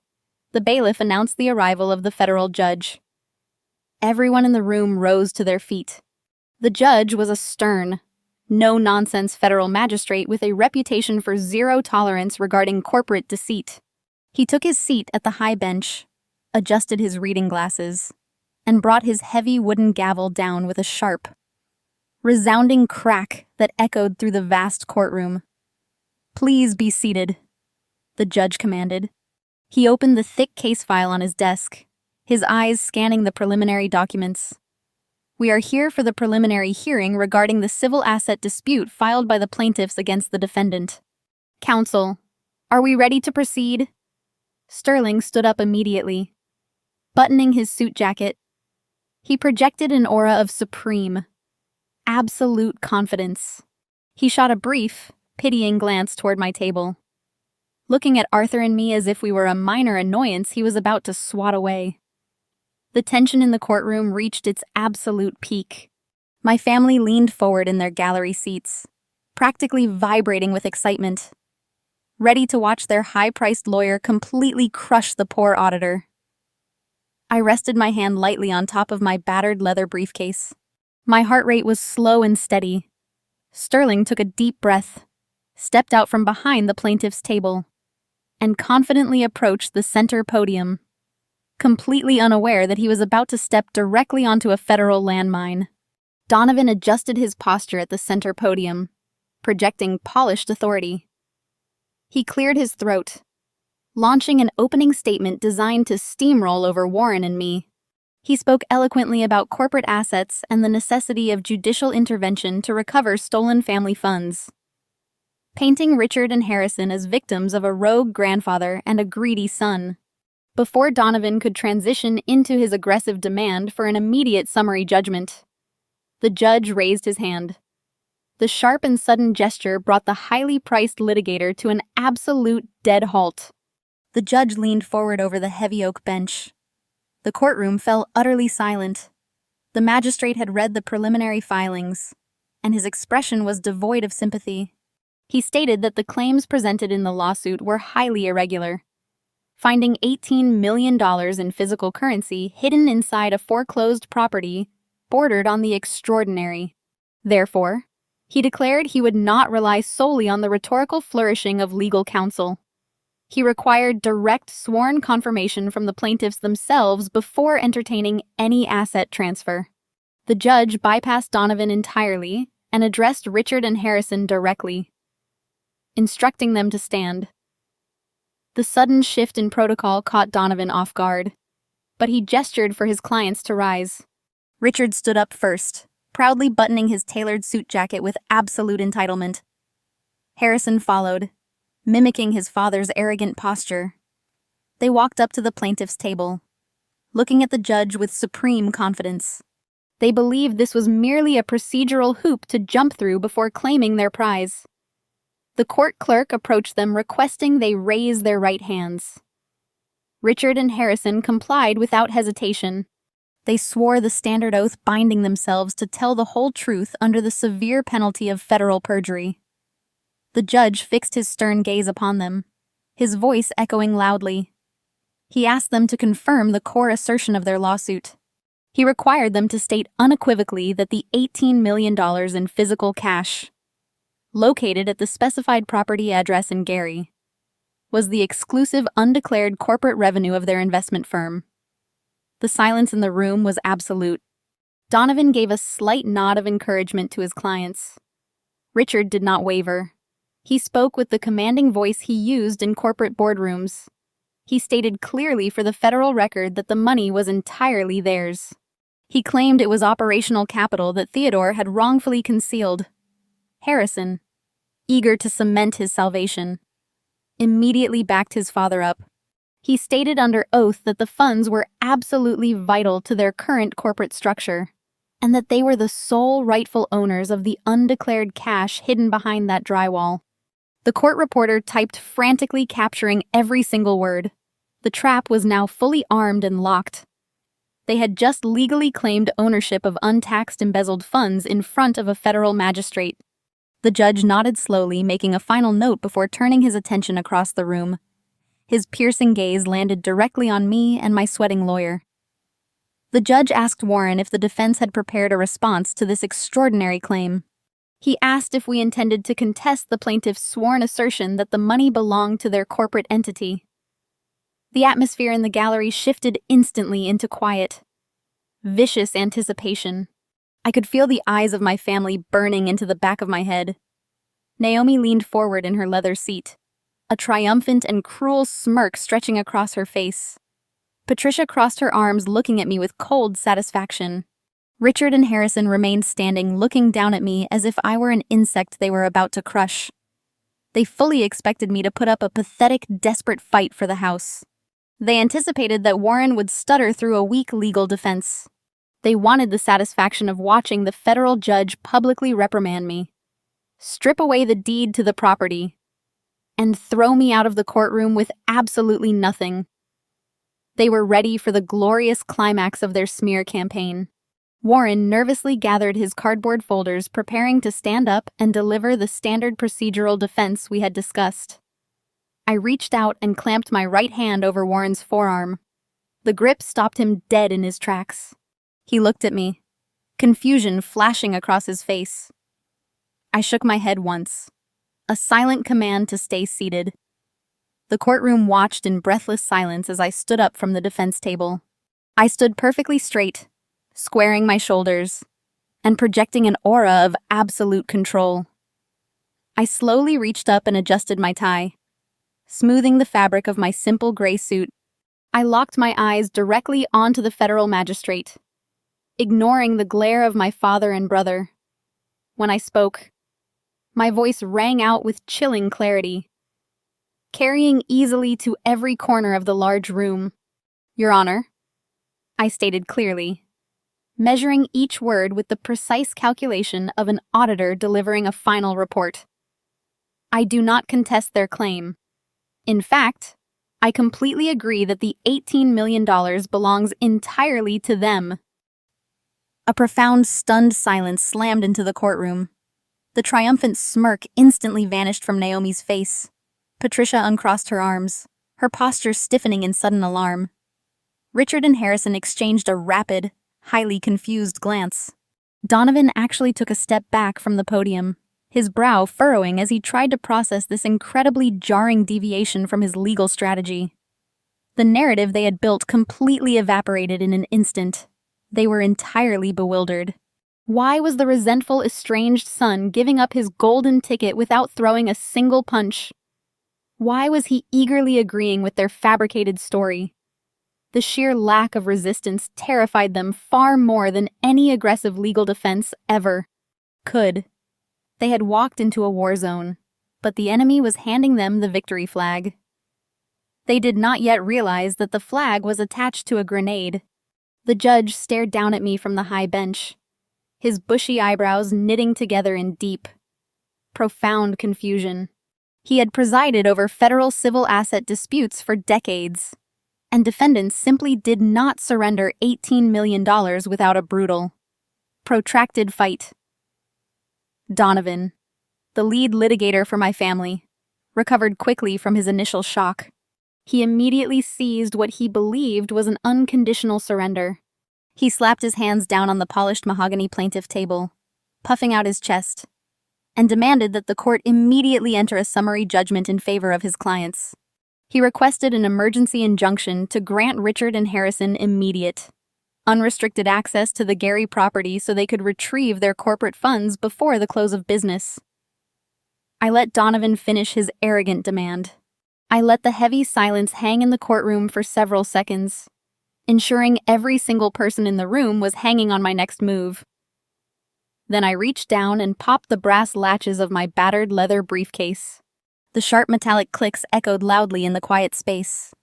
The bailiff announced the arrival of the federal judge. Everyone in the room rose to their feet. The judge was a stern, no-nonsense federal magistrate with a reputation for zero tolerance regarding corporate deceit. He took his seat at the high bench, adjusted his reading glasses, and brought his heavy wooden gavel down with a sharp, resounding crack that echoed through the vast courtroom. "Please be seated," the judge commanded. He opened the thick case file on his desk, his eyes scanning the preliminary documents. We are here for the preliminary hearing regarding the civil asset dispute filed by the plaintiffs against the defendant. Counsel, are we ready to proceed? Sterling stood up immediately. Buttoning his suit jacket, he projected an aura of supreme, absolute confidence. He shot a brief, pitying glance toward my table. Looking at Arthur and me as if we were a minor annoyance he was about to swat away. The tension in the courtroom reached its absolute peak. My family leaned forward in their gallery seats, practically vibrating with excitement, ready to watch their high-priced lawyer completely crush the poor auditor. I rested my hand lightly on top of my battered leather briefcase. My heart rate was slow and steady. Sterling took a deep breath, stepped out from behind the plaintiff's table, and confidently approached the center podium, completely unaware that he was about to step directly onto a federal landmine. Donovan adjusted his posture at the center podium, projecting polished authority. He cleared his throat, launching an opening statement designed to steamroll over Warren and me. He spoke eloquently about corporate assets and the necessity of judicial intervention to recover stolen family funds, painting Richard and Harrison as victims of a rogue grandfather and a greedy son. Before Donovan could transition into his aggressive demand for an immediate summary judgment, the judge raised his hand. The sharp and sudden gesture brought the highly priced litigator to an absolute dead halt. The judge leaned forward over the heavy oak bench. The courtroom fell utterly silent. The magistrate had read the preliminary filings, and his expression was devoid of sympathy. He stated that the claims presented in the lawsuit were highly irregular, finding $18 million in physical currency hidden inside a foreclosed property bordered on the extraordinary. Therefore, he declared he would not rely solely on the rhetorical flourishing of legal counsel. He required direct sworn confirmation from the plaintiffs themselves before entertaining any asset transfer. The judge bypassed Donovan entirely and addressed Richard and Harrison directly, instructing them to stand. The sudden shift in protocol caught Donovan off guard, but he gestured for his clients to rise. Richard stood up first, proudly buttoning his tailored suit jacket with absolute entitlement. Harrison followed, mimicking his father's arrogant posture. They walked up to the plaintiff's table, looking at the judge with supreme confidence. They believed this was merely a procedural hoop to jump through before claiming their prize. The court clerk approached them requesting they raise their right hands. Richard and Harrison complied without hesitation. They swore the standard oath binding themselves to tell the whole truth under the severe penalty of federal perjury. The judge fixed his stern gaze upon them, his voice echoing loudly. He asked them to confirm the core assertion of their lawsuit. He required them to state unequivocally that the $18 million in physical cash, located at the specified property address in Gary, was the exclusive undeclared corporate revenue of their investment firm. The silence in the room was absolute. Donovan gave a slight nod of encouragement to his clients. Richard did not waver. He spoke with the commanding voice he used in corporate boardrooms. He stated clearly for the federal record that the money was entirely theirs. He claimed it was operational capital that Theodore had wrongfully concealed. Harrison, eager to cement his salvation, immediately backed his father up. He stated under oath that the funds were absolutely vital to their current corporate structure, and that they were the sole rightful owners of the undeclared cash hidden behind that drywall. The court reporter typed frantically, capturing every single word. The trap was now fully armed and locked. They had just legally claimed ownership of untaxed embezzled funds in front of a federal magistrate. The judge nodded slowly, making a final note before turning his attention across the room. His piercing gaze landed directly on me and my sweating lawyer. The judge asked Warren if the defense had prepared a response to this extraordinary claim. He asked if we intended to contest the plaintiff's sworn assertion that the money belonged to their corporate entity. The atmosphere in the gallery shifted instantly into quiet, vicious anticipation. I could feel the eyes of my family burning into the back of my head. Naomi leaned forward in her leather seat, a triumphant and cruel smirk stretching across her face. Patricia crossed her arms, looking at me with cold satisfaction. Richard and Harrison remained standing, looking down at me as if I were an insect they were about to crush. They fully expected me to put up a pathetic, desperate fight for the house. They anticipated that Warren would stutter through a weak legal defense. They wanted the satisfaction of watching the federal judge publicly reprimand me, strip away the deed to the property, and throw me out of the courtroom with absolutely nothing. They were ready for the glorious climax of their smear campaign. Warren nervously gathered his cardboard folders, preparing to stand up and deliver the standard procedural defense we had discussed. I reached out and clamped my right hand over Warren's forearm. The grip stopped him dead in his tracks. He looked at me, confusion flashing across his face. I shook my head once, a silent command to stay seated. The courtroom watched in breathless silence as I stood up from the defense table. I stood perfectly straight, squaring my shoulders, and projecting an aura of absolute control. I slowly reached up and adjusted my tie, smoothing the fabric of my simple gray suit. I locked my eyes directly onto the federal magistrate, ignoring the glare of my father and brother. When I spoke, my voice rang out with chilling clarity, carrying easily to every corner of the large room. "Your Honor," I stated clearly, measuring each word with the precise calculation of an auditor delivering a final report. "I do not contest their claim. In fact, I completely agree that the $18 million belongs entirely to them." A profound, stunned silence slammed into the courtroom. The triumphant smirk instantly vanished from Naomi's face. Patricia uncrossed her arms, her posture stiffening in sudden alarm. Richard and Harrison exchanged a rapid, highly confused glance. Donovan actually took a step back from the podium, his brow furrowing as he tried to process this incredibly jarring deviation from his legal strategy. The narrative they had built completely evaporated in an instant. They were entirely bewildered. Why was the resentful, estranged son giving up his golden ticket without throwing a single punch? Why was he eagerly agreeing with their fabricated story? The sheer lack of resistance terrified them far more than any aggressive legal defense ever could. They had walked into a war zone, but the enemy was handing them the victory flag. They did not yet realize that the flag was attached to a grenade. The judge stared down at me from the high bench, his bushy eyebrows knitting together in deep, profound confusion. He had presided over federal civil asset disputes for decades, and defendants simply did not surrender $18 million without a brutal, protracted fight. Donovan, the lead litigator for my family, recovered quickly from his initial shock. He immediately seized what he believed was an unconditional surrender. He slapped his hands down on the polished mahogany plaintiff table, puffing out his chest, and demanded that the court immediately enter a summary judgment in favor of his clients. He requested an emergency injunction to grant Richard and Harrison immediate, unrestricted access to the Gary property so they could retrieve their corporate funds before the close of business. I let Donovan finish his arrogant demand. I let the heavy silence hang in the courtroom for several seconds, ensuring every single person in the room was hanging on my next move. Then I reached down and popped the brass latches of my battered leather briefcase. The sharp metallic clicks echoed loudly in the quiet space.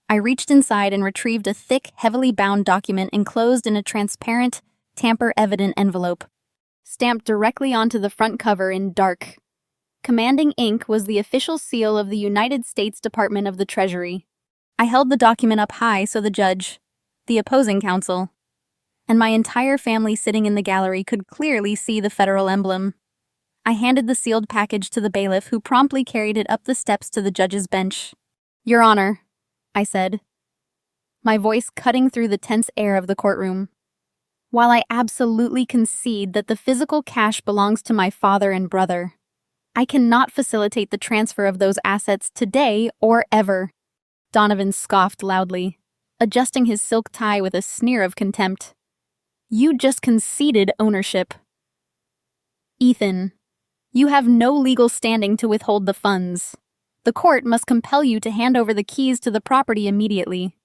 I reached inside and retrieved a thick, heavily bound document enclosed in a transparent, tamper-evident envelope. Stamped directly onto the front cover in dark, commanding ink was the official seal of the United States Department of the Treasury. I held the document up high so the judge, the opposing counsel, and my entire family sitting in the gallery could clearly see the federal emblem. I handed the sealed package to the bailiff, who promptly carried it up the steps to the judge's bench. "Your Honor," I said, my voice cutting through the tense air of the courtroom. "While I absolutely concede that the physical cash belongs to my father and brother, I cannot facilitate the transfer of those assets today or ever." Donovan scoffed loudly, adjusting his silk tie with a sneer of contempt. "You just conceded ownership. Ethan, you have no legal standing to withhold the funds. The court must compel you to hand over the keys to the property immediately."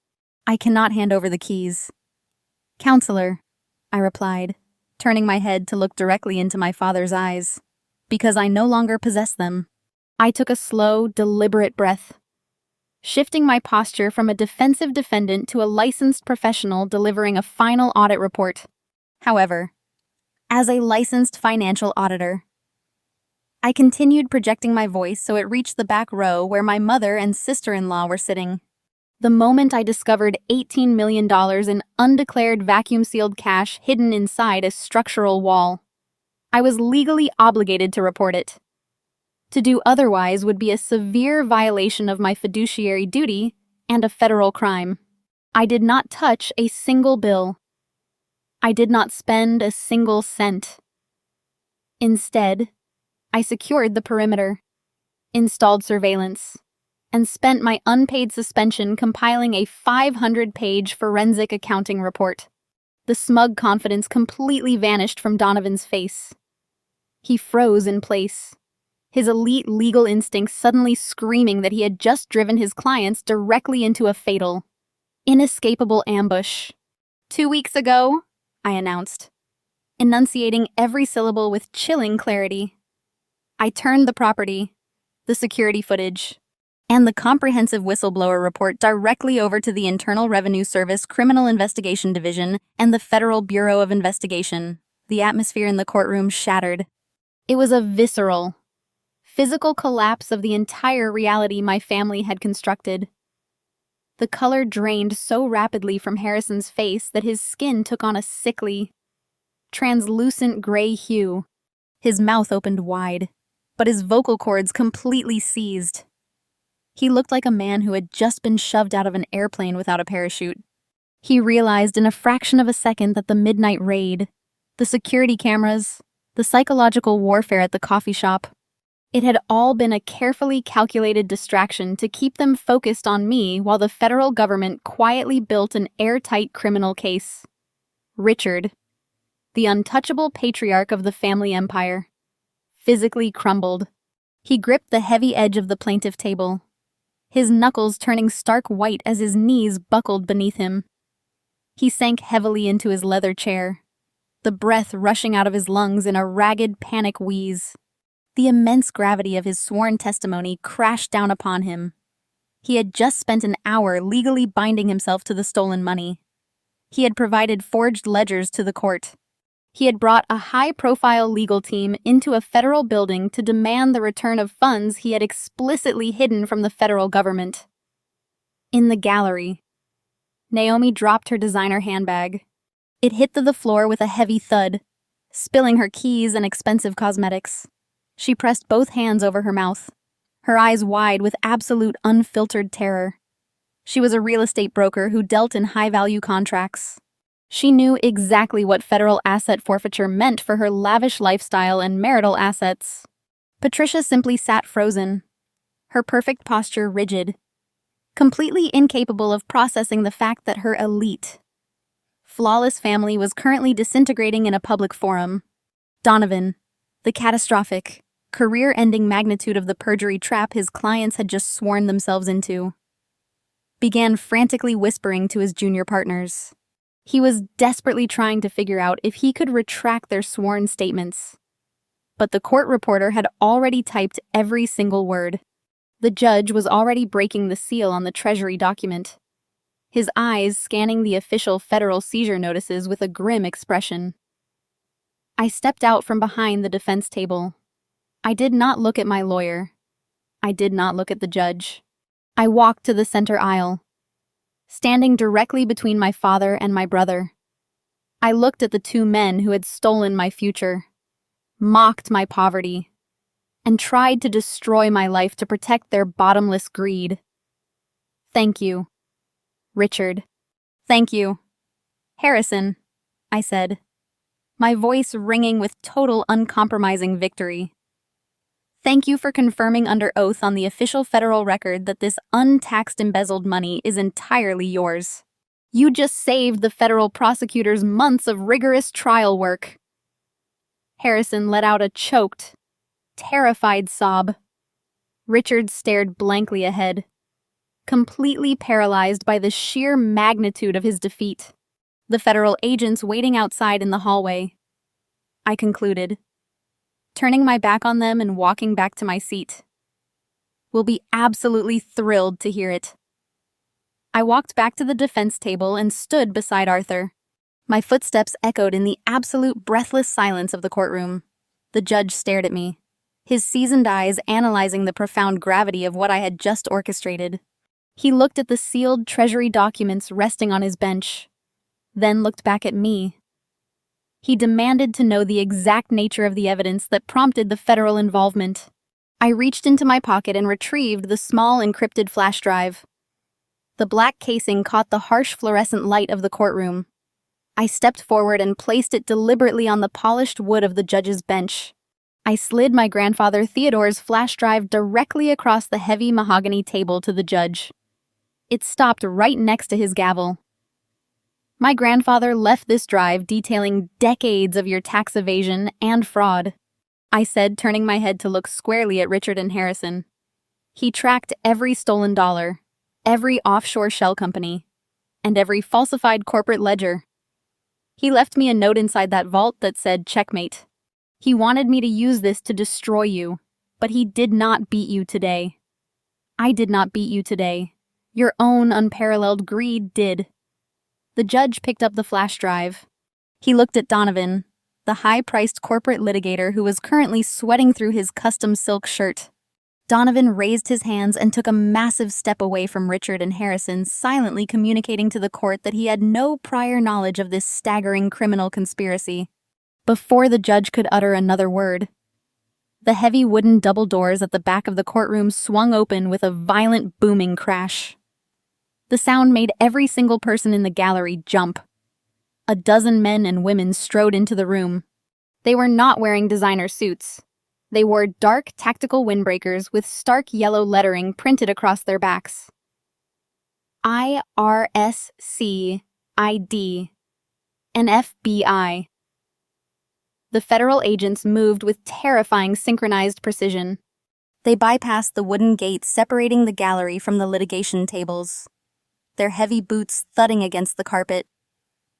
"I cannot hand over the keys. Counselor," I replied, turning my head to look directly into my father's eyes. Because I no longer possess them. I took a slow, deliberate breath, shifting my posture from a defensive defendant to a licensed professional delivering a final audit report. However, as a licensed financial auditor, I continued projecting my voice so it reached the back row where my mother and sister-in-law were sitting. The moment I discovered $18 million in undeclared vacuum-sealed cash hidden inside a structural wall, I was legally obligated to report it. To do otherwise would be a severe violation of my fiduciary duty and a federal crime. I did not touch a single bill. I did not spend a single cent. Instead, I secured the perimeter, installed surveillance, and spent my unpaid suspension compiling a 500-page forensic accounting report. The smug confidence completely vanished from Donovan's face. He froze in place, his elite legal instincts suddenly screaming that he had just driven his clients directly into a fatal, inescapable ambush. 2 weeks ago, I announced, enunciating every syllable with chilling clarity, I turned the property, the security footage, and the comprehensive whistleblower report directly over to the Internal Revenue Service Criminal Investigation Division and the Federal Bureau of Investigation. The atmosphere in the courtroom shattered. It was a visceral, physical collapse of the entire reality my family had constructed. The color drained so rapidly from Harrison's face that his skin took on a sickly, translucent gray hue. His mouth opened wide, but his vocal cords completely seized. He looked like a man who had just been shoved out of an airplane without a parachute. He realized in a fraction of a second that the midnight raid, the security cameras, the psychological warfare at the coffee shop, it had all been a carefully calculated distraction to keep them focused on me while the federal government quietly built an airtight criminal case. Richard, the untouchable patriarch of the family empire, physically crumbled. He gripped the heavy edge of the plaintiff table, his knuckles turning stark white as his knees buckled beneath him. He sank heavily into his leather chair, the breath rushing out of his lungs in a ragged panic wheeze. The immense gravity of his sworn testimony crashed down upon him. He had just spent an hour legally binding himself to the stolen money. He had provided forged ledgers to the court. He had brought a high-profile legal team into a federal building to demand the return of funds he had explicitly hidden from the federal government. In the gallery, Naomi dropped her designer handbag. It hit the floor with a heavy thud, spilling her keys and expensive cosmetics. She pressed both hands over her mouth, her eyes wide with absolute unfiltered terror. She was a real estate broker who dealt in high-value contracts. She knew exactly what federal asset forfeiture meant for her lavish lifestyle and marital assets. Patricia simply sat frozen, her perfect posture rigid, completely incapable of processing the fact that her elite, flawless family was currently disintegrating in a public forum. Donovan, the catastrophic, career-ending magnitude of the perjury trap his clients had just sworn themselves into, began frantically whispering to his junior partners. He was desperately trying to figure out if he could retract their sworn statements. But the court reporter had already typed every single word. The judge was already breaking the seal on the Treasury document, his eyes scanning the official federal seizure notices with a grim expression. I stepped out from behind the defense table. I did not look at my lawyer. I did not look at the judge. I walked to the center aisle, standing directly between my father and my brother. I looked at the two men who had stolen my future, mocked my poverty, and tried to destroy my life to protect their bottomless greed. Thank you, Richard. Thank you, Harrison, I said, my voice ringing with total uncompromising victory. Thank you for confirming under oath on the official federal record that this untaxed embezzled money is entirely yours. You just saved the federal prosecutors months of rigorous trial work. Harrison let out a choked, terrified sob. Richard stared blankly ahead, completely paralyzed by the sheer magnitude of his defeat. the federal agents waiting outside in the hallway. I concluded, turning my back on them and walking back to my seat. Will be absolutely thrilled to hear it. I walked back to the defense table and stood beside Arthur. My footsteps echoed in the absolute breathless silence of the courtroom. The judge stared at me, his seasoned eyes analyzing the profound gravity of what I had just orchestrated. He looked at the sealed Treasury documents resting on his bench, then looked back at me. He demanded to know the exact nature of the evidence that prompted the federal involvement. I reached into my pocket and retrieved the small encrypted flash drive. The black casing caught the harsh fluorescent light of the courtroom. I stepped forward and placed it deliberately on the polished wood of the judge's bench. I slid my grandfather Theodore's flash drive directly across the heavy mahogany table to the judge. It stopped right next to his gavel. My grandfather left this drive detailing decades of your tax evasion and fraud, I said, turning my head to look squarely at Richard and Harrison. He tracked every stolen dollar, every offshore shell company, and every falsified corporate ledger. He left me a note inside that vault that said checkmate. He wanted me to use this to destroy you, but he did not beat you today. I did not beat you today. Your own unparalleled greed did. The judge picked up the flash drive. He looked at Donovan, the high-priced corporate litigator who was currently sweating through his custom silk shirt. Donovan raised his hands and took a massive step away from Richard and Harrison, silently communicating to the court that he had no prior knowledge of this staggering criminal conspiracy. Before the judge could utter another word, the heavy wooden double doors at the back of the courtroom swung open with a violent booming crash. The sound made every single person in the gallery jump. A dozen men and women strode into the room. They were not wearing designer suits. They wore dark tactical windbreakers with stark yellow lettering printed across their backs. IRSC ID and FBI. The federal agents moved with terrifying synchronized precision. They bypassed the wooden gate separating the gallery from the litigation tables, their heavy boots thudding against the carpet.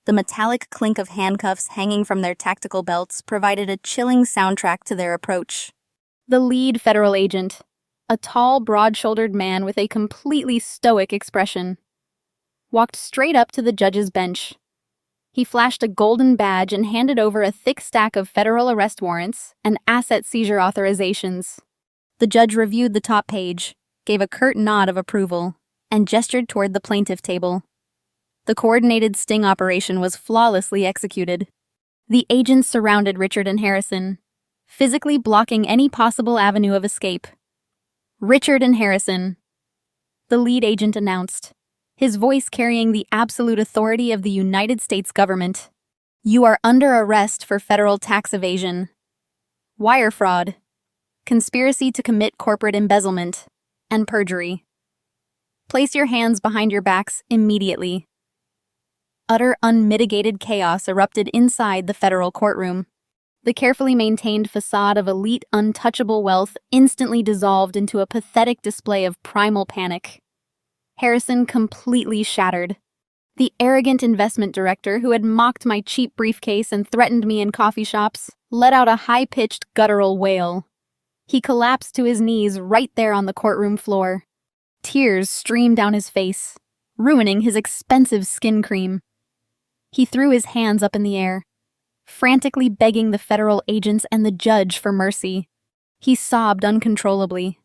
The metallic clink of handcuffs hanging from their tactical belts provided a chilling soundtrack to their approach. The lead federal agent, a tall, broad-shouldered man with a completely stoic expression, walked straight up to the judge's bench. He flashed a golden badge and handed over a thick stack of federal arrest warrants and asset seizure authorizations. The judge reviewed the top page, gave a curt nod of approval, and gestured toward the plaintiff table. The coordinated sting operation was flawlessly executed. The agents surrounded Richard and Harrison, physically blocking any possible avenue of escape. Richard and Harrison, the lead agent announced, his voice carrying the absolute authority of the United States government. You are under arrest for federal tax evasion, wire fraud, conspiracy to commit corporate embezzlement, and perjury. Place your hands behind your backs immediately. Utter unmitigated chaos erupted inside the federal courtroom. The carefully maintained facade of elite, untouchable wealth instantly dissolved into a pathetic display of primal panic. Harrison completely shattered. The arrogant investment director who had mocked my cheap briefcase and threatened me in coffee shops let out a high-pitched guttural wail. He collapsed to his knees right there on the courtroom floor. Tears streamed down his face, ruining his expensive skin cream. He threw his hands up in the air, frantically begging the federal agents and the judge for mercy. He sobbed uncontrollably,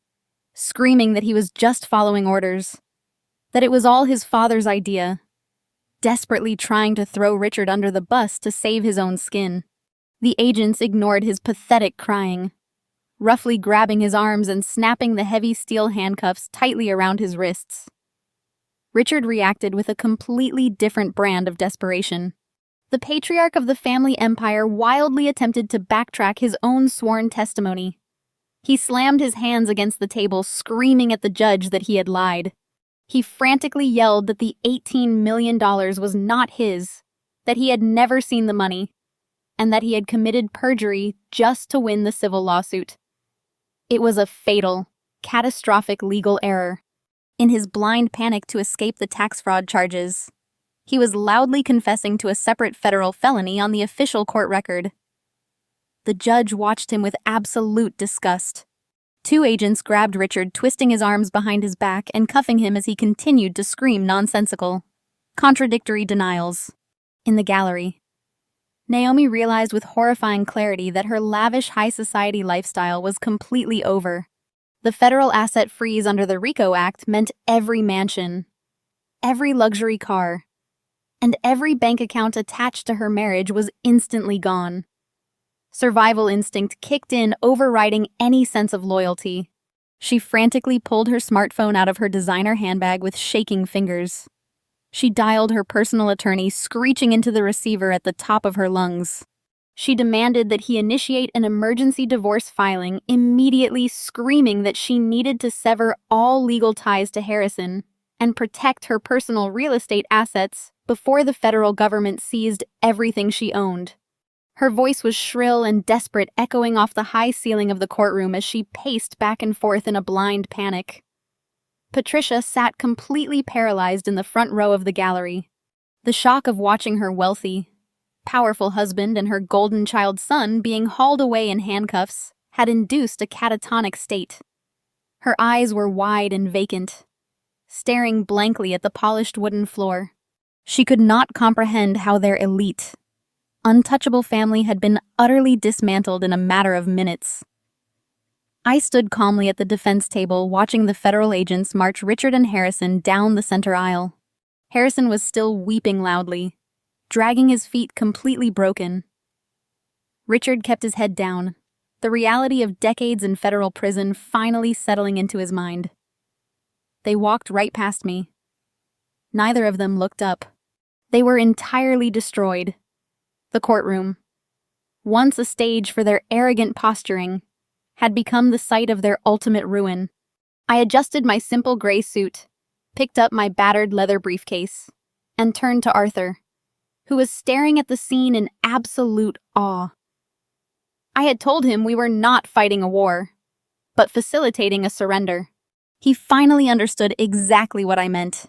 screaming that he was just following orders, that it was all his father's idea, desperately trying to throw Richard under the bus to save his own skin. The agents ignored his pathetic crying, roughly grabbing his arms and snapping the heavy steel handcuffs tightly around his wrists. Richard reacted with a completely different brand of desperation. The patriarch of the family empire wildly attempted to backtrack his own sworn testimony. He slammed his hands against the table, screaming at the judge that he had lied. He frantically yelled that the $18 million was not his, that he had never seen the money, and that he had committed perjury just to win the civil lawsuit. It was a fatal, catastrophic legal error. In his blind panic to escape the tax fraud charges, He was loudly confessing to a separate federal felony on the official court record. The judge watched him with absolute disgust. Two agents grabbed Richard, twisting his arms behind his back and cuffing him as he continued to scream nonsensical, contradictory denials. In the gallery, Naomi realized with horrifying clarity that her lavish high society lifestyle was completely over. The federal asset freeze under the RICO Act meant every mansion, every luxury car, and every bank account attached to her marriage was instantly gone. Survival instinct kicked in, overriding any sense of loyalty. She frantically pulled her smartphone out of her designer handbag with shaking fingers. She dialed her personal attorney, screeching into the receiver at the top of her lungs. She demanded that he initiate an emergency divorce filing immediately, screaming that she needed to sever all legal ties to Harrison and protect her personal real estate assets before the federal government seized everything she owned. Her voice was shrill and desperate, echoing off the high ceiling of the courtroom as she paced back and forth in a blind panic. Patricia sat completely paralyzed in the front row of the gallery. The shock of watching her wealthy, powerful husband and her golden child son being hauled away in handcuffs had induced a catatonic state. Her eyes were wide and vacant, staring blankly at the polished wooden floor. She could not comprehend how their elite, untouchable family had been utterly dismantled in a matter of minutes. I stood calmly at the defense table, watching the federal agents march Richard and Harrison down the center aisle. Harrison was still weeping loudly, dragging his feet completely broken. Richard kept his head down, the reality of decades in federal prison finally settling into his mind. They walked right past me. Neither of them looked up. They were entirely destroyed. The courtroom, once a stage for their arrogant posturing, had become the site of their ultimate ruin. I adjusted my simple gray suit, picked up my battered leather briefcase, and turned to Arthur, who was staring at the scene in absolute awe. I had told him we were not fighting a war, but facilitating a surrender. He finally understood exactly what I meant.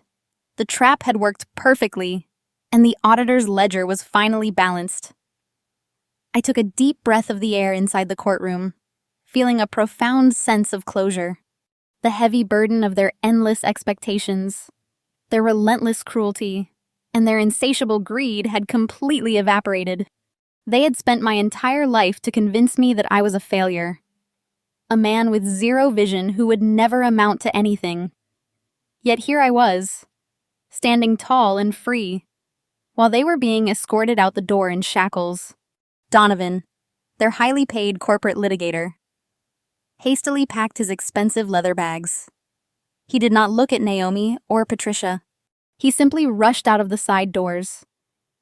The trap had worked perfectly, and the auditor's ledger was finally balanced. I took a deep breath of the air inside the courtroom, feeling a profound sense of closure. The heavy burden of their endless expectations, their relentless cruelty, and their insatiable greed had completely evaporated. They had spent my entire life to convince me that I was a failure, a man with zero vision who would never amount to anything. Yet here I was, standing tall and free, while they were being escorted out the door in shackles. Donovan, their highly paid corporate litigator, hastily packed his expensive leather bags. He did not look at Naomi or Patricia. He simply rushed out of the side doors,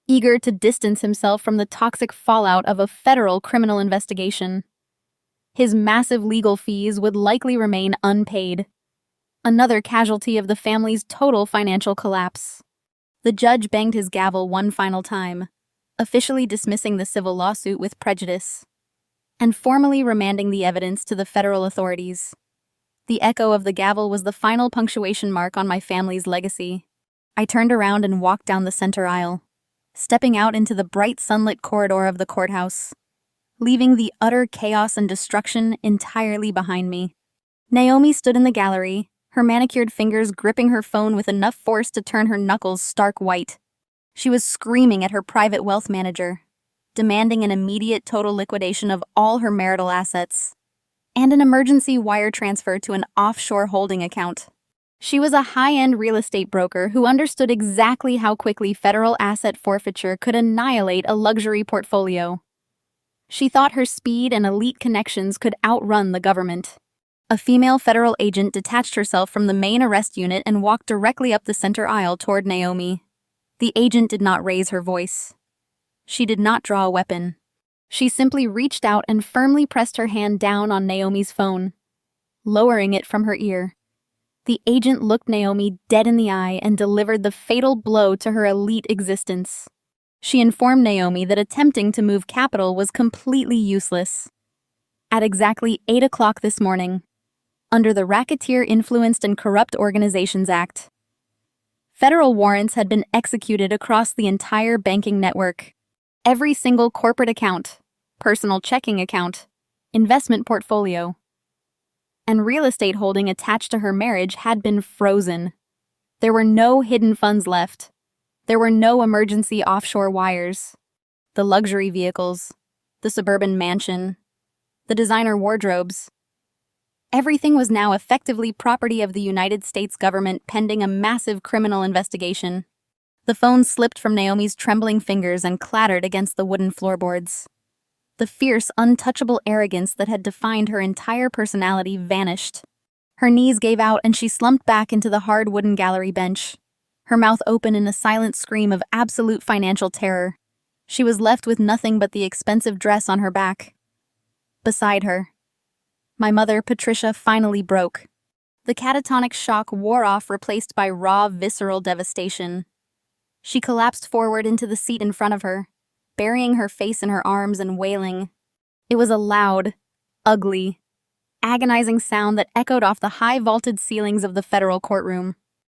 eager to distance himself from the toxic fallout of a federal criminal investigation. His massive legal fees would likely remain unpaid, another casualty of the family's total financial collapse. The judge banged his gavel one final time, officially dismissing the civil lawsuit with prejudice, and formally remanding the evidence to the federal authorities. The echo of the gavel was the final punctuation mark on my family's legacy. I turned around and walked down the center aisle, stepping out into the bright sunlit corridor of the courthouse, leaving the utter chaos and destruction entirely behind me. Naomi stood in the gallery, her manicured fingers gripping her phone with enough force to turn her knuckles stark white. She was screaming at her private wealth manager, demanding an immediate total liquidation of all her marital assets, and an emergency wire transfer to an offshore holding account. She was a high-end real estate broker who understood exactly how quickly federal asset forfeiture could annihilate a luxury portfolio. She thought her speed and elite connections could outrun the government. A female federal agent detached herself from the main arrest unit and walked directly up the center aisle toward Naomi. The agent did not raise her voice. She did not draw a weapon. She simply reached out and firmly pressed her hand down on Naomi's phone, lowering it from her ear. The agent looked Naomi dead in the eye and delivered the fatal blow to her elite existence. She informed Naomi that attempting to move capital was completely useless. At exactly 8 o'clock this morning, under the Racketeer Influenced and Corrupt Organizations Act, Federal warrants had been executed across the entire banking network. Every single corporate account, personal checking account, investment portfolio, and real estate holding attached to her marriage had been frozen. There were no hidden funds left. There were no emergency offshore wires. The luxury vehicles, the suburban mansion, the designer wardrobes. Everything was now effectively property of the United States government pending a massive criminal investigation. The phone slipped from Naomi's trembling fingers and clattered against the wooden floorboards. The fierce, untouchable arrogance that had defined her entire personality vanished. Her knees gave out and she slumped back into the hard wooden gallery bench, her mouth open in a silent scream of absolute financial terror. She was left with nothing but the expensive dress on her back. Beside her, my mother, Patricia, finally broke. The catatonic shock wore off, replaced by raw, visceral devastation. She collapsed forward into the seat in front of her, burying her face in her arms and wailing. It was a loud, ugly, agonizing sound that echoed off the high-vaulted ceilings of the federal courtroom.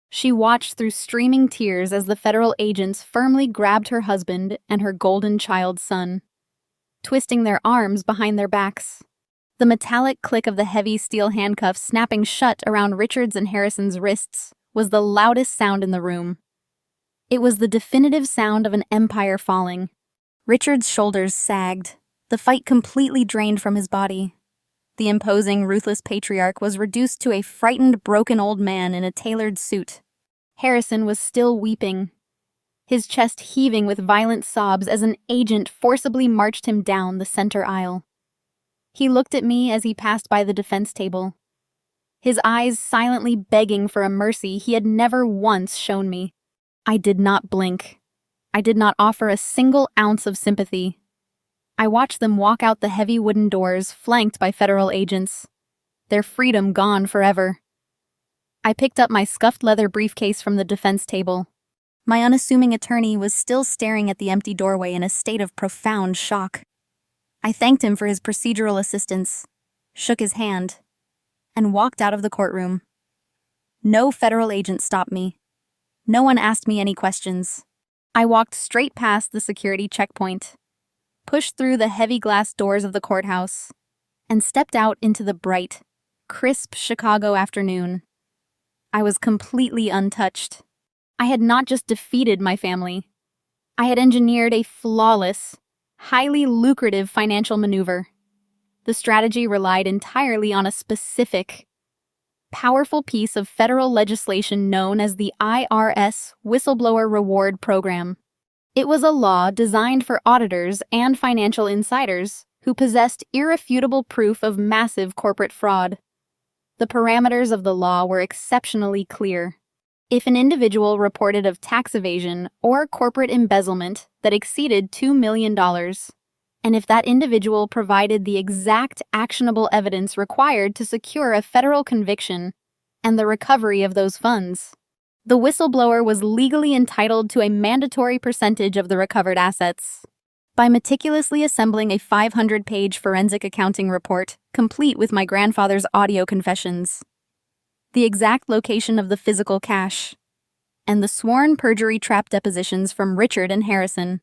She watched through streaming tears as the federal agents firmly grabbed her husband and her golden child son, twisting their arms behind their backs. The metallic click of the heavy steel handcuffs snapping shut around Richard's and Harrison's wrists was the loudest sound in the room. It was the definitive sound of an empire falling. Richard's shoulders sagged, the fight completely drained from his body. The imposing, ruthless patriarch was reduced to a frightened, broken old man in a tailored suit. Harrison was still weeping, his chest heaving with violent sobs as an agent forcibly marched him down the center aisle. He looked at me as he passed by the defense table, his eyes silently begging for a mercy he had never once shown me. I did not blink. I did not offer a single ounce of sympathy. I watched them walk out the heavy wooden doors, flanked by federal agents, their freedom gone forever. I picked up my scuffed leather briefcase from the defense table. My unassuming attorney was still staring at the empty doorway in a state of profound shock. I thanked him for his procedural assistance, shook his hand, and walked out of the courtroom. No federal agent stopped me. No one asked me any questions. I walked straight past the security checkpoint, pushed through the heavy glass doors of the courthouse, and stepped out into the bright, crisp Chicago afternoon. I was completely untouched. I had not just defeated my family. I had engineered a flawless, highly lucrative financial maneuver. The strategy relied entirely on a specific, powerful piece of federal legislation known as the IRS Whistleblower Reward Program. It was a law designed for auditors and financial insiders who possessed irrefutable proof of massive corporate fraud. The parameters of the law were exceptionally clear. If an individual reported of tax evasion or corporate embezzlement that exceeded $2 million, and if that individual provided the exact actionable evidence required to secure a federal conviction and the recovery of those funds, the whistleblower was legally entitled to a mandatory percentage of the recovered assets. By meticulously assembling a 500-page forensic accounting report, complete with my grandfather's audio confessions, the exact location of the physical cash, and the sworn perjury trap depositions from Richard and Harrison,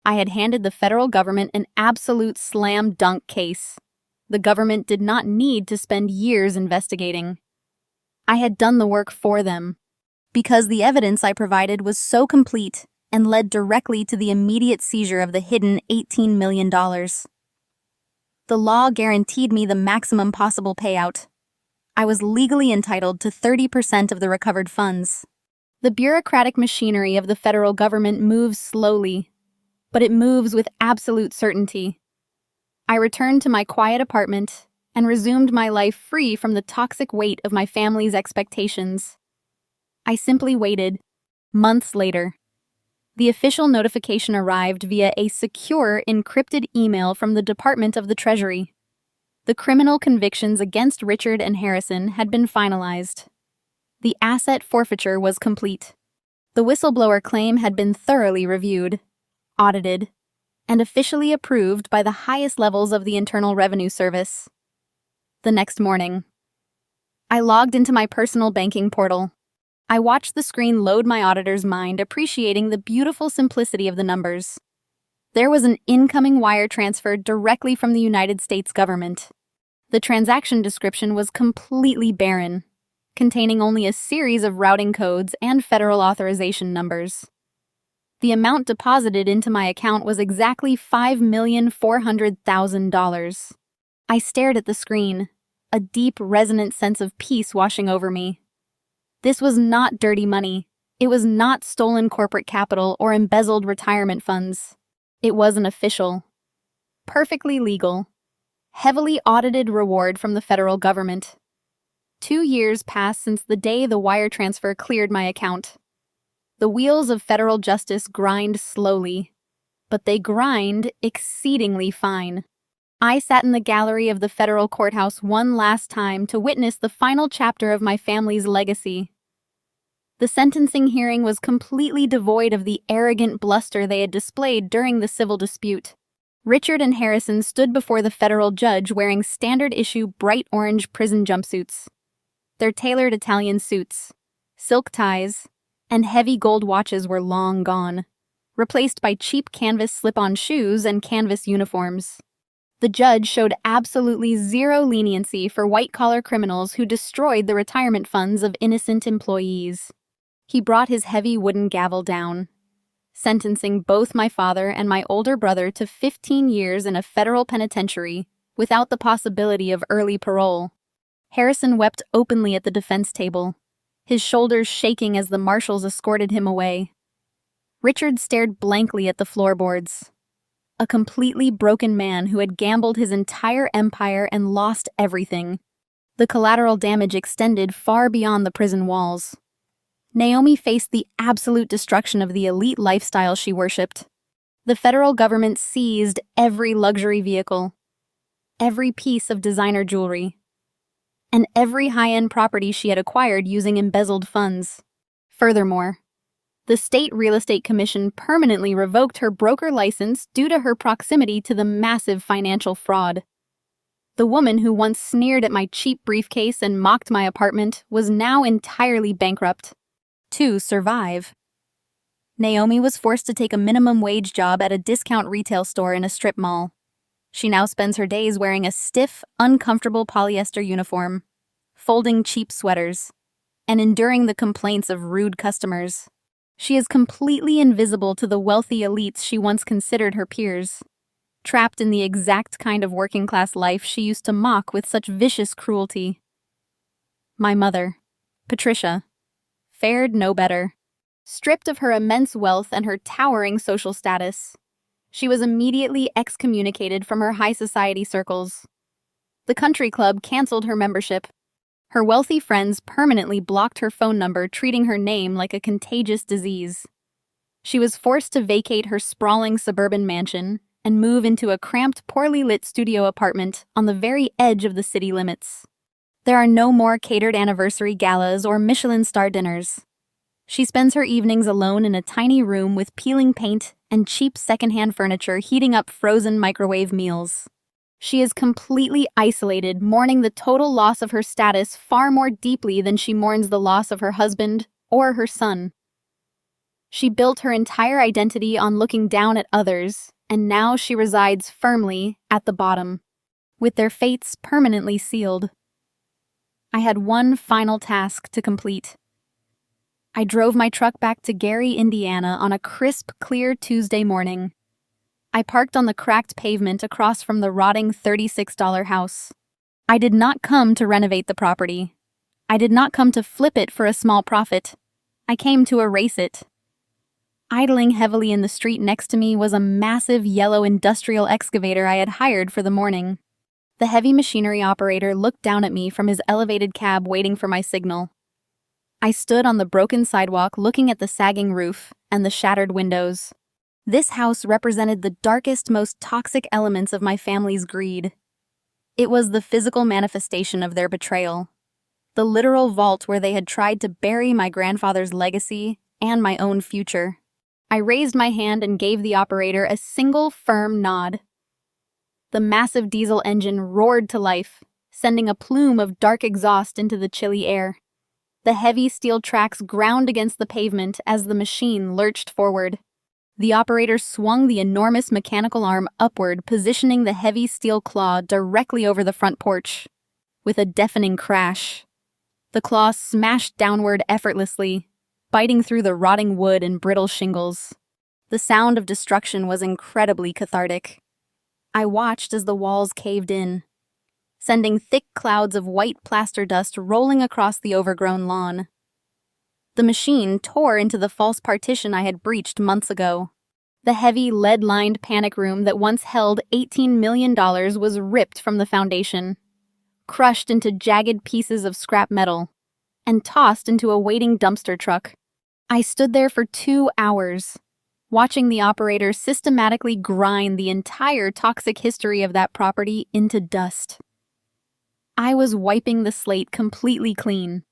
I had handed the federal government an absolute slam dunk case. The government did not need to spend years investigating. I had done the work for them, because the evidence I provided was so complete and led directly to the immediate seizure of the hidden $18 million. The law guaranteed me the maximum possible payout. I was legally entitled to 30% of the recovered funds. The bureaucratic machinery of the federal government moves slowly, but it moves with absolute certainty. I returned to my quiet apartment and resumed my life free from the toxic weight of my family's expectations. I simply waited. Months later, the official notification arrived via a secure, encrypted email from the Department of the Treasury. The criminal convictions against Richard and Harrison had been finalized. The asset forfeiture was complete. The whistleblower claim had been thoroughly reviewed, audited, and officially approved by the highest levels of the Internal Revenue Service. The next morning, I logged into my personal banking portal. I watched the screen load my auditor's mind, appreciating the beautiful simplicity of the numbers. There was an incoming wire transfer directly from the United States government. The transaction description was completely barren, containing only a series of routing codes and federal authorization numbers. The amount deposited into my account was exactly $5,400,000. I stared at the screen, a deep, resonant sense of peace washing over me. This was not dirty money. It was not stolen corporate capital or embezzled retirement funds. It was an official, perfectly legal, heavily audited reward from the federal government. 2 years passed since the day the wire transfer cleared my account. The wheels of federal justice grind slowly, but they grind exceedingly fine. I sat in the gallery of the federal courthouse one last time to witness the final chapter of my family's legacy. The sentencing hearing was completely devoid of the arrogant bluster they had displayed during the civil dispute. Richard and Harrison stood before the federal judge wearing standard-issue bright orange prison jumpsuits. Their tailored Italian suits, silk ties, and heavy gold watches were long gone, replaced by cheap canvas slip-on shoes and canvas uniforms. The judge showed absolutely zero leniency for white-collar criminals who destroyed the retirement funds of innocent employees. He brought his heavy wooden gavel down, sentencing both my father and my older brother to 15 years in a federal penitentiary without the possibility of early parole. Harrison wept openly at the defense table, his shoulders shaking as the marshals escorted him away. Richard stared blankly at the floorboards. A completely broken man who had gambled his entire empire and lost everything. The collateral damage extended far beyond the prison walls. Naomi faced the absolute destruction of the elite lifestyle she worshipped. The federal government seized every luxury vehicle, every piece of designer jewelry, and every high-end property she had acquired using embezzled funds. Furthermore, the State Real Estate Commission permanently revoked her broker license due to her proximity to the massive financial fraud. The woman who once sneered at my cheap briefcase and mocked my apartment was now entirely bankrupt. To survive, Naomi was forced to take a minimum wage job at a discount retail store in a strip mall. She now spends her days wearing a stiff, uncomfortable polyester uniform, folding cheap sweaters, and enduring the complaints of rude customers. She is completely invisible to the wealthy elites she once considered her peers, trapped in the exact kind of working-class life she used to mock with such vicious cruelty. My mother, Patricia, fared no better. Stripped of her immense wealth and her towering social status, she was immediately excommunicated from her high society circles. The country club canceled her membership. Her wealthy friends permanently blocked her phone number, treating her name like a contagious disease. She was forced to vacate her sprawling suburban mansion and move into a cramped, poorly lit studio apartment on the very edge of the city limits. There are no more catered anniversary galas or Michelin star dinners. She spends her evenings alone in a tiny room with peeling paint and cheap secondhand furniture, heating up frozen microwave meals. She is completely isolated, mourning the total loss of her status far more deeply than she mourns the loss of her husband or her son. She built her entire identity on looking down at others, and now she resides firmly at the bottom, with their fates permanently sealed. I had one final task to complete. I drove my truck back to Gary, Indiana on a crisp, clear Tuesday morning. I parked on the cracked pavement across from the rotting $36 house. I did not come to renovate the property. I did not come to flip it for a small profit. I came to erase it. Idling heavily in the street next to me was a massive yellow industrial excavator I had hired for the morning. The heavy machinery operator looked down at me from his elevated cab, waiting for my signal. I stood on the broken sidewalk looking at the sagging roof and the shattered windows. This house represented the darkest, most toxic elements of my family's greed. It was the physical manifestation of their betrayal, the literal vault where they had tried to bury my grandfather's legacy and my own future. I raised my hand and gave the operator a single firm nod. The massive diesel engine roared to life, sending a plume of dark exhaust into the chilly air. The heavy steel tracks ground against the pavement as the machine lurched forward. The operator swung the enormous mechanical arm upward, positioning the heavy steel claw directly over the front porch. With a deafening crash, the claw smashed downward effortlessly, biting through the rotting wood and brittle shingles. The sound of destruction was incredibly cathartic. I watched as the walls caved in, sending thick clouds of white plaster dust rolling across the overgrown lawn. The machine tore into the false partition I had breached months ago. The heavy, lead-lined panic room that once held $18 million was ripped from the foundation, crushed into jagged pieces of scrap metal, and tossed into a waiting dumpster truck. I stood there for 2 hours, watching the operator systematically grind the entire toxic history of that property into dust. I was wiping the slate completely clean.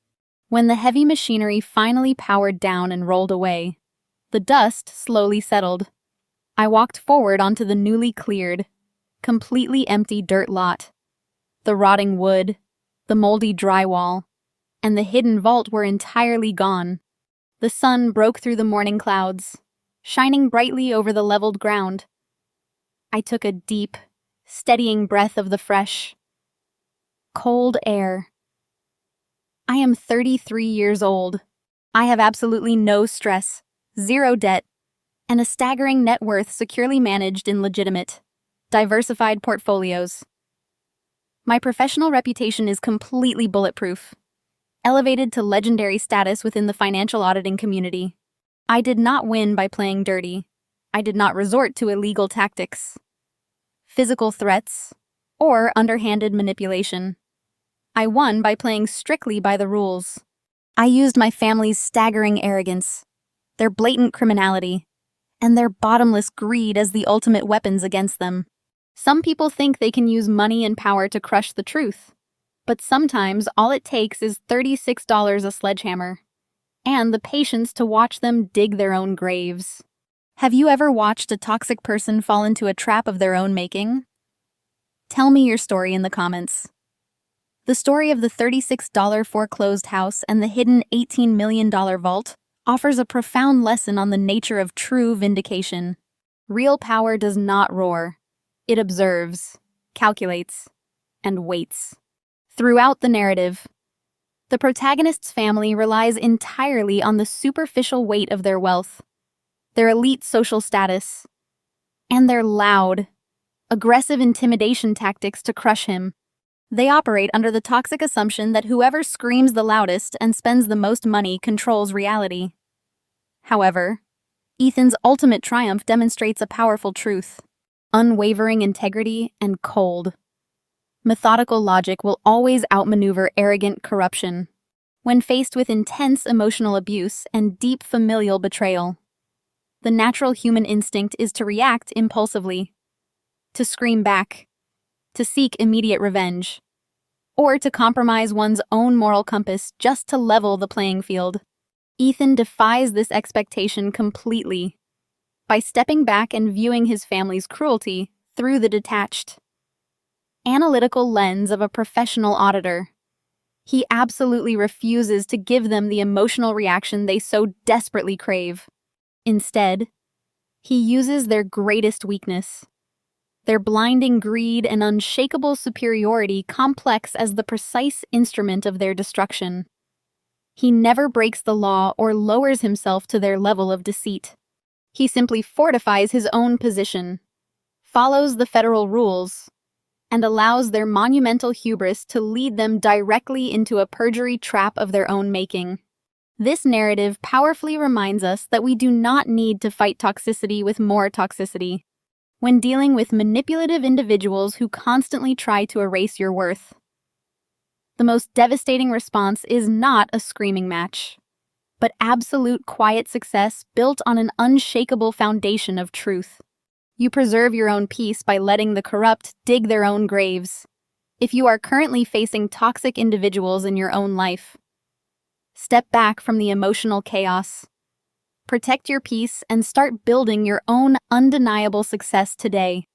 When the heavy machinery finally powered down and rolled away, the dust slowly settled. I walked forward onto the newly cleared, completely empty dirt lot. The rotting wood, the moldy drywall, and the hidden vault were entirely gone. The sun broke through the morning clouds, shining brightly over the leveled ground. I took a deep, steadying breath of the fresh, cold air. I am 33 years old. I have absolutely no stress, zero debt, and a staggering net worth securely managed in legitimate, diversified portfolios. My professional reputation is completely bulletproof, elevated to legendary status within the financial auditing community. I did not win by playing dirty. I did not resort to illegal tactics, physical threats, or underhanded manipulation. I won by playing strictly by the rules. I used my family's staggering arrogance, their blatant criminality, and their bottomless greed as the ultimate weapons against them. Some people think they can use money and power to crush the truth, but sometimes all it takes is $36 a sledgehammer, and the patience to watch them dig their own graves. Have you ever watched a toxic person fall into a trap of their own making? Tell me your story in the comments. The story of the $36 foreclosed house and the hidden $18 million vault offers a profound lesson on the nature of true vindication. Real power does not roar. It observes, calculates, and waits. Throughout the narrative, the protagonist's family relies entirely on the superficial weight of their wealth, their elite social status, and their loud, aggressive intimidation tactics to crush him. They operate under the toxic assumption that whoever screams the loudest and spends the most money controls reality. However, Ethan's ultimate triumph demonstrates a powerful truth: unwavering integrity and cold, methodical logic will always outmaneuver arrogant corruption. When faced with intense emotional abuse and deep familial betrayal, the natural human instinct is to react impulsively, to scream back, to seek immediate revenge, or to compromise one's own moral compass just to level the playing field. Ethan defies this expectation completely by stepping back and viewing his family's cruelty through the detached, analytical lens of a professional auditor. He absolutely refuses to give them the emotional reaction they so desperately crave. Instead, he uses their greatest weakness, their blinding greed and unshakable superiority, complex as the precise instrument of their destruction. He never breaks the law or lowers himself to their level of deceit. He simply fortifies his own position, follows the federal rules, and allows their monumental hubris to lead them directly into a perjury trap of their own making. This narrative powerfully reminds us that we do not need to fight toxicity with more toxicity when dealing with manipulative individuals who constantly try to erase your worth. The most devastating response is not a screaming match, but absolute quiet success built on an unshakable foundation of truth. You preserve your own peace by letting the corrupt dig their own graves. If you are currently facing toxic individuals in your own life, step back from the emotional chaos. Protect your peace and start building your own undeniable success today.